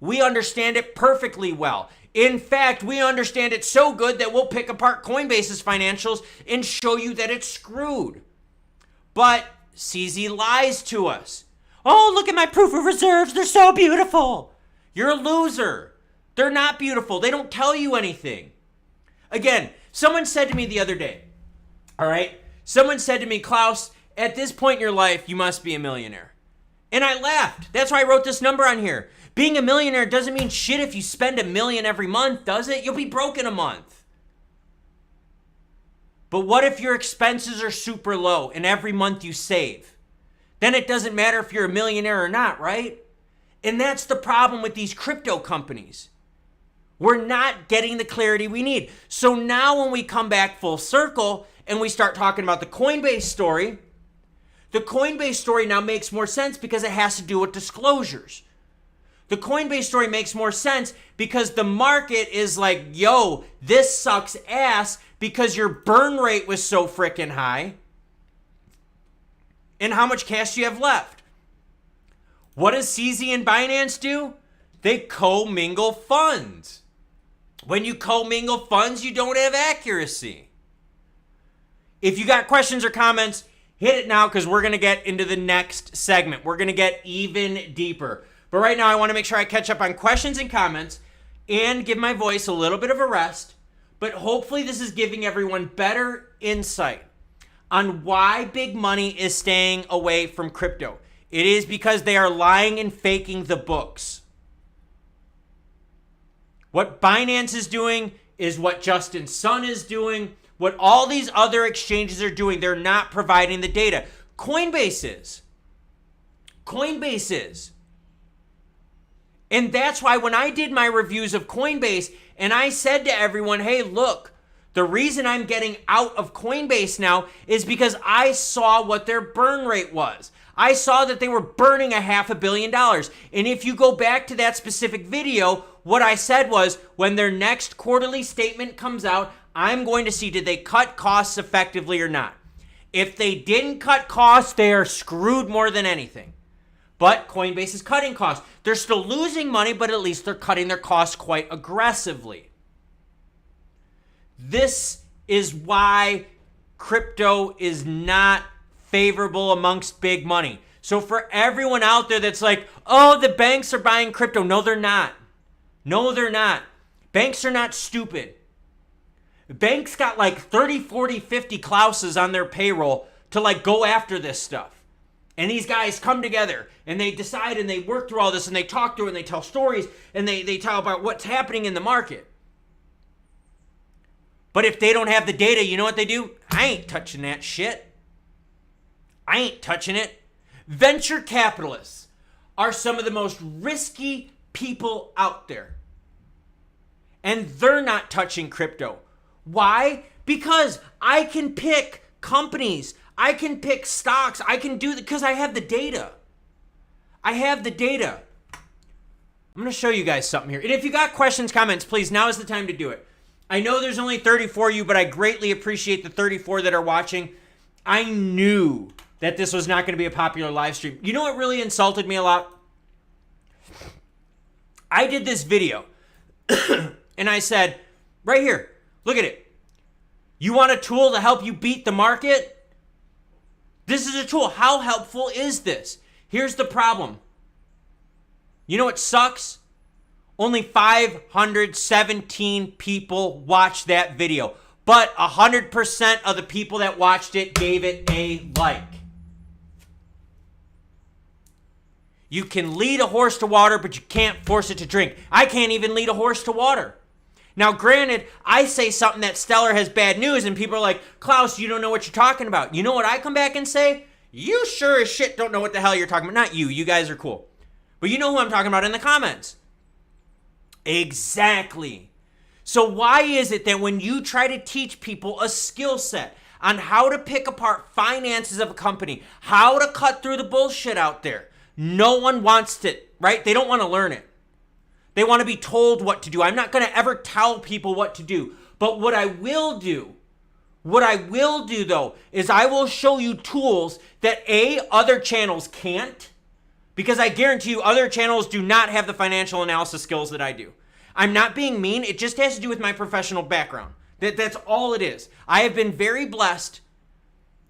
We understand it perfectly well. In fact, we understand it so good that we'll pick apart Coinbase's financials and show you that it's screwed. But CZ lies to us. Oh, look at my proof of reserves. They're so beautiful. You're a loser. They're not beautiful. They don't tell you anything. Again, someone said to me the other day, all right? Someone said to me, Klaus, at this point in your life, you must be a millionaire. And I laughed. That's why I wrote this number on here. Being a millionaire doesn't mean shit if you spend $1 million every month, does it? You'll be broke in a month. But what if your expenses are super low and every month you save? Then it doesn't matter if you're a millionaire or not, right? And that's the problem with these crypto companies. We're not getting the clarity we need. So now when we come back full circle and we start talking about the Coinbase story, the Coinbase story now makes more sense because it has to do with disclosures. The Coinbase story makes more sense because the market is like, yo, this sucks ass because your burn rate was so freaking high. And how much cash do you have left? What does CZ and Binance do? They commingle funds. When you commingle funds, you don't have accuracy. If you got questions or comments, hit it now because we're going to get into the next segment. We're going to get even deeper. But right now, I want to make sure I catch up on questions and comments. and give my voice a little bit of a rest, but hopefully this is giving everyone better insight on why big money is staying away from crypto. It is because they are lying and faking the books. What Binance is doing is what Justin Sun is doing, what all these other exchanges are doing. They're not providing the data. Coinbase is. Coinbase is. And that's why when I did my reviews of Coinbase and I said to everyone, hey, look, the reason I'm getting out of Coinbase now is because I saw what their burn rate was. I saw that they were burning $500 million. And if you go back to that specific video, what I said was when their next quarterly statement comes out, I'm going to see did they cut costs effectively or not. If they didn't cut costs, they are screwed more than anything. But Coinbase is cutting costs. They're still losing money, but at least they're cutting their costs quite aggressively. This is why crypto is not favorable amongst big money. So for everyone out there that's like, oh, the banks are buying crypto. No, they're not. No, they're not. Banks are not stupid. Banks got like 30, 40, 50 Klauses on their payroll to like go after this stuff. And these guys come together and they decide and they work through all this and they talk through and they tell stories and they tell about what's happening in the market. But if they don't have the data, you know what they do? I ain't touching that shit. I ain't touching it. Venture capitalists are some of the most risky people out there. And they're not touching crypto. Why? Because I can pick companies. I can pick stocks. I can do that because I have the data. I have the data. I'm going to show you guys something here. And if you got questions, comments, please, now is the time to do it. I know there's only 34 of you, but I greatly appreciate the 34 that are watching. I knew that this was not going to be a popular live stream. You know what really insulted me a lot? I did this video and I said, right here, look at it. You want a tool to help you beat the market? This is a tool. How helpful is this? Here's the problem. You know what sucks? Only 517 people watched that video, but 100% of the people that watched it gave it a like. You can lead a horse to water, but you can't force it to drink. I can't even lead a horse to water. Now, granted, I say something that Stellar has bad news, and people are like, Klaus, you don't know what you're talking about. You know what I come back and say? You sure as shit don't know what the hell you're talking about. Not you. You guys are cool. But you know who I'm talking about in the comments. Exactly. So why is it that when you try to teach people a skill set on how to pick apart finances of a company, how to cut through the bullshit out there, no one wants it, right? They don't want to learn it. They want to be told what to do. I'm not going to ever tell people what to do. But what I will do though, is I will show you tools that other channels can't, because I guarantee you other channels do not have the financial analysis skills that I do. I'm not being mean. It just has to do with my professional background. That's all it is. I have been very blessed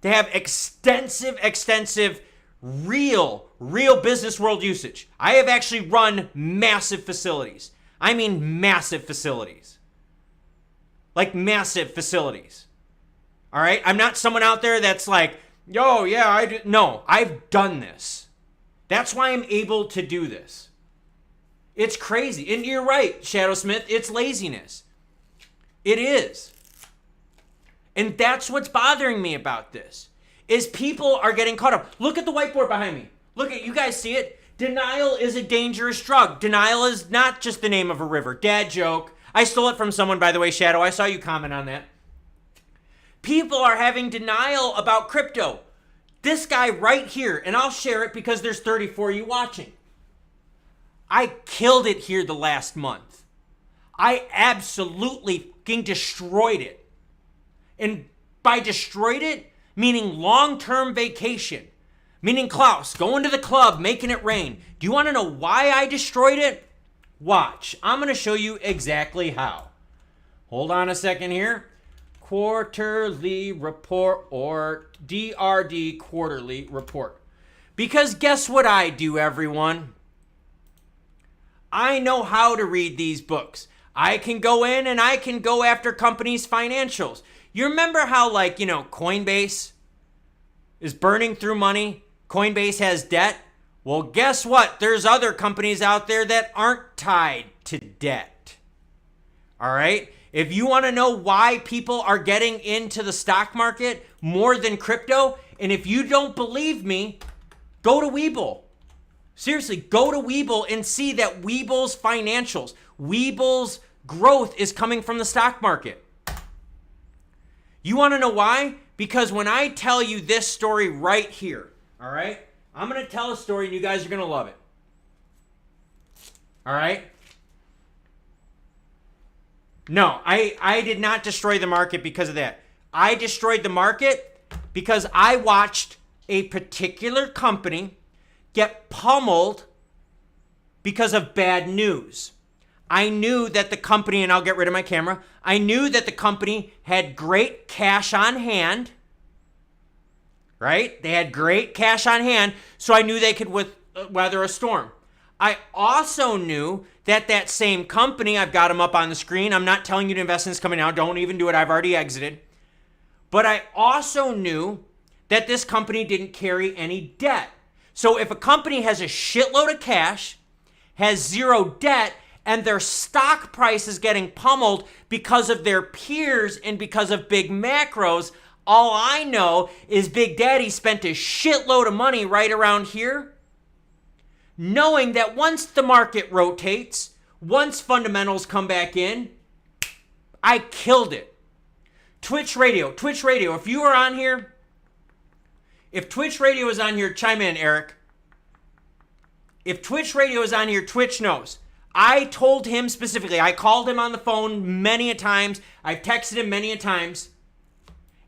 to have extensive, real business world usage. I have actually run massive facilities. I mean massive facilities. Like massive facilities. All right? I'm not someone out there that's like, yo, yeah, I do. No, I've done this. That's why I'm able to do this. It's crazy. And you're right, Shadow Smith. It's laziness. It is. And that's what's bothering me about this, is people are getting caught up. Look at the whiteboard behind me. Look at, you guys see it? Denial is a dangerous drug. Denial is not just the name of a river. Dad joke. I stole it from someone, by the way, Shadow. I saw you comment on that. People are having denial about crypto. This guy right here, and I'll share it because there's 34 of you watching. I killed it here the last month. I absolutely fucking destroyed it. And by destroyed it, meaning long-term vacation. Meaning Klaus, going to the club, making it rain. Do you want to know why I destroyed it? Watch. I'm going to show you exactly how. Hold on a second here. Quarterly report, or DRD quarterly report. Because guess what I do, everyone? I know how to read these books. I can go in and I can go after companies' financials. You remember how, like, Coinbase is burning through money? Coinbase has debt. Well, guess what? There's other companies out there that aren't tied to debt. All right? If you want to know why people are getting into the stock market more than crypto, and if you don't believe me, go to Webull. Seriously, go to Webull and see that Webull's financials, Webull's growth is coming from the stock market. You want to know why? Because when I tell you this story right here, all right, I'm going to tell a story and you guys are going to love it. All right? No, I did not destroy the market because of that. I destroyed the market because I watched a particular company get pummeled because of bad news. I knew that the company, and I'll get rid of my camera, I knew that the company had great cash on hand, right? They had great cash on hand, so I knew they could weather a storm. I also knew that that same company, I've got them up on the screen. I'm not telling you to invest in this company now. Don't even do it. I've already exited. But I also knew that this company didn't carry any debt. So if a company has a shitload of cash, has zero debt, and their stock price is getting pummeled because of their peers and because of big macros, all I know is Big Daddy spent a shitload of money right around here, knowing that once the market rotates, once fundamentals come back in, I killed it. Twitch Radio, if you are on here, if Twitch Radio is on here, chime in, Eric. If Twitch Radio is on here, Twitch knows. I told him specifically, I called him on the phone many a times, I've texted him many a times,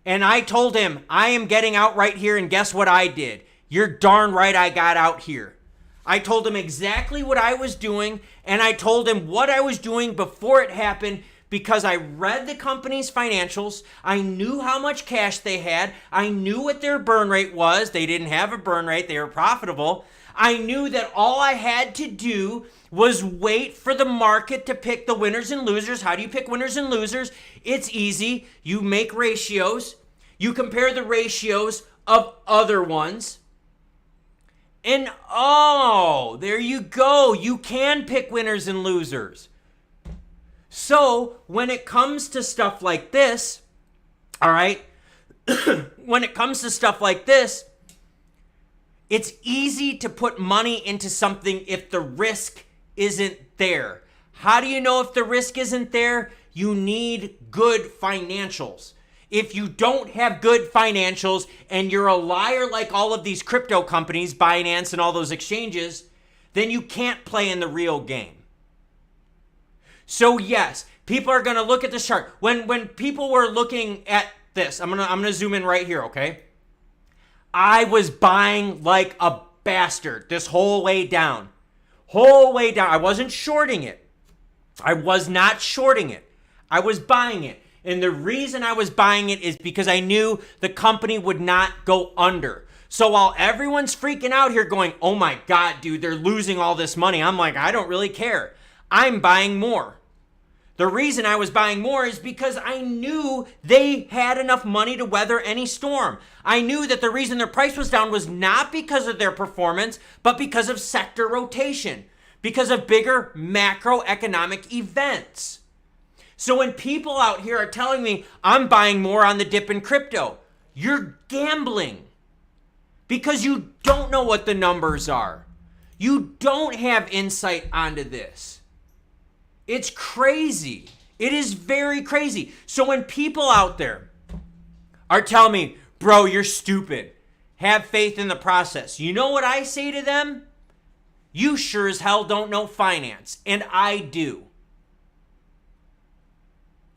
and I told him, I am getting out right here, and guess what I did? You're darn right I got out here. I told him exactly what I was doing, and I told him what I was doing before it happened because I read the company's financials. I knew how much cash they had. I knew what their burn rate was. They didn't have a burn rate. They were profitable. I knew that all I had to do was wait for the market to pick the winners and losers. How do you pick winners and losers? It's easy. You make ratios. You compare the ratios of other ones. And oh, there you go. You can pick winners and losers. So when it comes to stuff like this, all right, when it comes to stuff like this, it's easy to put money into something if the risk isn't there. How do you know if the risk isn't there? You need good financials. If you don't have good financials and you're a liar like all of these crypto companies, Binance and all those exchanges, then you can't play in the real game. So yes, people are going to look at this chart. When people were looking at this, I'm going to zoom in right here, okay? I was buying like a bastard this whole way down. Whole way down. I wasn't shorting it. I was not shorting it. I was buying it. And the reason I was buying it is because I knew the company would not go under. So while everyone's freaking out here going, oh my God, dude, they're losing all this money, I'm like, I don't really care. I'm buying more. The reason I was buying more is because I knew they had enough money to weather any storm. I knew that the reason their price was down was not because of their performance, but because of sector rotation, because of bigger macroeconomic events. So when people out here are telling me I'm buying more on the dip in crypto, you're gambling because you don't know what the numbers are. You don't have insight onto this. It's crazy. It is very crazy. So when people out there are telling me, bro, you're stupid, have faith in the process, you know what I say to them? You sure as hell don't know finance, and I do.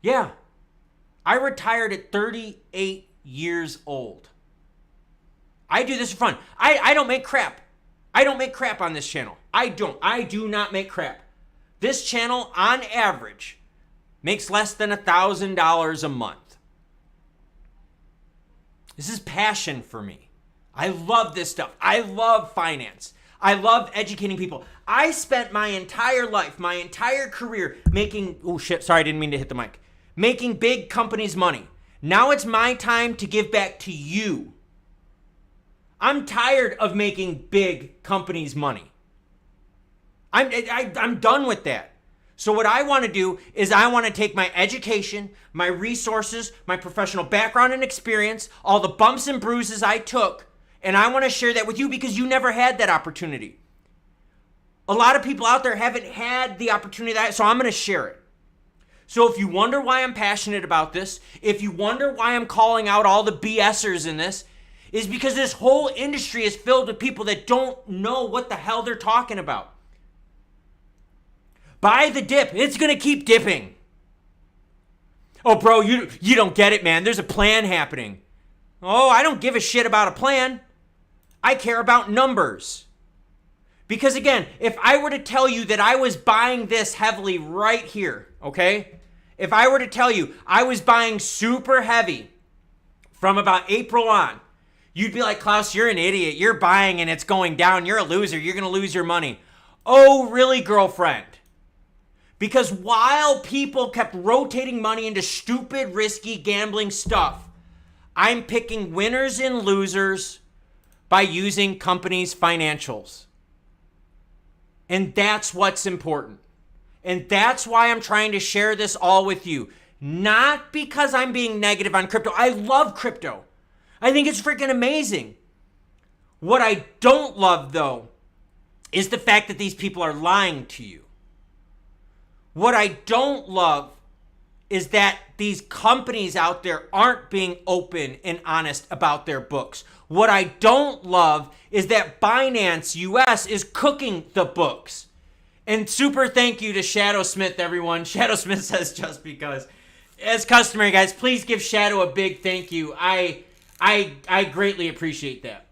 Yeah, I retired at 38 years old. I do this for fun. I don't make crap. I don't make crap on this channel. I do not make crap. This channel, on average, makes less than $1,000 a month. This is passion for me. I love this stuff. I love finance. I love educating people. I spent my entire life, my entire career making, oh shit, sorry, I didn't mean to hit the mic. Making big companies money. Now it's my time to give back to you. I'm tired of making big companies money. I'm done with that. So what I want to do is I want to take my education, my resources, my professional background and experience, all the bumps and bruises I took, and I want to share that with you because you never had that opportunity. A lot of people out there haven't had the opportunity so I'm going to share it. So if you wonder why I'm passionate about this, if you wonder why I'm calling out all the BSers in this, is because this whole industry is filled with people that don't know what the hell they're talking about. Buy the dip. It's going to keep dipping. Oh, bro, you don't get it, man. There's a plan happening. Oh, I don't give a shit about a plan. I care about numbers. Because again, if I were to tell you that I was buying this heavily right here, okay? If I were to tell you I was buying super heavy from about April on, you'd be like, Klaus, you're an idiot. You're buying and it's going down. You're a loser. You're going to lose your money. Oh, really, girlfriend? Because while people kept rotating money into stupid, risky gambling stuff, I'm picking winners and losers by using companies' financials. And that's what's important. And that's why I'm trying to share this all with you. Not because I'm being negative on crypto. I love crypto. I think it's freaking amazing. What I don't love, though, is the fact that these people are lying to you. What I don't love is that these companies out there aren't being open and honest about their books. What I don't love is that Binance US is cooking the books. And super thank you to Shadow Smith, everyone. Shadow Smith says just because. As customary, guys, please give Shadow a big thank you. I greatly appreciate that.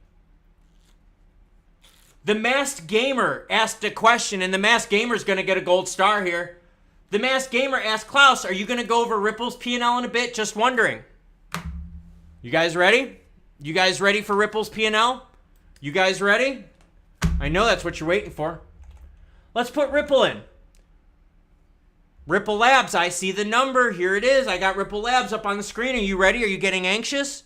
The Masked Gamer asked a question, and the Masked Gamer is going to get a gold star here. The Masked Gamer asked, Klaus, are you going to go over Ripple's P&L in a bit? Just wondering. You guys ready? You guys ready for Ripple's P&L? You guys ready? I know that's what you're waiting for. Let's put Ripple in. Ripple Labs, I see the number. Here it is. I got Ripple Labs up on the screen. Are you ready? Are you getting anxious?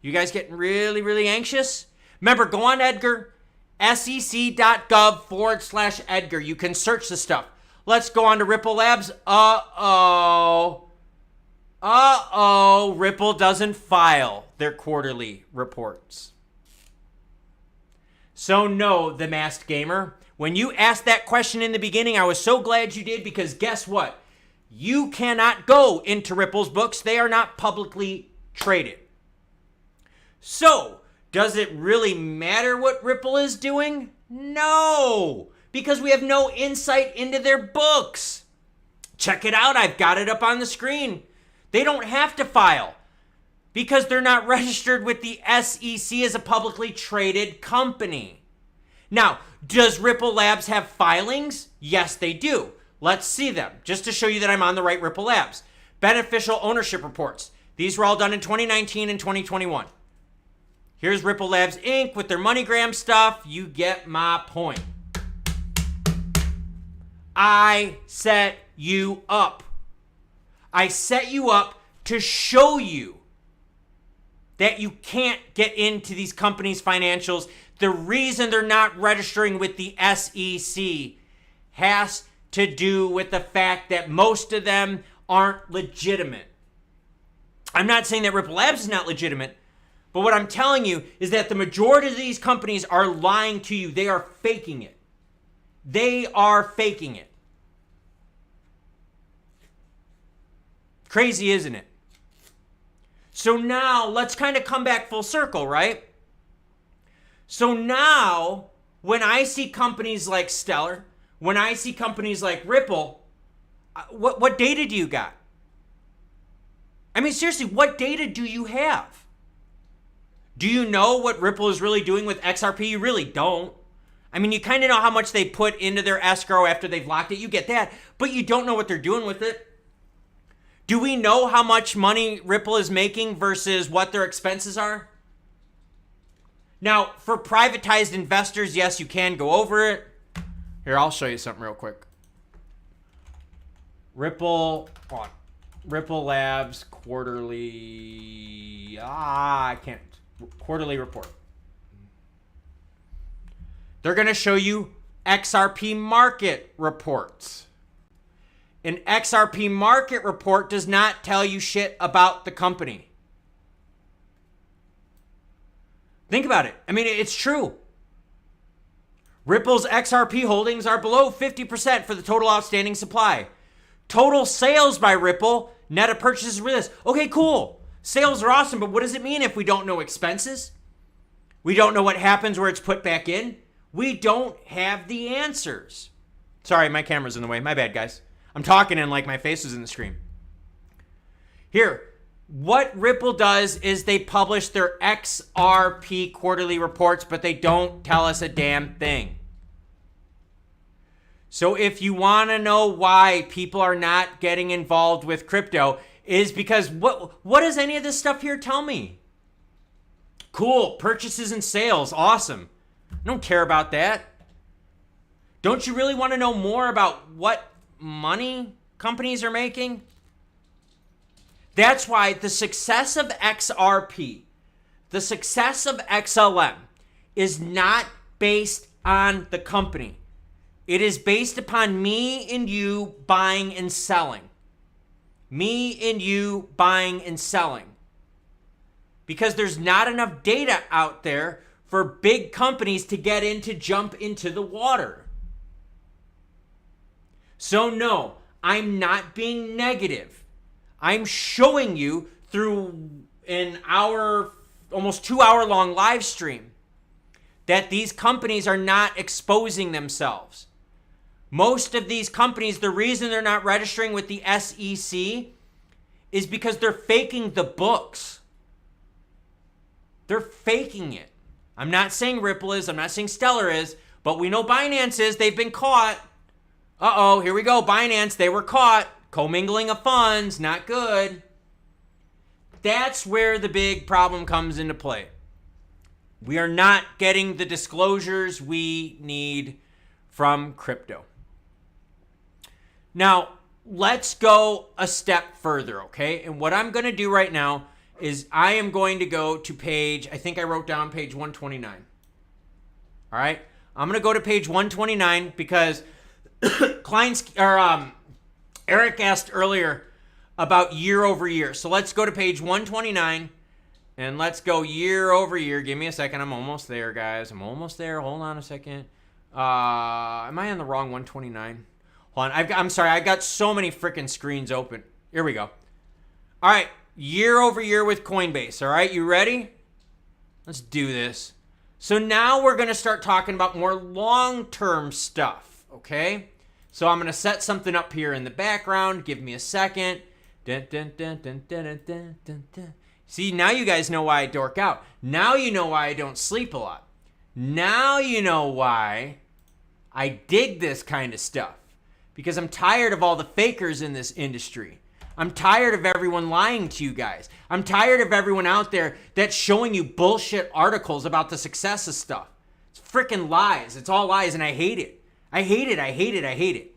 You guys getting really, really anxious? Remember, go on Edgar, sec.gov/Edgar. You can search the stuff. Let's go on to Ripple Labs. Ripple doesn't file their quarterly reports. So no, the Masked Gamer. When you asked that question in the beginning, I was so glad you did because guess what? You cannot go into Ripple's books. They are not publicly traded. So, does it really matter what Ripple is doing? No, because we have no insight into their books. Check it out. I've got it up on the screen. They don't have to file because they're not registered with the SEC as a publicly traded company. Now, does Ripple Labs have filings? Yes, they do. Let's see them, just to show you that I'm on the right Ripple Labs. Beneficial ownership reports. These were all done in 2019 and 2021. Here's Ripple Labs Inc. with their MoneyGram stuff. You get my point. I set you up. I set you up to show you that you can't get into these companies' financials. The reason they're not registering with the SEC has to do with the fact that most of them aren't legitimate. I'm not saying that Ripple Labs is not legitimate, but what I'm telling you is that the majority of these companies are lying to you. They are faking it. They are faking it. Crazy, isn't it? So now let's kind of come back full circle, right? So now when I see companies like Stellar, when I see companies like Ripple, what data do you got? I mean, seriously, what data do you have? Do you know what Ripple is really doing with XRP? You really don't. I mean, you kind of know how much they put into their escrow after they've locked it. You get that, but you don't know what they're doing with it. Do we know how much money Ripple is making versus what their expenses are? Now, for privatized investors, yes, you can go over it. Here, I'll show you something real quick. Ripple Labs quarterly, quarterly report. They're going to show you XRP market reports. An XRP market report does not tell you shit about the company. Think about it. I mean, it's true. Ripple's XRP holdings are below 50% for the total outstanding supply. Total sales by Ripple, net of purchases for this. Okay, cool. Sales are awesome, but what does it mean if we don't know expenses? We don't know what happens where it's put back in. We don't have the answers. Sorry, my camera's in the way. My bad, guys. I'm talking and like my face is in the screen. Here, what Ripple does is they publish their XRP quarterly reports, but they don't tell us a damn thing. So if you want to know why people are not getting involved with crypto, is because what does any of this stuff here tell me? Cool, purchases and sales, awesome. I don't care about that. Don't you really want to know more about what money companies are making? That's why the success of XRP, the success of XLM is not based on the company. It is based upon me and you buying and selling. Me and you buying and selling. Because there's not enough data out there for big companies to get in to jump into the water. So no, I'm not being negative. I'm showing you through an hour, almost 2 hour long live stream that these companies are not exposing themselves. Most of these companies, the reason they're not registering with the SEC is because they're faking the books. They're faking it. I'm not saying Ripple is, I'm not saying Stellar is, but we know Binance is. They've been caught. Uh-oh, here we go. Binance, they were caught. Commingling of funds, not good. That's where the big problem comes into play. We are not getting the disclosures we need from crypto. Now, let's go a step further, okay? And what I'm going to do right now is I am going to go to page, I think I wrote down page 129. All right? I'm going to go to page 129 because Eric asked earlier about year over year. So let's go to page 129 and let's go year over year. Give me a second. I'm almost there, guys. I'm almost there. Hold on a second. Am I on the wrong 129? Hold on. I'm sorry. I got so many freaking screens open. Here we go. All right. Year over year with Coinbase. All right. You ready? Let's do this. So now we're going to start talking about more long-term stuff. Okay. So I'm going to set something up here in the background. Give me a second. Dun, dun, dun, dun, dun, dun, dun, dun, dun. See, now you guys know why I dork out. Now you know why I don't sleep a lot. Now you know why I dig this kind of stuff. Because I'm tired of all the fakers in this industry. I'm tired of everyone lying to you guys. I'm tired of everyone out there that's showing you bullshit articles about the success of stuff. It's freaking lies. It's all lies, and I hate it. I hate it. I hate it. I hate it.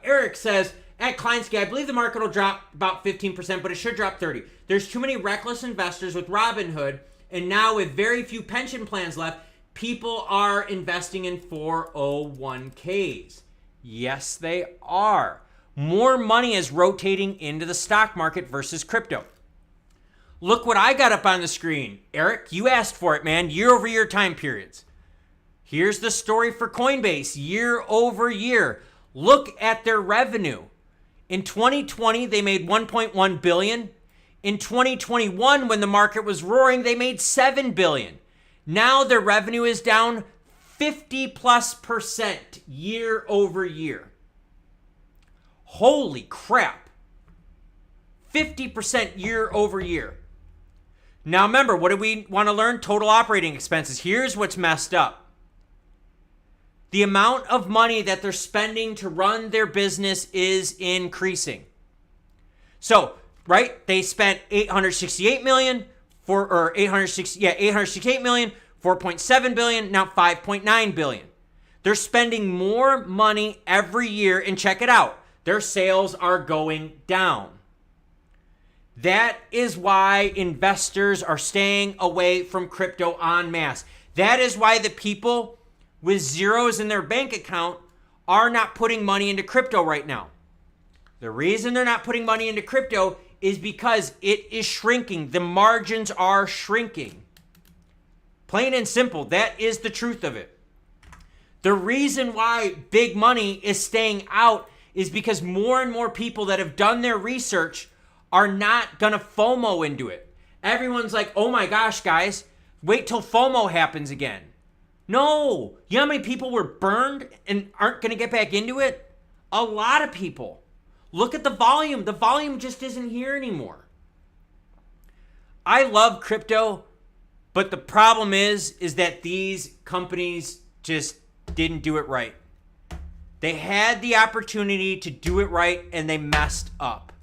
Eric says, at Kleinsky, I believe the market will drop about 15%, but it should drop 30%. There's too many reckless investors with Robinhood, and now with very few pension plans left, people are investing in 401ks. Yes, they are. More money is rotating into the stock market versus crypto. Look what I got up on the screen. Eric, you asked for it, man. Year over year time periods. Here's the story for Coinbase. Year over year. Look at their revenue. In 2020, they made $1.1 billion. In 2021, when the market was roaring, they made $7 billion. Now their revenue is down 50+% year over year. Holy crap. 50% year over year. Now remember, what do we want to learn? Total operating expenses. Here's what's messed up. The amount of money that they're spending to run their business is increasing. So, right, they spent $868 million 868 million, 4.7 billion, now 5.9 billion. They're spending more money every year, and check it out. Their sales are going down. That is why investors are staying away from crypto en masse. That is why the people with zeros in their bank account are not putting money into crypto right now. The reason they're not putting money into crypto is because it is shrinking. The margins are shrinking. Plain and simple. That is the truth of it. The reason why big money is staying out is because more and more people that have done their research are not going to FOMO into it. Everyone's like, oh my gosh, guys, wait till FOMO happens again. No. You know how many people were burned and aren't going to get back into it? A lot of people. Look at the volume. The volume just isn't here anymore. I love crypto, but the problem is that these companies just didn't do it right. They had the opportunity to do it right and they messed up.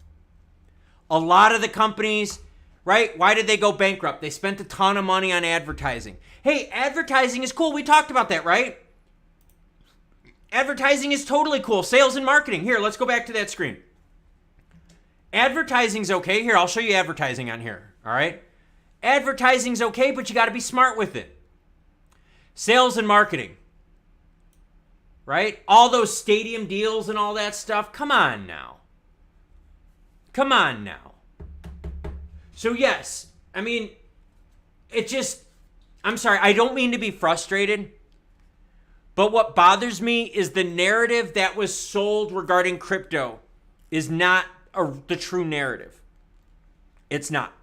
A lot of the companies, right? Why did they go bankrupt? They spent a ton of money on advertising. Hey, advertising is cool. We talked about that, right? Advertising is totally cool. Sales and marketing. Here, let's go back to that screen. Advertising's okay. Here, I'll show you advertising on here. All right? Advertising's okay, but you got to be smart with it. Sales and marketing. Right? All those stadium deals and all that stuff. Come on now. Come on now. So yes, I mean, I'm sorry, I don't mean to be frustrated, but what bothers me is the narrative that was sold regarding crypto is not the true narrative. It's not.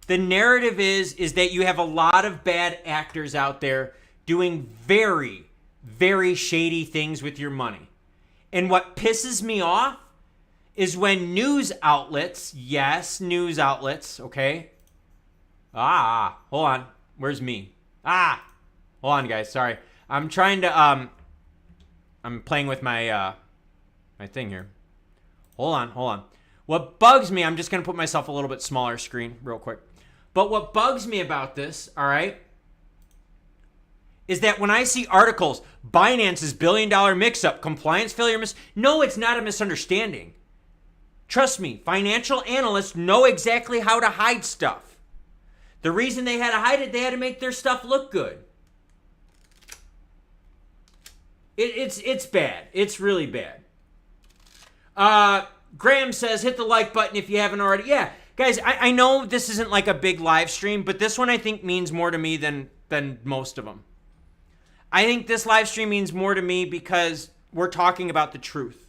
The narrative is that you have a lot of bad actors out there doing very, very shady things with your money. And what pisses me off is when news outlets, yes, news outlets, okay? Hold on. Where's me? Hold on, guys. Sorry. I'm trying to, I'm playing with my thing here. Hold on. What bugs me, I'm just going to put myself a little bit smaller screen real quick. But what bugs me about this, all right, is that when I see articles, Binance's $1 billion mix-up, compliance failure, no, it's not a misunderstanding. Trust me, financial analysts know exactly how to hide stuff. The reason they had to hide it, they had to make their stuff look good. It's bad. It's really bad. Graham says, hit the like button if you haven't already. Yeah, guys, I know this isn't like a big live stream, but this one I think means more to me than most of them. I think this live stream means more to me because we're talking about the truth.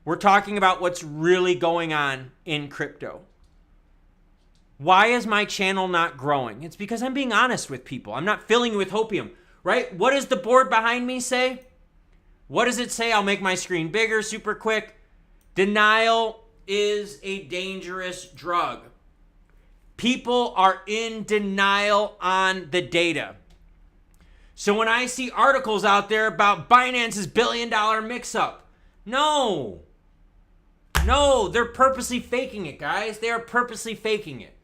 We're talking about what's really going on in crypto. Why is my channel not growing? It's because I'm being honest with people. I'm not filling you with hopium, right? What does the board behind me say? What does it say? I'll make my screen bigger super quick. Denial is a dangerous drug. People are in denial on the data. So when I see articles out there about Binance's $1 billion mix-up, no, they're purposely faking it, guys. They are purposely faking it.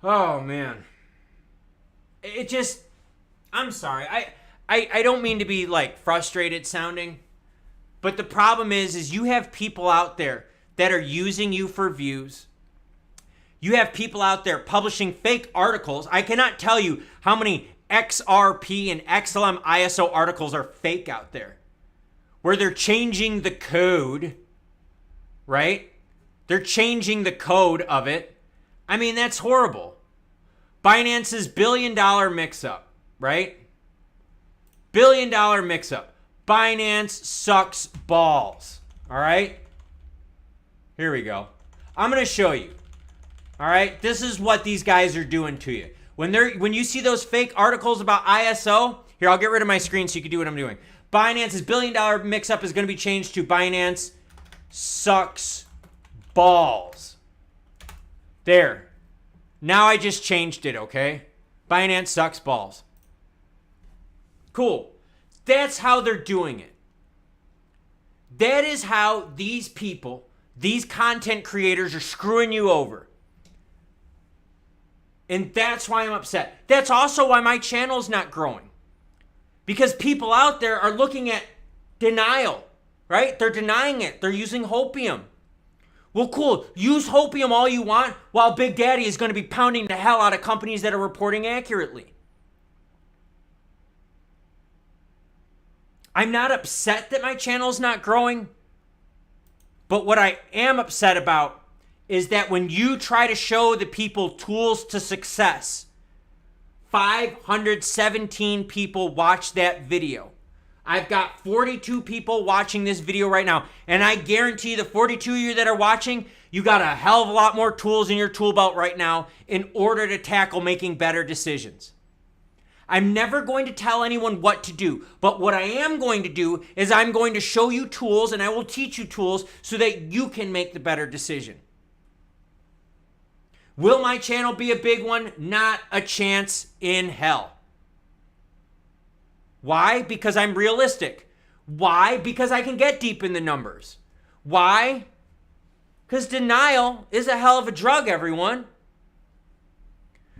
Oh, man. I'm sorry. I don't mean to be like frustrated sounding, but the problem is you have people out there that are using you for views. You have people out there publishing fake articles. I cannot tell you how many XRP and XLM ISO articles are fake out there, where they're changing the code, right? They're changing the code of it. I mean, that's horrible. Binance's $1 billion mix-up, right? $1 billion mix-up. Binance sucks balls, all right? Here we go. I'm going to show you, all right? This is what these guys are doing to you. When you see those fake articles about ISO, here, I'll get rid of my screen so you can do what I'm doing. Binance's $1 billion mix-up is going to be changed to Binance sucks balls. There. Now I just changed it, okay? Binance sucks balls. Cool. That's how they're doing it. That is how these people These content creators are screwing you over. And that's why I'm upset. That's also why my channel's not growing. Because people out there are looking at denial, right? They're denying it. They're using hopium. Well, cool. Use hopium all you want while Big Daddy is going to be pounding the hell out of companies that are reporting accurately. I'm not upset that my channel's not growing. But what I am upset about is that when you try to show the people tools to success, 517 people watched that video. I've got 42 people watching this video right now. And I guarantee the 42 of you that are watching, you got a hell of a lot more tools in your tool belt right now in order to tackle making better decisions. I'm never going to tell anyone what to do. But what I am going to do is I'm going to show you tools and I will teach you tools so that you can make the better decision. Will my channel be a big one? Not a chance in hell. Why? Because I'm realistic. Why? Because I can get deep in the numbers. Why? Because denial is a hell of a drug, everyone.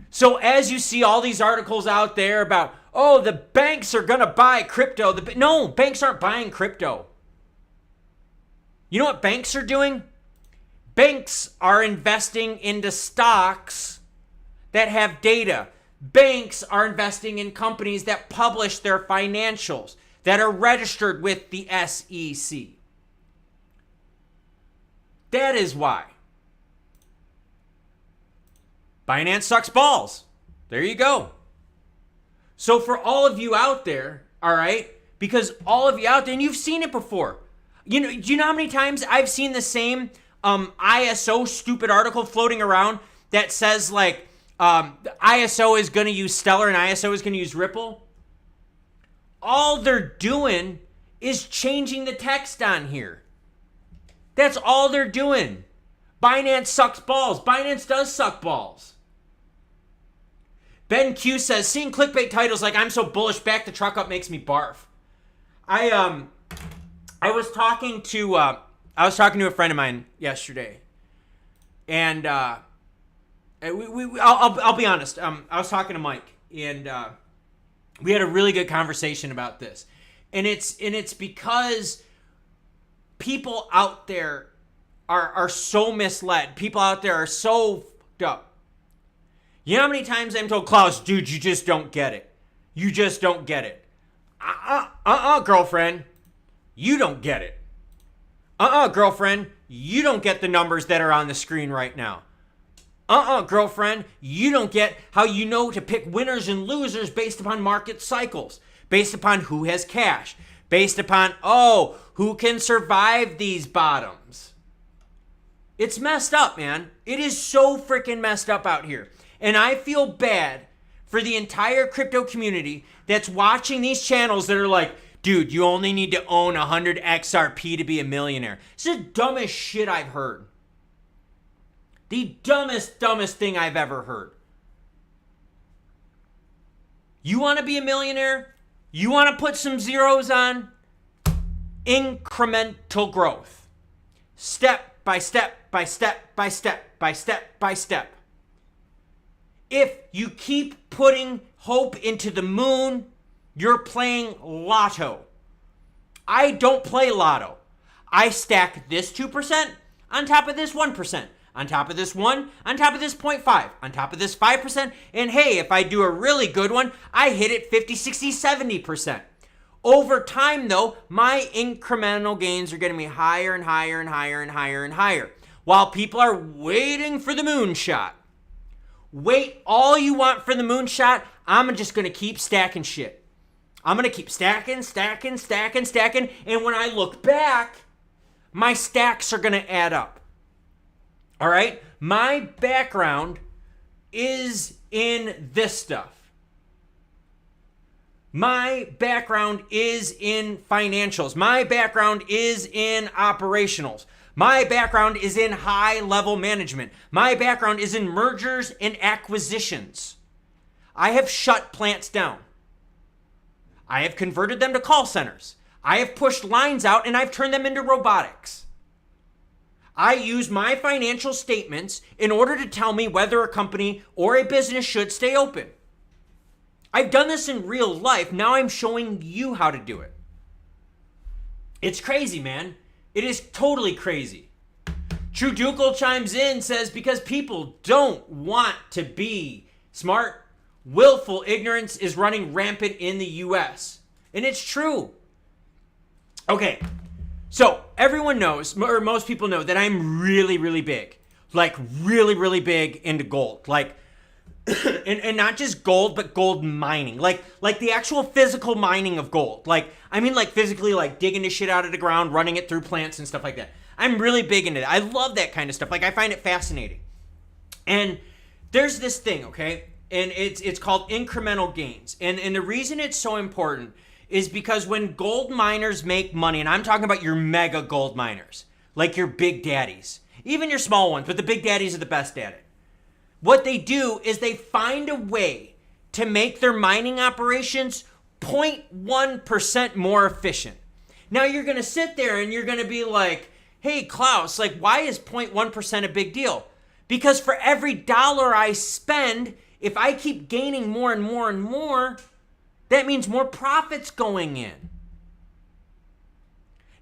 So as you see all these articles out there about, oh, the banks are going to buy crypto. No, banks aren't buying crypto. You know what banks are doing? Banks are investing into stocks that have data. Banks are investing in companies that publish their financials, that are registered with the SEC. That is why. Binance sucks balls. There you go. So for all of you out there, all right, because all of you out there, and you've seen it before. Do you know how many times I've seen the same ISO stupid article floating around that says like ISO is going to use Stellar and ISO is going to use Ripple? All they're doing is changing the text on here. That's all they're doing. Binance sucks balls. Binance does suck balls. Ben Q says, seeing clickbait titles like I'm so bullish, back the truck up makes me barf. I was talking to a friend of mine yesterday, and I'll be honest. I was talking to Mike, and we had a really good conversation about this, and it's because people out there are so misled. People out there are so fucked up. You know how many times I'm told, Klaus, dude, you just don't get it. You just don't get it. Girlfriend, you don't get it. Girlfriend, you don't get the numbers that are on the screen right now. Girlfriend, you don't get how you know to pick winners and losers based upon market cycles, based upon who has cash, based upon, who can survive these bottoms. It's messed up, man. It is so freaking messed up out here. And I feel bad for the entire crypto community that's watching these channels that are like, dude, you only need to own 100 XRP to be a millionaire. It's the dumbest shit I've heard. The dumbest thing I've ever heard. You want to be a millionaire? You want to put some zeros on? Incremental growth. Step by step by step by step by step by step. If you keep putting hope into the moon, you're playing lotto. I don't play lotto. I stack this 2% on top of this 1%, on top of this 1, on top of this 0.5, on top of this 5%, and hey, if I do a really good one, I hit it 50, 60, 70%. Over time, though, my incremental gains are getting me higher and higher and higher and higher and higher, while people are waiting for the moonshot. Wait all you want for the moonshot. I'm just going to keep stacking shit. I'm going to keep stacking. And when I look back, my stacks are going to add up. All right? My background is in this stuff. My background is in financials. My background is in operationals. My background is in high-level management. My background is in mergers and acquisitions. I have shut plants down. I have converted them to call centers. I have pushed lines out and I've turned them into robotics. I use my financial statements in order to tell me whether a company or a business should stay open. I've done this in real life. Now I'm showing you how to do it. It's crazy, man. It is totally crazy. True Ducal chimes in, says, because people don't want to be smart, willful ignorance is running rampant in the US. And it's true. Okay, so everyone knows, or most people know, that I'm really, really big. Like really, really big into gold. Like, and not just gold, but gold mining. Like the actual physical mining of gold. Like, I mean like physically like digging the shit out of the ground, running it through plants and stuff like that. I'm really big into that. I love that kind of stuff. Like, I find it fascinating. And there's this thing, okay? And it's called incremental gains. And the reason it's so important is because when gold miners make money, and I'm talking about your mega gold miners, like your big daddies, even your small ones, but the big daddies are the best at it. What they do is they find a way to make their mining operations 0.1% more efficient. Now you're going to sit there and you're going to be like, hey, Klaus, like, why is 0.1% a big deal? Because for every dollar I spend, if I keep gaining more and more and more, that means more profits going in.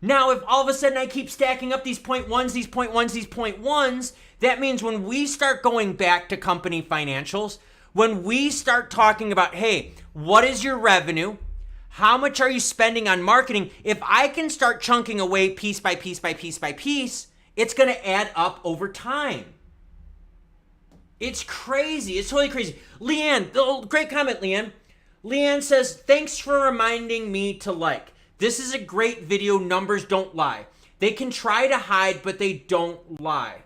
Now, if all of a sudden I keep stacking up these 0.1s, these 0.1s, these 0.1s, that means when we start going back to company financials, when we start talking about, hey, what is your revenue? How much are you spending on marketing? If I can start chunking away piece by piece by piece by piece, it's going to add up over time. It's crazy. It's totally crazy. Leanne, great comment, Leanne. Leanne says, thanks for reminding me to like. This is a great video. Numbers don't lie. They can try to hide, but they don't lie.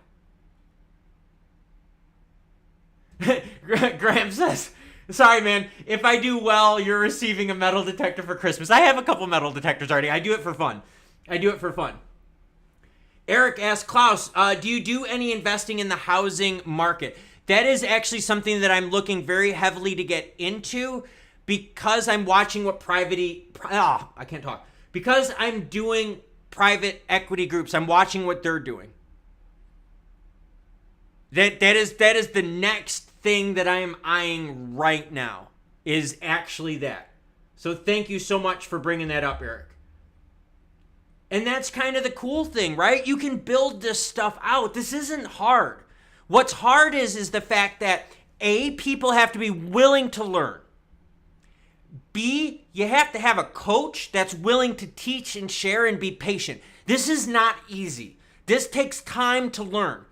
Graham says, sorry, man. If I do well, you're receiving a metal detector for Christmas. I have a couple metal detectors already. I do it for fun. Eric asks, Klaus, do you do any investing in the housing market? That is actually something that I'm looking very heavily to get into because I'm watching what because I'm doing private equity groups. I'm watching what they're doing. That is the next thing that I am eyeing right now, is actually that. So thank you so much for bringing that up, Eric. And that's kind of the cool thing, right? You can build this stuff out. This isn't hard. What's hard is the fact that A, people have to be willing to learn. B, you have to have a coach that's willing to teach and share and be patient. This is not easy. This takes time to learn.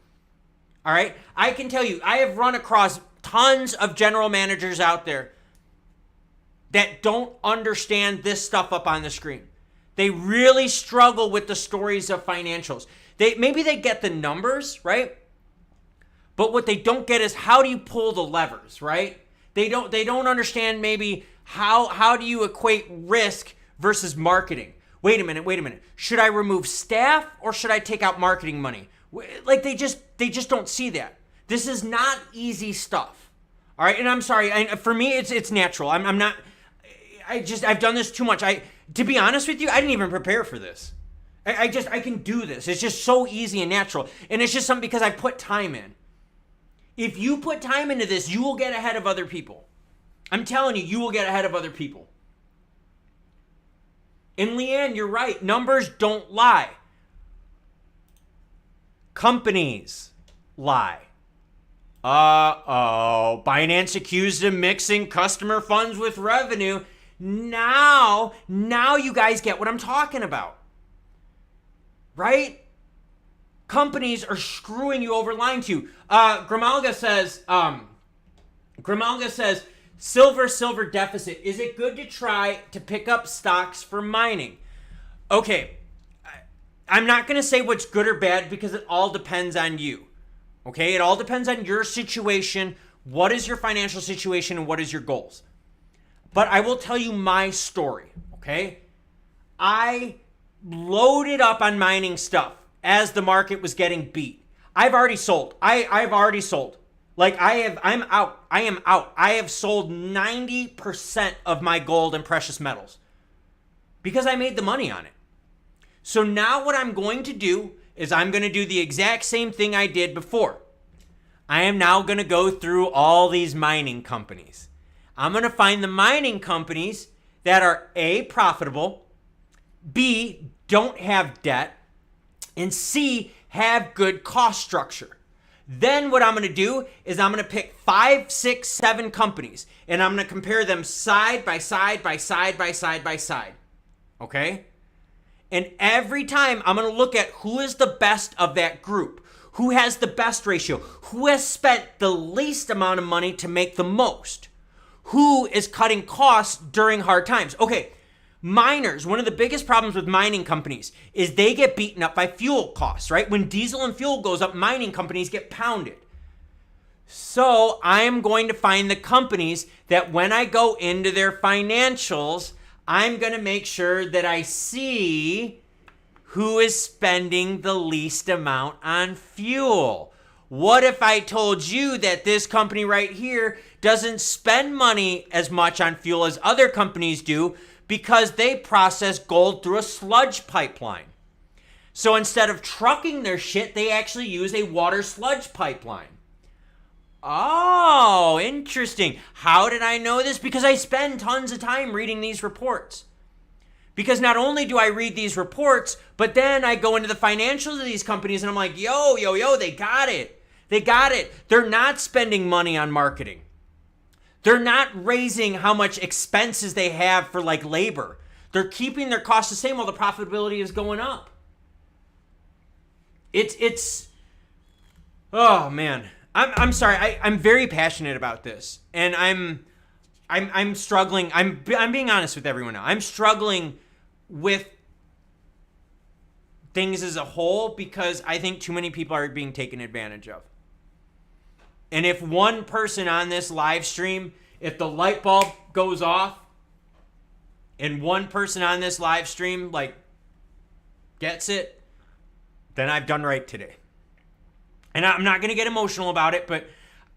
All right? I can tell you, I have run across tons of general managers out there that don't understand this stuff up on the screen. They really struggle with the stories of financials. Maybe they get the numbers, right? But what they don't get is how do you pull the levers, right? They don't understand maybe how do you equate risk versus marketing. Wait a minute. Should I remove staff or should I take out marketing money? Like they just don't see that. This is not easy stuff. All right, and I'm sorry. For me, it's natural. I'm not. I've done this too much. To be honest with you, I didn't even prepare for this. I can do this. It's just so easy and natural, and it's just something because I put time in. If you put time into this, you will get ahead of other people. I'm telling you, you will get ahead of other people. And Leanne, you're right. Numbers don't lie. Companies lie. Uh-oh. Binance accused of mixing customer funds with revenue. Now you guys get what I'm talking about. Right? Companies are screwing you over, lying to you. Grimalga says, silver deficit. Is it good to try to pick up stocks for mining? Okay. I'm not going to say what's good or bad because it all depends on you. Okay? It all depends on your situation. What is your financial situation and what is your goals? But I will tell you my story. Okay? I loaded up on mining stuff as the market was getting beat. I've already sold. I've already sold. Like I'm out. I am out. I have sold 90% of my gold and precious metals because I made the money on it. So now what I'm going to do is I'm going to do the exact same thing I did before. I am now going to go through all these mining companies. I'm going to find the mining companies that are A, profitable, B, don't have debt, and C, have good cost structure. Then what I'm going to do is I'm going to pick 5, 6, 7 companies, and I'm going to compare them side by side by side by side by side. Okay? And every time I'm going to look at who is the best of that group, who has the best ratio, who has spent the least amount of money to make the most, who is cutting costs during hard times. Okay, miners, one of the biggest problems with mining companies is they get beaten up by fuel costs, right? When diesel and fuel goes up, mining companies get pounded. So I am going to find the companies that when I go into their financials, I'm going to make sure that I see who is spending the least amount on fuel. What if I told you that this company right here doesn't spend money as much on fuel as other companies do because they process gold through a sludge pipeline? So instead of trucking their shit, they actually use a water sludge pipeline. Oh, interesting. How did I know this? Because I spend tons of time reading these reports. Because not only do I read these reports, but then I go into the financials of these companies and I'm like, yo, they got it. They got it. They're not spending money on marketing. They're not raising how much expenses they have for like labor. They're keeping their costs the same while the profitability is going up. It's oh man. I'm sorry. I'm very passionate about this. And I'm struggling. I'm being honest with everyone now. I'm struggling with things as a whole because I think too many people are being taken advantage of. And if one person on this live stream, if the light bulb goes off and one person on this live stream like gets it, then I've done right today. And I'm not going to get emotional about it, but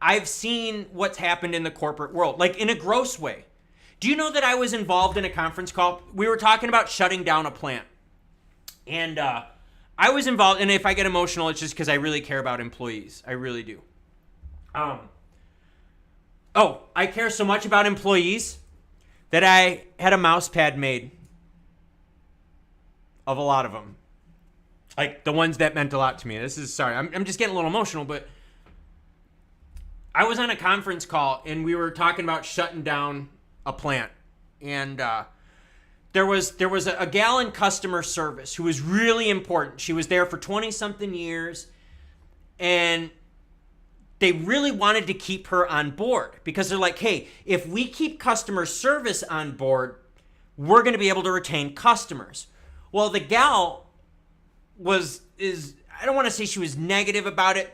I've seen what's happened in the corporate world, like in a gross way. Do you know that I was involved in a conference call? We were talking about shutting down a plant. And I was involved, and if I get emotional, it's just because I really care about employees. I really do. I care so much about employees that I had a mouse pad made of a lot of them. Like the ones that meant a lot to me. I'm just getting a little emotional, but I was on a conference call and we were talking about shutting down a plant. And there was a gal in customer service who was really important. She was there for 20-something years. And they really wanted to keep her on board because they're like, hey, if we keep customer service on board, we're going to be able to retain customers. Well, the gal I don't want to say she was negative about it,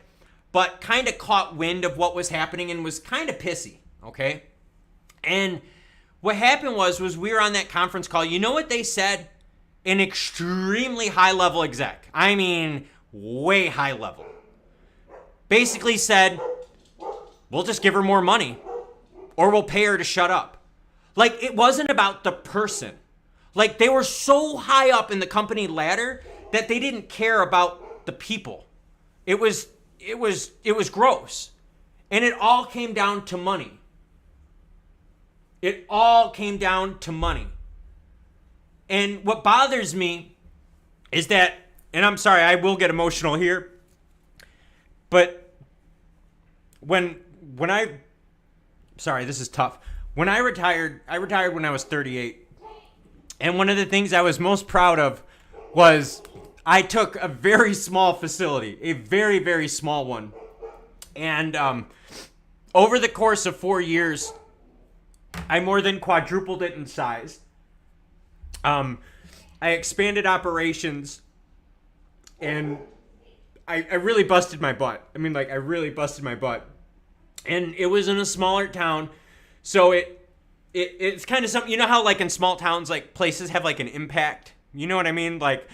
but kind of caught wind of what was happening and was kind of pissy, okay? And what happened was we were on that conference call. You know what they said? An extremely high-level exec. I mean, way high level. Basically said, we'll just give her more money or we'll pay her to shut up. Like, it wasn't about the person. Like, they were so high up in the company ladder that they didn't care about the people. It was gross. And it all came down to money. It all came down to money. And what bothers me is that, and I'm sorry, I will get emotional here, but this is tough. When I retired when I was 38. And one of the things I was most proud of was I took a very small facility, a very, very small one. And over the course of 4 years, I more than quadrupled it in size. I expanded operations, and I really busted my butt. I mean, like, I really busted my butt. And it was in a smaller town, so it's kind of something, you know how, like, in small towns, like, places have, like, an impact? You know what I mean? Like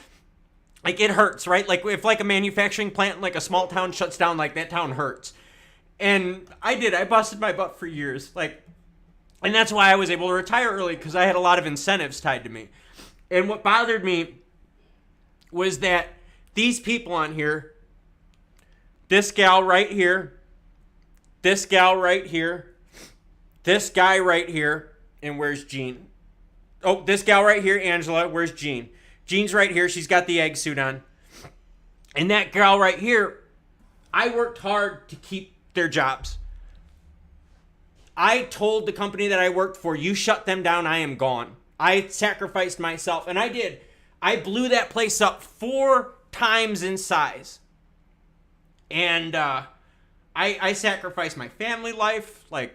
it hurts, right? Like, if, like, a manufacturing plant in, like, a small town shuts down, like, that town hurts. And I busted my butt for years, like, and that's why I was able to retire early, because I had a lot of incentives tied to me. And what bothered me was that these people on here, this gal right here, this gal right here, this guy right here, and where's Jean? Oh, this gal right here, Angela, where's Jean? Jean's right here, she's got the egg suit on. And that gal right here, I worked hard to keep their jobs. I told the company that I worked for, you shut them down, I am gone. I sacrificed myself, and I did. I blew that place up 4 times in size. And I sacrificed my family life. Like,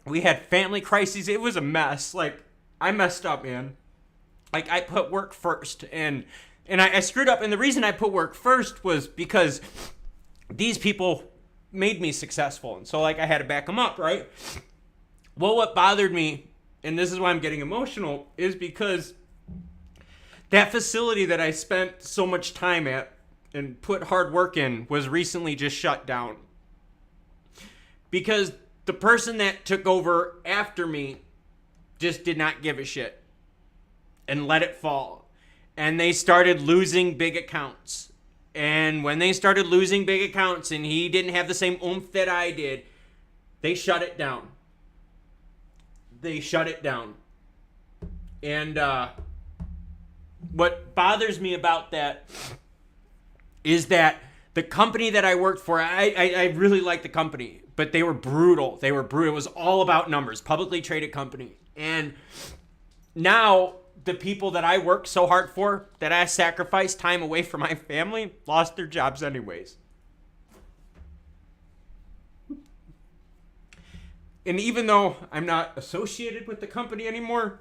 we had family crises. It was a mess. Like, I messed up, man. Like, I put work first, and I screwed up. And the reason I put work first was because these people made me successful. And so, like, I had to back them up, right? Well, what bothered me, and this is why I'm getting emotional, is because that facility that I spent so much time at and put hard work in was recently just shut down. Because the person that took over after me just did not give a shit and let it fall. And they started losing big accounts. And when they started losing big accounts and he didn't have the same oomph that I did, they shut it down. They shut it down. And what bothers me about that is that the company that I worked for, I really liked the company, but they were brutal. They were brutal. It was all about numbers, publicly traded company. And now the people that I worked so hard for, that I sacrificed time away from my family, lost their jobs anyways. And even though I'm not associated with the company anymore,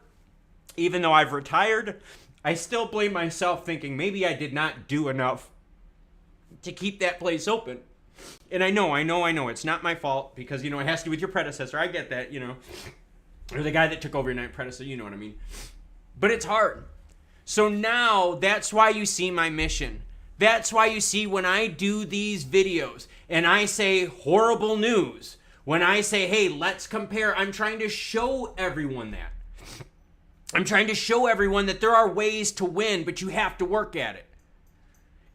even though I've retired, I still blame myself, thinking maybe I did not do enough to keep that place open. And I know, it's not my fault because, it has to do with your predecessor. I get that, or the guy that took over your predecessor, you know what I mean. But it's hard. So now that's why you see my mission. That's why you see when I do these videos and I say horrible news, when I say, hey, let's compare, I'm trying to show everyone that. I'm trying to show everyone that there are ways to win, but you have to work at it.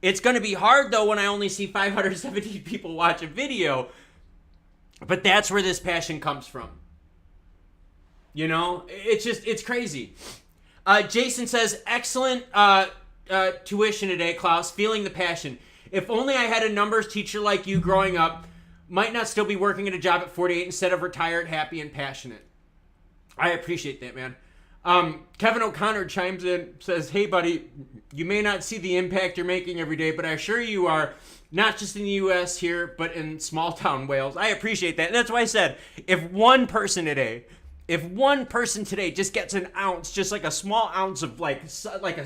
It's going to be hard, though, when I only see 570 people watch a video, but that's where this passion comes from. It's crazy. Jason says, excellent tuition today, Klaus, feeling the passion. If only I had a numbers teacher like you growing up, might not still be working at a job at 48 instead of retired, happy, and passionate. I appreciate that, man. Kevin O'Connor chimes in, says, hey, buddy, you may not see the impact you're making every day, but I assure you are, not just in the U.S. here, but in small town Wales. I appreciate that. And that's why I said, if one person today just gets an ounce, just like a small ounce of like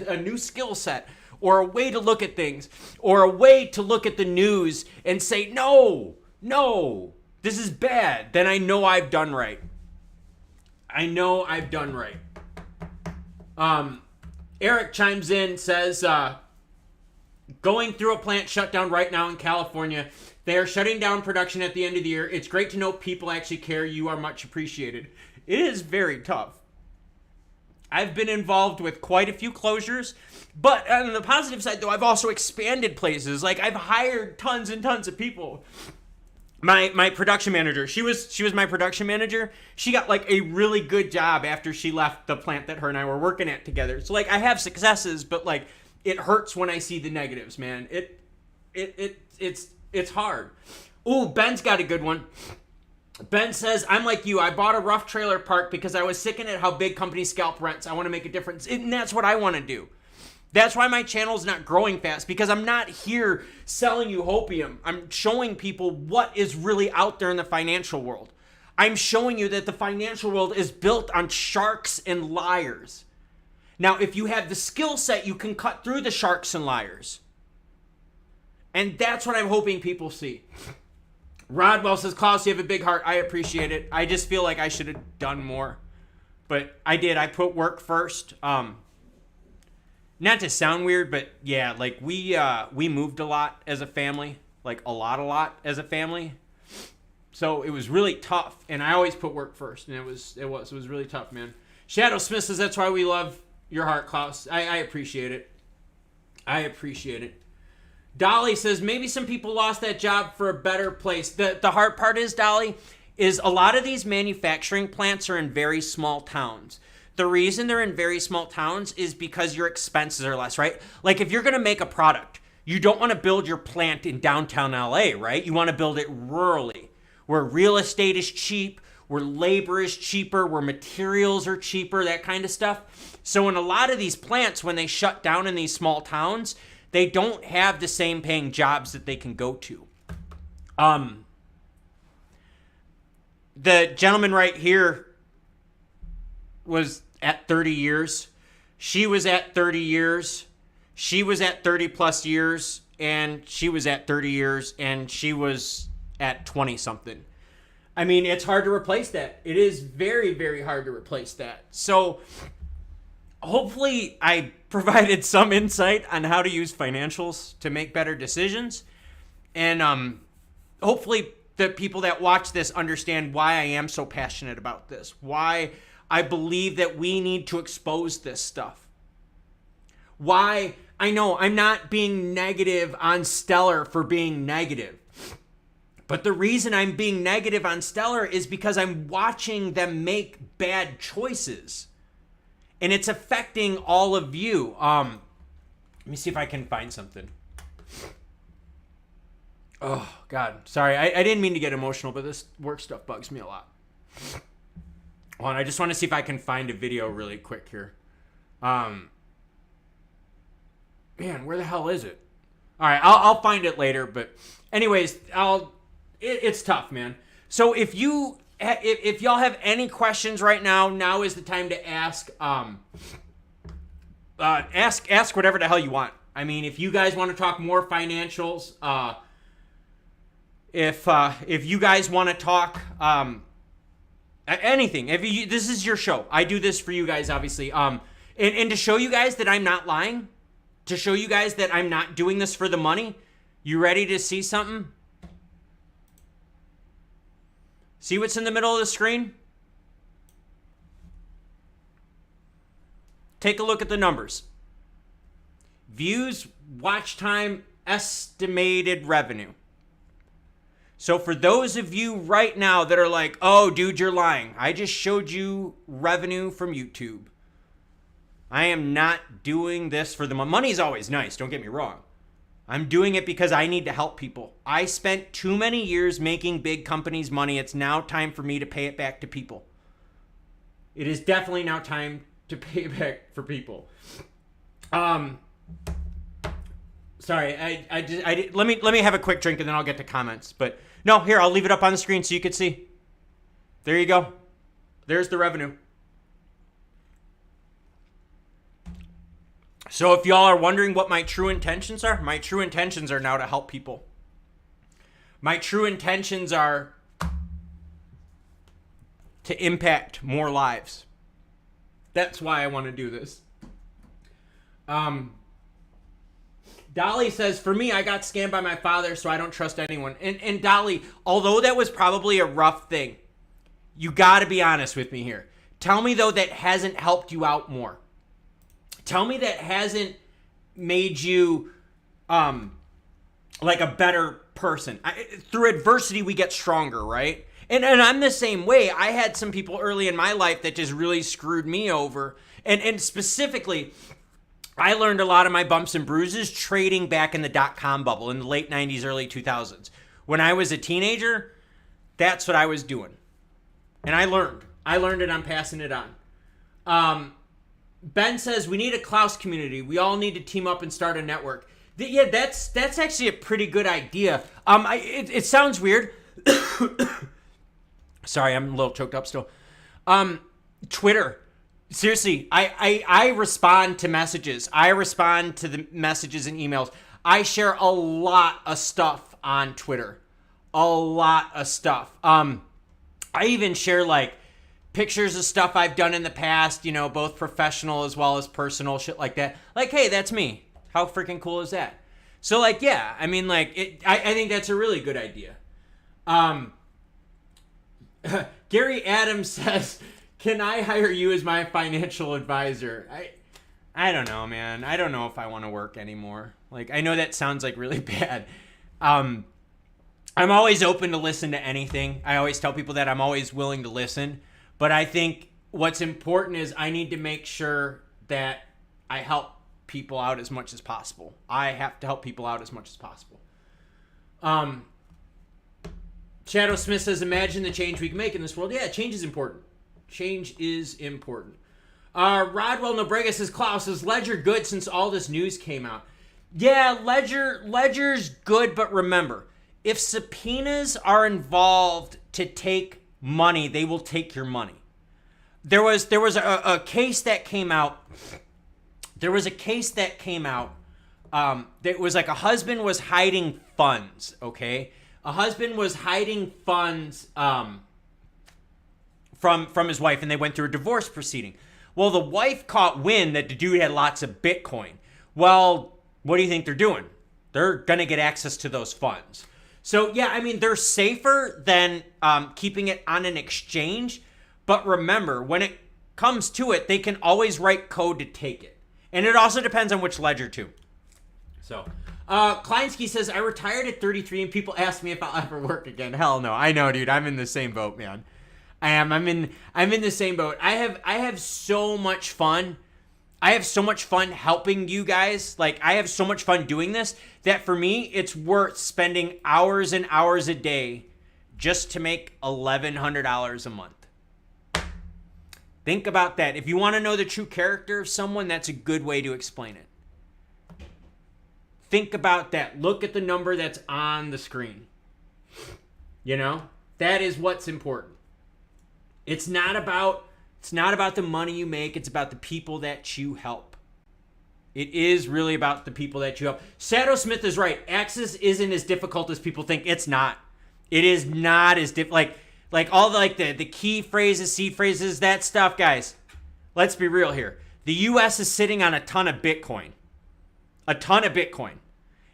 a new skill set, or a way to look at things, or a way to look at the news and say, no, this is bad, then I know I've done right. Eric chimes in, says, going through a plant shutdown right now in California. They are shutting down production at the end of the year. It's great to know people actually care. You are much appreciated. It is very tough. I've been involved with quite a few closures, but on the positive side, though, I've also expanded places. Like, I've hired tons and tons of people. My production manager, she was my production manager. She got like a really good job after she left the plant that her and I were working at together. So like I have successes, but like it hurts when I see the negatives, man. It's hard. Ooh, Ben's got a good one. Ben says, I'm like you. I bought a rough trailer park because I was sickened at how big companies scalp rents. I want to make a difference. And that's what I want to do. That's why my channel's not growing fast, because I'm not here selling you hopium. I'm showing people what is really out there in the financial world. I'm showing you that the financial world is built on sharks and liars. Now, if you have the skill set, you can cut through the sharks and liars. And that's what I'm hoping people see. Rodwell says, Klaus, you have a big heart. I appreciate it. I just feel like I should have done more. But I did. I put work first. Not to sound weird, but yeah, like we moved a lot as a family, like a lot as a family. So it was really tough, and I always put work first, and it was really tough, man. Shadow Smith says, that's why we love your heart, Klaus. I appreciate it. Dolly says, maybe some people lost that job for a better place. The hard part is, Dolly, is a lot of these manufacturing plants are in very small towns. The reason they're in very small towns is because your expenses are less, right? Like if you're going to make a product, you don't want to build your plant in downtown LA, right? You want to build it rurally, where real estate is cheap, where labor is cheaper, where materials are cheaper, that kind of stuff. So in a lot of these plants, when they shut down in these small towns, they don't have the same paying jobs that they can go to. The gentleman right here was at 30 years. She was at 30 years. She was at 30 plus years. And she was at 30 years. And she was at 20 something. I mean, it's hard to replace that. It is very, very hard to replace that. So hopefully I provided some insight on how to use financials to make better decisions. And hopefully the people that watch this understand why I am so passionate about this, why I believe that we need to expose this stuff. Why, I know I'm not being negative on Stellar for being negative. But the reason I'm being negative on Stellar is because I'm watching them make bad choices. And it's affecting all of you. Let me see if I can find something. Oh, God. Sorry, I didn't mean to get emotional, but this work stuff bugs me a lot. Hold on, I just want to see if I can find a video really quick here. Man, where the hell is it? All right, I'll find it later. But anyways, it's tough, man. So if y'all have any questions right now, now is the time to ask. Ask whatever the hell you want. I mean, if you guys want to talk more financials, if you guys want to talk anything, this is your show. I do this for you guys, obviously. And to show you guys that I'm not lying, to show you guys that I'm not doing this for the money. You ready to see something? See what's in the middle of the screen? Take a look at the numbers. Views, watch time, estimated revenue. So for those of you right now that are like, oh, dude, you're lying. I just showed you revenue from YouTube. I am not doing this for the money. Money's always nice, don't get me wrong. I'm doing it because I need to help people. I spent too many years making big companies money. It's now time for me to pay it back to people. It is definitely now time to pay it back for people. Sorry, let me have a quick drink and then I'll get to comments. But no, here, I'll leave it up on the screen so you can see. There you go. There's the revenue. So if y'all are wondering what my true intentions are, my true intentions are now to help people. My true intentions are to impact more lives. That's why I want to do this. Dolly says, for me, I got scammed by my father, so I don't trust anyone. And Dolly, although that was probably a rough thing, you got to be honest with me here. Tell me, though, that hasn't helped you out more. Tell me that hasn't made you like a better person. Through adversity, we get stronger, right? And I'm the same way. I had some people early in my life that just really screwed me over. And specifically, I learned a lot of my bumps and bruises trading back in the dot-com bubble in the late 90s, early 2000s. When I was a teenager, that's what I was doing. And I learned. And I'm passing it on. Ben says, we need a Klaus community. We all need to team up and start a network. Yeah, that's actually a pretty good idea. It sounds weird. Sorry, I'm a little choked up still. Twitter. Seriously, I respond to messages. I respond to the messages and emails. I share a lot of stuff on Twitter. A lot of stuff. I even share like pictures of stuff I've done in the past, you know, both professional as well as personal, shit like that. Like, hey, that's me. How freaking cool is that? So, like, yeah, I mean, like, I think that's a really good idea. Gary Adams says, can I hire you as my financial advisor? I don't know, man. I don't know if I want to work anymore. Like, I know that sounds like really bad. I'm always open to listen to anything. I always tell people that I'm always willing to listen. But I think what's important is I need to make sure that I help people out as much as possible. I have to help people out as much as possible. Shadow Smith says, imagine the change we can make in this world. Yeah, change is important. Change is important. Rodwell Nobrega says, Klaus, is Ledger good since all this news came out? Yeah, Ledger's good, but remember, if subpoenas are involved to take money, they will take your money. There was a case that came out. There was a case that came out that was like a husband was hiding funds, okay? A husband was hiding funds from his wife, and they went through a divorce proceeding. Well, the wife caught wind that the dude had lots of Bitcoin. Well, what do you think they're doing? They're going to get access to those funds. So, yeah, I mean, they're safer than keeping it on an exchange. But remember, when it comes to it, they can always write code to take it. And it also depends on which ledger, too. So, Kleinsky says, I retired at 33 and people ask me if I'll ever work again. Hell no. I know, dude. I'm in the same boat, man. I am. I'm in the same boat. I have so much fun. I have so much fun helping you guys. Like, I have so much fun doing this that for me, it's worth spending hours and hours a day just to make $1,100 a month. Think about that. If you want to know the true character of someone, that's a good way to explain it. Think about that. Look at the number that's on the screen. You know, that is what's important. It's not about the money you make. It's about the people that you help. It is really about the people that you help. Shadow Smith is right. Access isn't as difficult as people think. It's not. It is not as difficult. Like all the key phrases, seed phrases, that stuff, guys. Let's be real here. The U.S. is sitting on a ton of Bitcoin. A ton of Bitcoin.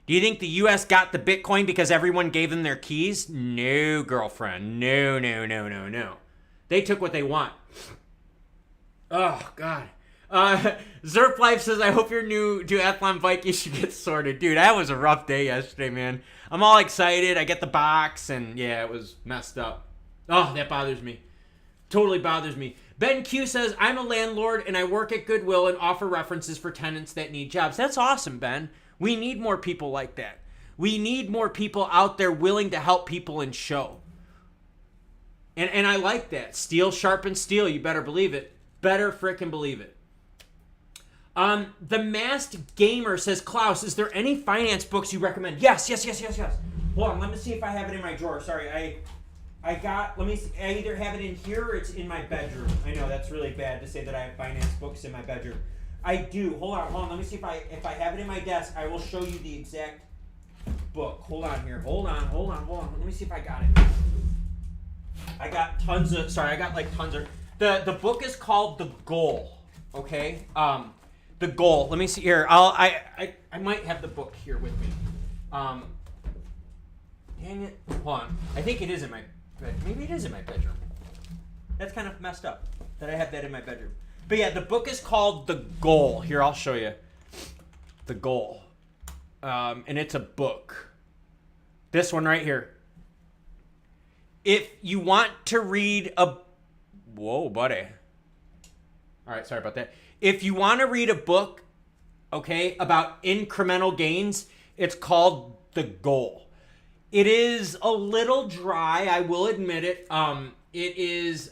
Do you think the U.S. got the Bitcoin because everyone gave them their keys? No, girlfriend. No. They took what they want. Oh, God. Zerp Life says, I hope your new duathlon bike issue gets sorted. Dude, that was a rough day yesterday, man. I'm all excited. I get the box, and yeah, it was messed up. Oh, that bothers me. Totally bothers me. Ben Q says, I'm a landlord, and I work at Goodwill and offer references for tenants that need jobs. That's awesome, Ben. We need more people like that. We need more people out there willing to help people and show. And I like that. Steel sharpens steel. You better believe it. Better frickin' believe it. The Masked Gamer says, Klaus, is there any finance books you recommend? Yes. Hold on, let me see if I have it in my drawer. Sorry, I either have it in here or it's in my bedroom. I know that's really bad to say that I have finance books in my bedroom. I do. Hold on. Let me see if I have it in my desk. I will show you the exact book. Hold on here. Hold on. Let me see if I got it. I got tons of. The book is called The Goal. Okay. The Goal. Let me see here. I might have the book here with me. Dang it. Hold on. I think it is in my bed. Maybe it is in my bedroom. That's kind of messed up that I have that in my bedroom. But yeah, the book is called The Goal. Here, I'll show you. The Goal. And it's a book. This one right here. If you want to read a... Whoa, buddy. All right, sorry about that. If you want to read a book, okay, about incremental gains, it's called The Goal. It is a little dry, I will admit it. It is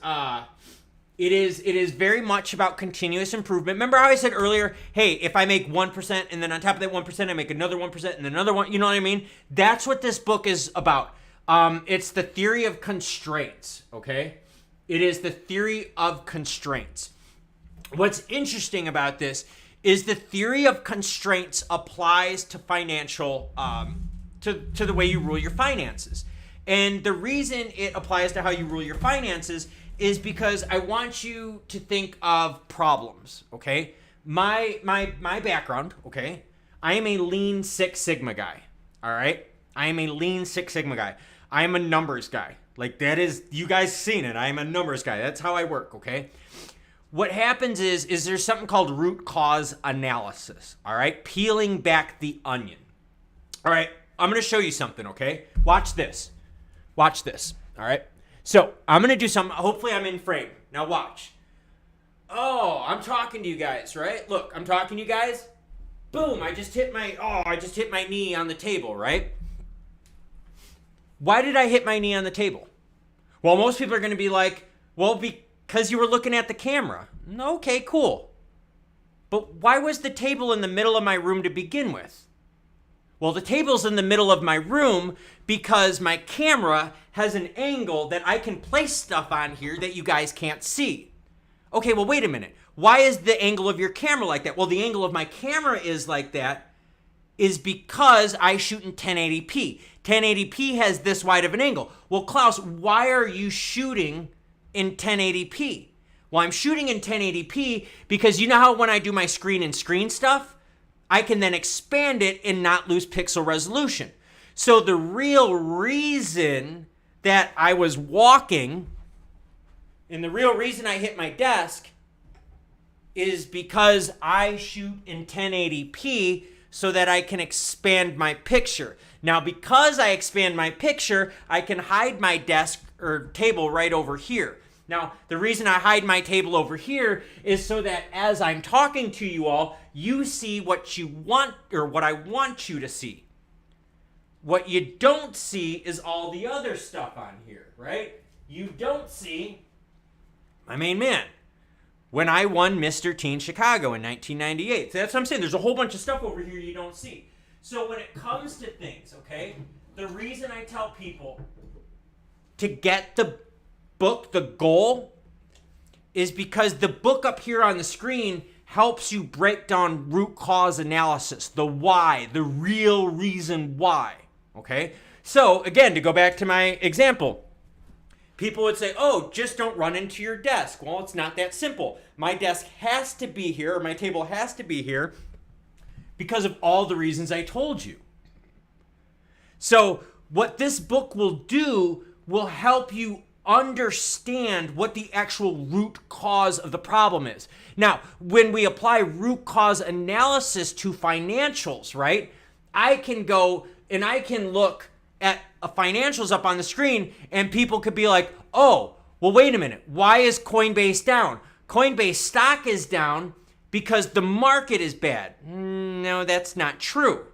very much about continuous improvement. Remember how I said earlier, hey, if I make 1% and then on top of that 1%, I make another 1% and another one, you know what I mean? That's what this book is about. It's the theory of constraints, okay? It is the theory of constraints. What's interesting about this is the theory of constraints applies to financial, to the way you rule your finances. And the reason it applies to how you rule your finances is because I want you to think of problems, okay? My background, okay? I am a Lean Six Sigma guy, all right? I am a Lean Six Sigma guy. I am a numbers guy. Like, that is, you guys seen it. I am a numbers guy. That's how I work, okay? what happens is there's something called root cause analysis, all right? Peeling back the onion. All right, I'm going to show you something, okay? Watch this. Watch this, all right? So I'm going to do something. Hopefully I'm in frame. Now watch. Oh, I'm talking to you guys, right? Look, I'm talking to you guys. Boom, I just hit my knee on the table, right? Why did I hit my knee on the table? Well, most people are going to be like, well, because you were looking at the camera. Okay, cool. But why was the table in the middle of my room to begin with? Well, the table's in the middle of my room because my camera has an angle that I can place stuff on here that you guys can't see. Okay, well, wait a minute. Why is the angle of your camera like that? Well, the angle of my camera is like that is because I shoot in 1080p. 1080p has this wide of an angle. Well, Klaus, why are you shooting in 1080p? Well, I'm shooting in 1080p because you know how when I do my screen and screen stuff, I can then expand it and not lose pixel resolution. So the real reason that I was walking and the real reason I hit my desk is because I shoot in 1080p so that I can expand my picture. Now, because I expand my picture, I can hide my desk or table right over here. Now, the reason I hide my table over here is so that as I'm talking to you all, you see what you want or what I want you to see. What you don't see is all the other stuff on here, right? You don't see my main man when I won Mr. Teen Chicago in 1998. So that's what I'm saying. There's a whole bunch of stuff over here you don't see. So when it comes to things, okay, the reason I tell people to get the book, the goal, is because the book up here on the screen helps you break down root cause analysis, the why, the real reason why, okay? So again, to go back to my example, people would say, oh, just don't run into your desk. Well, it's not that simple. My desk has to be here, or my table has to be here because of all the reasons I told you. So what this book will do will help you understand what the actual root cause of the problem is. Now, when we apply root cause analysis to financials, right, I can go and I can look at financials up on the screen and people could be like, oh, well, wait a minute. Why is Coinbase down? Coinbase stock is down because the market is bad. No, that's not true.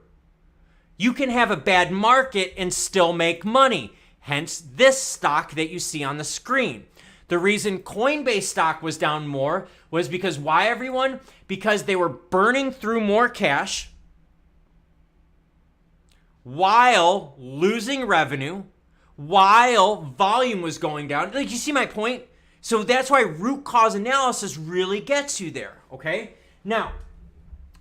You can have a bad market and still make money. Hence this stock that you see on the screen. The reason Coinbase stock was down more was because why, everyone? Because they were burning through more cash while losing revenue, while volume was going down. Like, you see my point? So that's why root cause analysis really gets you there, okay? Now,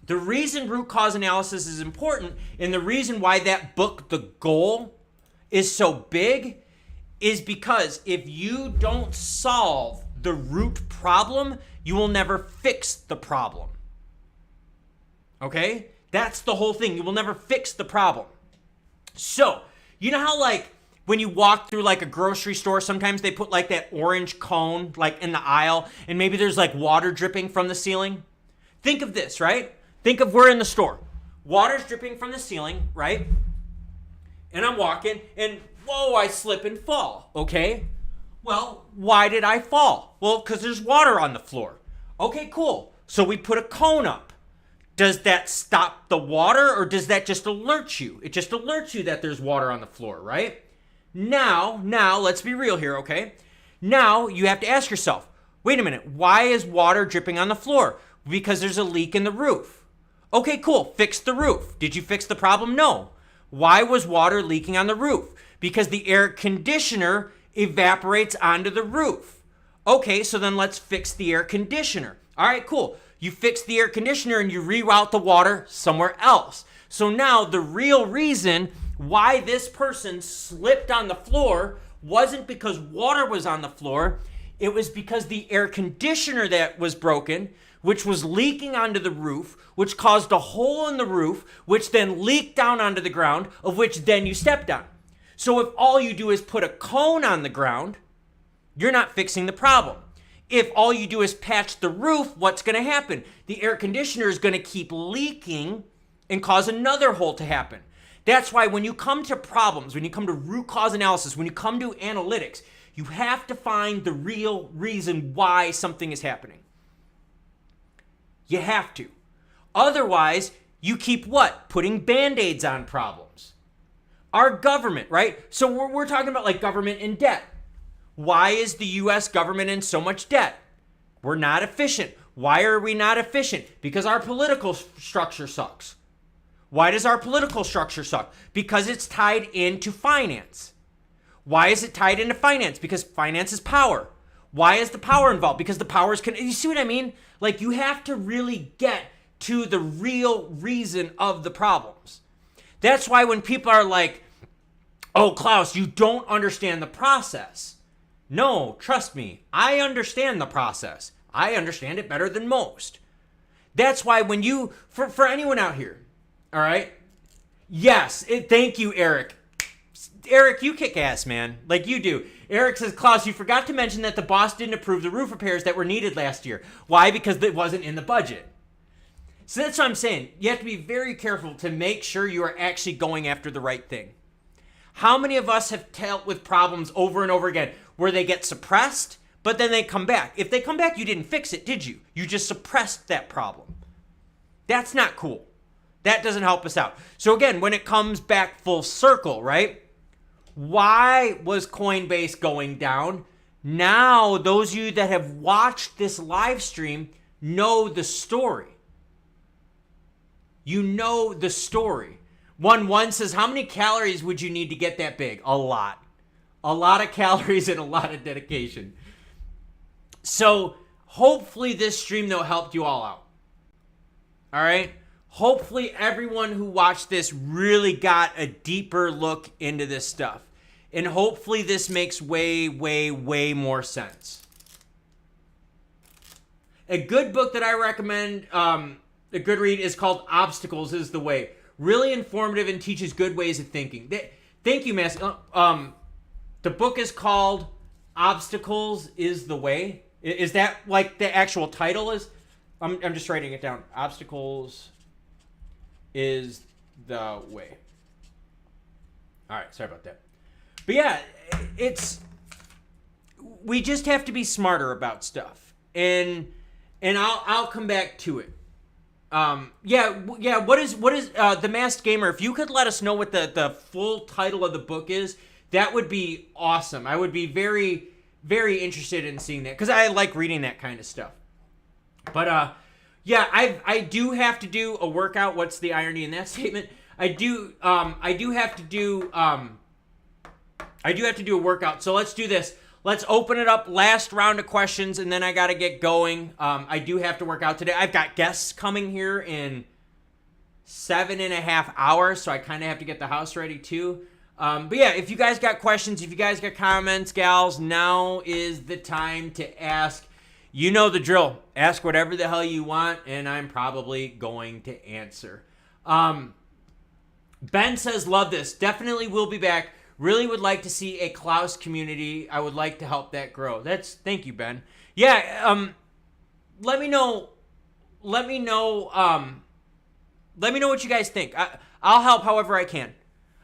the reason root cause analysis is important and the reason why that book, The Goal, is so big is because if you don't solve the root problem, you will never fix the problem. Okay? That's the whole thing. You will never fix the problem. So, you know how like when you walk through like a grocery store, sometimes they put like that orange cone like in the aisle and maybe there's like water dripping from the ceiling? Think of this, right? Think of we're in the store. Water's dripping from the ceiling, right? And I'm walking, and whoa, I slip and fall, okay? Well, why did I fall? Well, because there's water on the floor. Okay, cool. So we put a cone up. Does that stop the water, or does that just alert you? It just alerts you that there's water on the floor, right? Now, let's be real here, okay? Now, you have to ask yourself, wait a minute, why is water dripping on the floor? Because there's a leak in the roof. Okay, cool, fix the roof. Did you fix the problem? No. Why was water leaking on the roof? Because the air conditioner evaporates onto the roof. Okay, so then let's fix the air conditioner. All right, cool. You fix the air conditioner and you reroute the water somewhere else. So now the real reason why this person slipped on the floor wasn't because water was on the floor. It was because the air conditioner that was broken, which was leaking onto the roof, which caused a hole in the roof, which then leaked down onto the ground, of which then you stepped on. So if all you do is put a cone on the ground, you're not fixing the problem. if all you do is patch the roof, what's going to happen? The air conditioner is going to keep leaking and cause another hole to happen. That's why when you come to problems, when you come to root cause analysis, when you come to analytics, you have to find the real reason why something is happening. You have to. Otherwise, you keep what? Putting Band-Aids on problems. Our government, right? So we're talking about like government in debt. Why is the US government in so much debt? We're not efficient. Why are we not efficient? Because our political structure sucks. Why does our political structure suck? Because it's tied into finance. Why is it tied into finance? Because finance is power. Why is the power involved? Because the power is... You see what I mean? Like, you have to really get to the real reason of the problems. That's why when people are like, oh, Klaus, you don't understand the process. No, trust me, I understand the process. I understand it better than most. That's why when you... For anyone out here, all right? Yes, thank you, Eric. Eric, you kick ass, man. Like you do. Eric says, Klaus, you forgot to mention that the boss didn't approve the roof repairs that were needed last year. Why? Because it wasn't in the budget. So that's what I'm saying. You have to be very careful to make sure you are actually going after the right thing. How many of us have dealt with problems over and over again where they get suppressed, but then they come back? If they come back, you didn't fix it, did you? You just suppressed that problem. That's not cool. That doesn't help us out. So again, when it comes back full circle, right? Why was Coinbase going down? Now, those of you that have watched this live stream know the story. You know the story. One says, how many calories would you need to get that big? A lot. A lot of calories and a lot of dedication. So hopefully this stream, though, helped you all out. All right? Hopefully everyone who watched this really got a deeper look into this stuff. And hopefully this makes way, way, way more sense. A good book that I recommend, a good read, is called Obstacles is the Way. Really informative and teaches good ways of thinking. Thank you, Mass. The book is called Obstacles is the Way. Is that like the actual title is? I'm just writing it down. Obstacles is the Way. All right, sorry about that. But yeah, we just have to be smarter about stuff. And I'll come back to it. What is The Masked Gamer? If you could let us know what the full title of the book is, that would be awesome. I would be very, very interested in seeing that because I like reading that kind of stuff. But I do have to do a workout. What's the irony in that statement? I do have to do a workout. So let's do this. Let's open it up. Last round of questions, and then I got to get going. I do have to work out today. I've got guests coming here in 7.5 hours, so I kind of have to get the house ready too. But yeah, if you guys got questions, if you guys got comments, gals, now is the time to ask. You know the drill. Ask whatever the hell you want, and I'm probably going to answer. Ben says, love this. Definitely will be back. Really would like to see a Klaus community. I would like to help that grow. Thank you, Ben. Yeah, let me know what you guys think. I'll help however I can.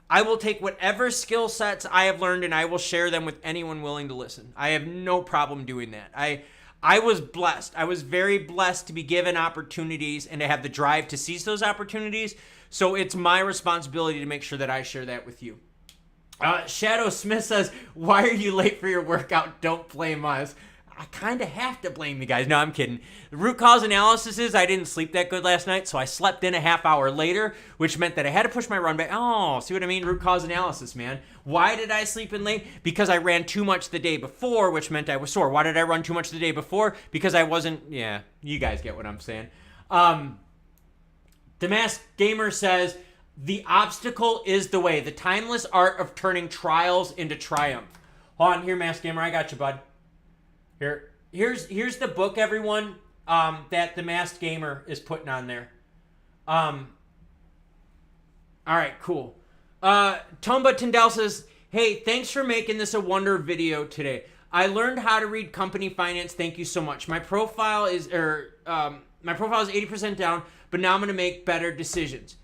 I will take whatever skill sets I have learned and I will share them with anyone willing to listen. I have no problem doing that. I was blessed. I was very blessed to be given opportunities and to have the drive to seize those opportunities. So it's my responsibility to make sure that I share that with you. Shadow Smith says, why are you late for your workout? Don't blame us. I kind of have to blame you guys. No, I'm kidding. The root cause analysis is I didn't sleep that good last night, so I slept in a half hour later, which meant that I had to push my run back. Oh, see what I mean? Root cause analysis, man. Why did I sleep in late? Because I ran too much the day before, which meant I was sore. Why did I run too much the day before? Because I wasn't, yeah, you guys get what I'm saying. The Masked Gamer says, the obstacle is the way. The timeless art of turning trials into triumph. Hold on, here, Masked Gamer. I got you, bud. Here's the book, everyone, that the Masked Gamer is putting on there. All right, cool. Tomba Tyndall says, hey, thanks for making this a wonder video today. I learned how to read company finance. Thank you so much. My profile is 80% down, but now I'm going to make better decisions.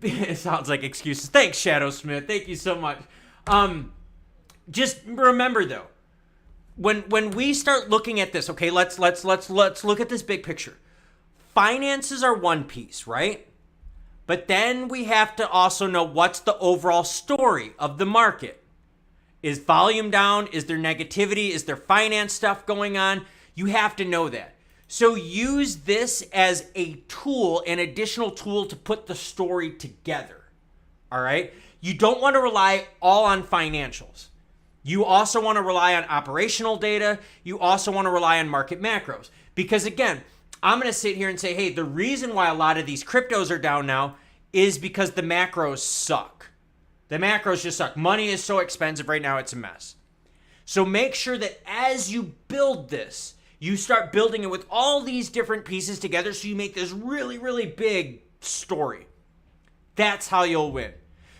It sounds like excuses. Thanks, Shadow Smith. Thank you so much. Just remember though, when we start looking at this, okay, let's look at this big picture. Finances are one piece, right? But then we have to also know what's the overall story of the market. Is volume down? Is there negativity? Is there finance stuff going on? You have to know that. So use this as a tool, an additional tool to put the story together. All right? You don't want to rely all on financials. You also want to rely on operational data. You also want to rely on market macros. Because again, I'm going to sit here and say, hey, the reason why a lot of these cryptos are down now is because the macros suck. The macros just suck. Money is so expensive right now, it's a mess. So make sure that as you build this, you start building it with all these different pieces together so you make this really, really big story. That's how you'll win.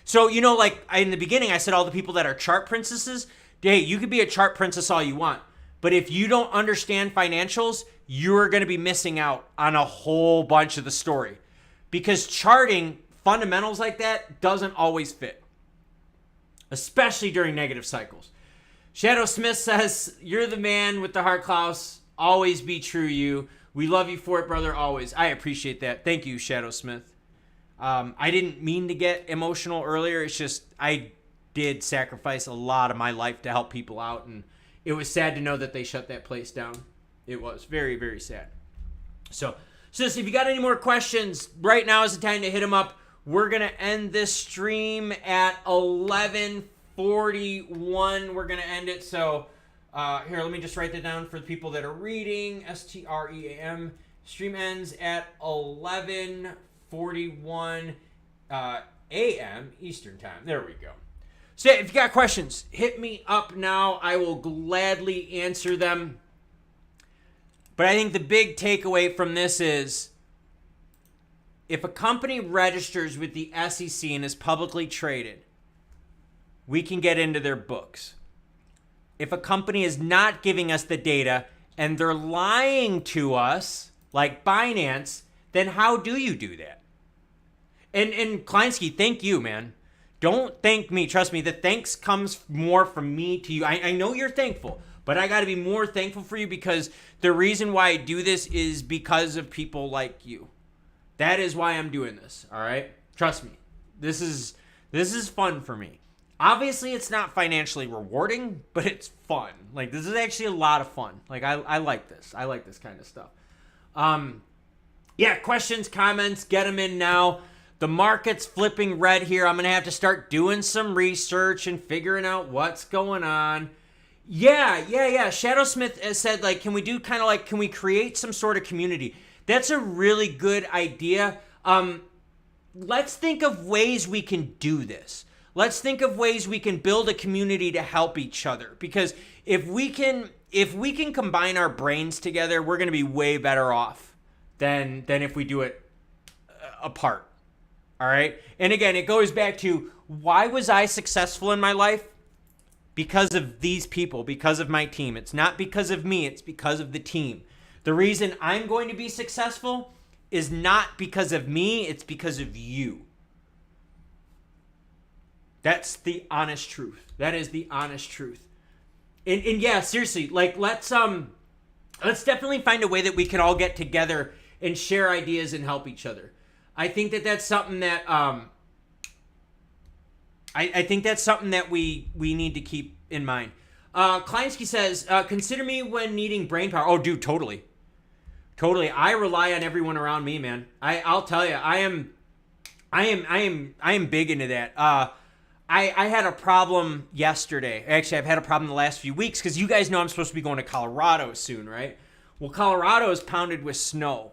So, like in the beginning, I said all the people that are chart princesses, hey, you could be a chart princess all you want. But if you don't understand financials, you're going to be missing out on a whole bunch of the story. Because charting fundamentals like that doesn't always fit, especially during negative cycles. Shadow Smith says, you're the man with the heart, Klaus. Always be true, you. We love you for it, brother, always. I appreciate that. Thank you, Shadow Smith. I didn't mean to get emotional earlier. It's just I did sacrifice a lot of my life to help people out, and it was sad to know that they shut that place down. It was very, very sad. So if you got any more questions, right now is the time to hit them up. We're going to end this stream at 11:41. We're going to end it. So here, let me just write that down for the people that are reading. STREAM. Stream ends at 11:41 a.m. Eastern time. There we go. So if you got questions, hit me up now. I will gladly answer them. But I think the big takeaway from this is if a company registers with the SEC and is publicly traded, we can get into their books. If a company is not giving us the data and they're lying to us, like Binance, then how do you do that? And Kleinsky, thank you, man. Don't thank me. Trust me, the thanks comes more from me to you. I know you're thankful, but I got to be more thankful for you because the reason why I do this is because of people like you. That is why I'm doing this, all right? Trust me. This is fun for me. Obviously, it's not financially rewarding, but it's fun. Like, this is actually a lot of fun. Like, I like this. I like this kind of stuff. Yeah, questions, comments, get them in now. The market's flipping red here. I'm going to have to start doing some research and figuring out what's going on. Yeah. Shadow Smith has said, like, can we do kind of like, can we create some sort of community? That's a really good idea. Let's think of ways we can do this. Let's think of ways we can build a community to help each other. Because if we can combine our brains together, we're going to be way better off than if we do it apart. All right? And again, it goes back to, why was I successful in my life? Because of these people, because of my team. It's not because of me, it's because of the team. The reason I'm going to be successful is not because of me, it's because of you. That's the honest truth. That is the honest truth. And yeah, seriously, like let's definitely find a way that we can all get together and share ideas and help each other. I think that that's something that I think that's something that we need to keep in mind. Kleinsky says, consider me when needing brain power. Oh, dude, totally. I rely on everyone around me, man. I'll tell you, I am big into that. I had a problem yesterday. Actually, I've had a problem the last few weeks because you guys know I'm supposed to be going to Colorado soon, right? Well, Colorado is pounded with snow,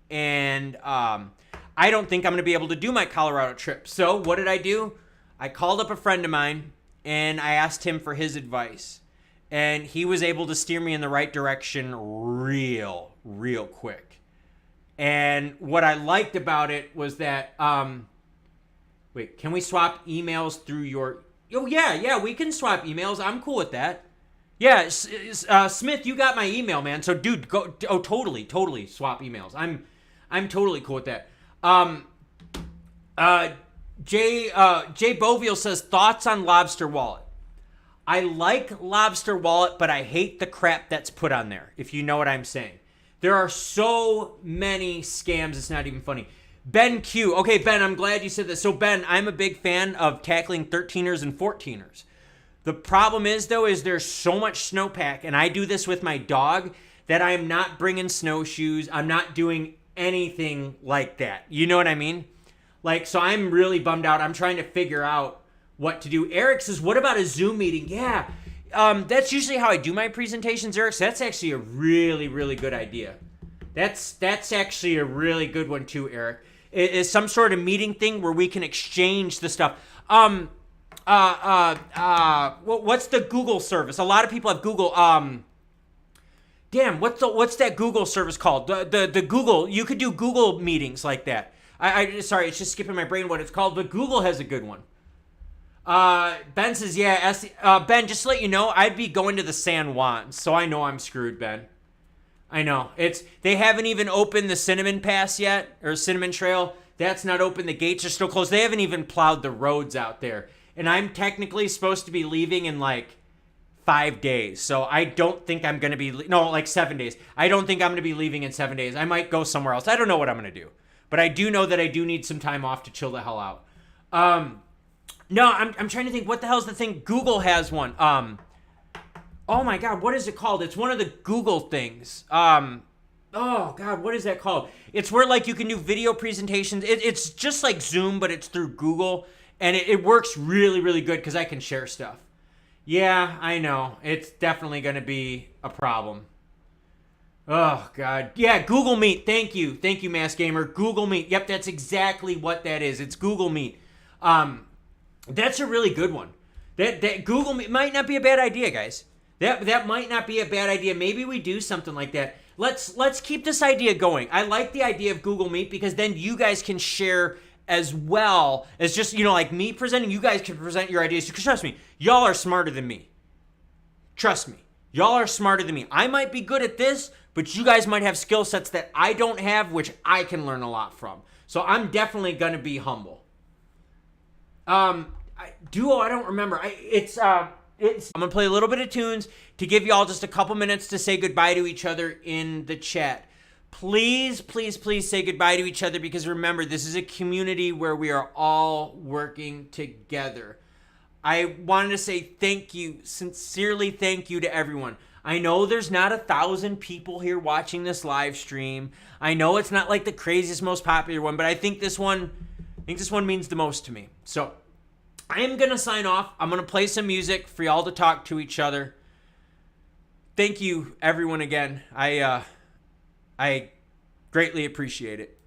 and I don't think I'm going to be able to do my Colorado trip. So what did I do? I called up a friend of mine, and I asked him for his advice. And he was able to steer me in the right direction real quick. And what I liked about it was that, wait, can we swap emails through your... Oh, yeah, we can swap emails. I'm cool with that. Yeah, Smith, you got my email, man. So, dude, go. Oh, totally swap emails. I'm totally cool with that. Jay Boviel says thoughts on Lobster Wallet. I like Lobster Wallet, but I hate the crap that's put on there. If you know what I'm saying, there are so many scams. It's not even funny. Ben Q. Okay, Ben, I'm glad you said this. So, Ben, I'm a big fan of tackling 13ers and 14ers. The problem is, though, is there's so much snowpack, and I do this with my dog, that I'm not bringing snowshoes. I'm not doing anything like that. You know what I mean? Like, so I'm really bummed out. I'm trying to figure out what to do. Eric says, what about a Zoom meeting? Yeah, that's usually how I do my presentations, Eric. So that's actually a really, really good idea. That's actually a really good one too, Eric. It is some sort of meeting thing where we can exchange the stuff. What's the Google service? A lot of people have Google. Damn, what's that Google service called? The Google. You could do Google meetings like that. Sorry, it's just skipping my brain what it's called, but Google has a good one. Ben says, yeah, Ben, just to let you know, I'd be going to the San Juan, so I know I'm screwed, Ben. I know. They haven't even opened the Cinnamon Pass yet, or Cinnamon Trail. That's not open. The gates are still closed. They haven't even plowed the roads out there. And I'm technically supposed to be leaving in like 5 days. So I don't think I'm going to be, like 7 days. I don't think I'm going to be leaving in 7 days. I might go somewhere else. I don't know what I'm going to do. But I do know that I do need some time off to chill the hell out. No, I'm trying to think, what the hell's the thing? Google has one. Oh my God, what is it called? It's one of the Google things. Oh God, what is that called? It's where like you can do video presentations. It's just like Zoom, but it's through Google. And it works really, really good because I can share stuff. Yeah, I know. It's definitely going to be a problem. Oh, God. Yeah, Google Meet. Thank you. Thank you, Mass Gamer. Google Meet. Yep, that's exactly what that is. It's Google Meet. That's a really good one. That Google Meet might not be a bad idea, guys. That might not be a bad idea. Maybe we do something like that. Let's keep this idea going. I like the idea of Google Meet because then you guys can share as well as just, like me presenting. You guys can present your ideas. Because trust me, y'all are smarter than me. Trust me. Y'all are smarter than me. I might be good at this, but you guys might have skill sets that I don't have, which I can learn a lot from. So I'm definitely going to be humble. Duo, I don't remember. I'm going to play a little bit of tunes to give y'all just a couple minutes to say goodbye to each other in the chat. Please, please, please say goodbye to each other because remember, this is a community where we are all working together. I wanted to say thank you, sincerely thank you to everyone. I know there's not 1,000 people here watching this live stream. I know it's not like the craziest, most popular one, but I think this one means the most to me. So I am going to sign off. I'm going to play some music for y'all to talk to each other. Thank you, everyone, again. I greatly appreciate it.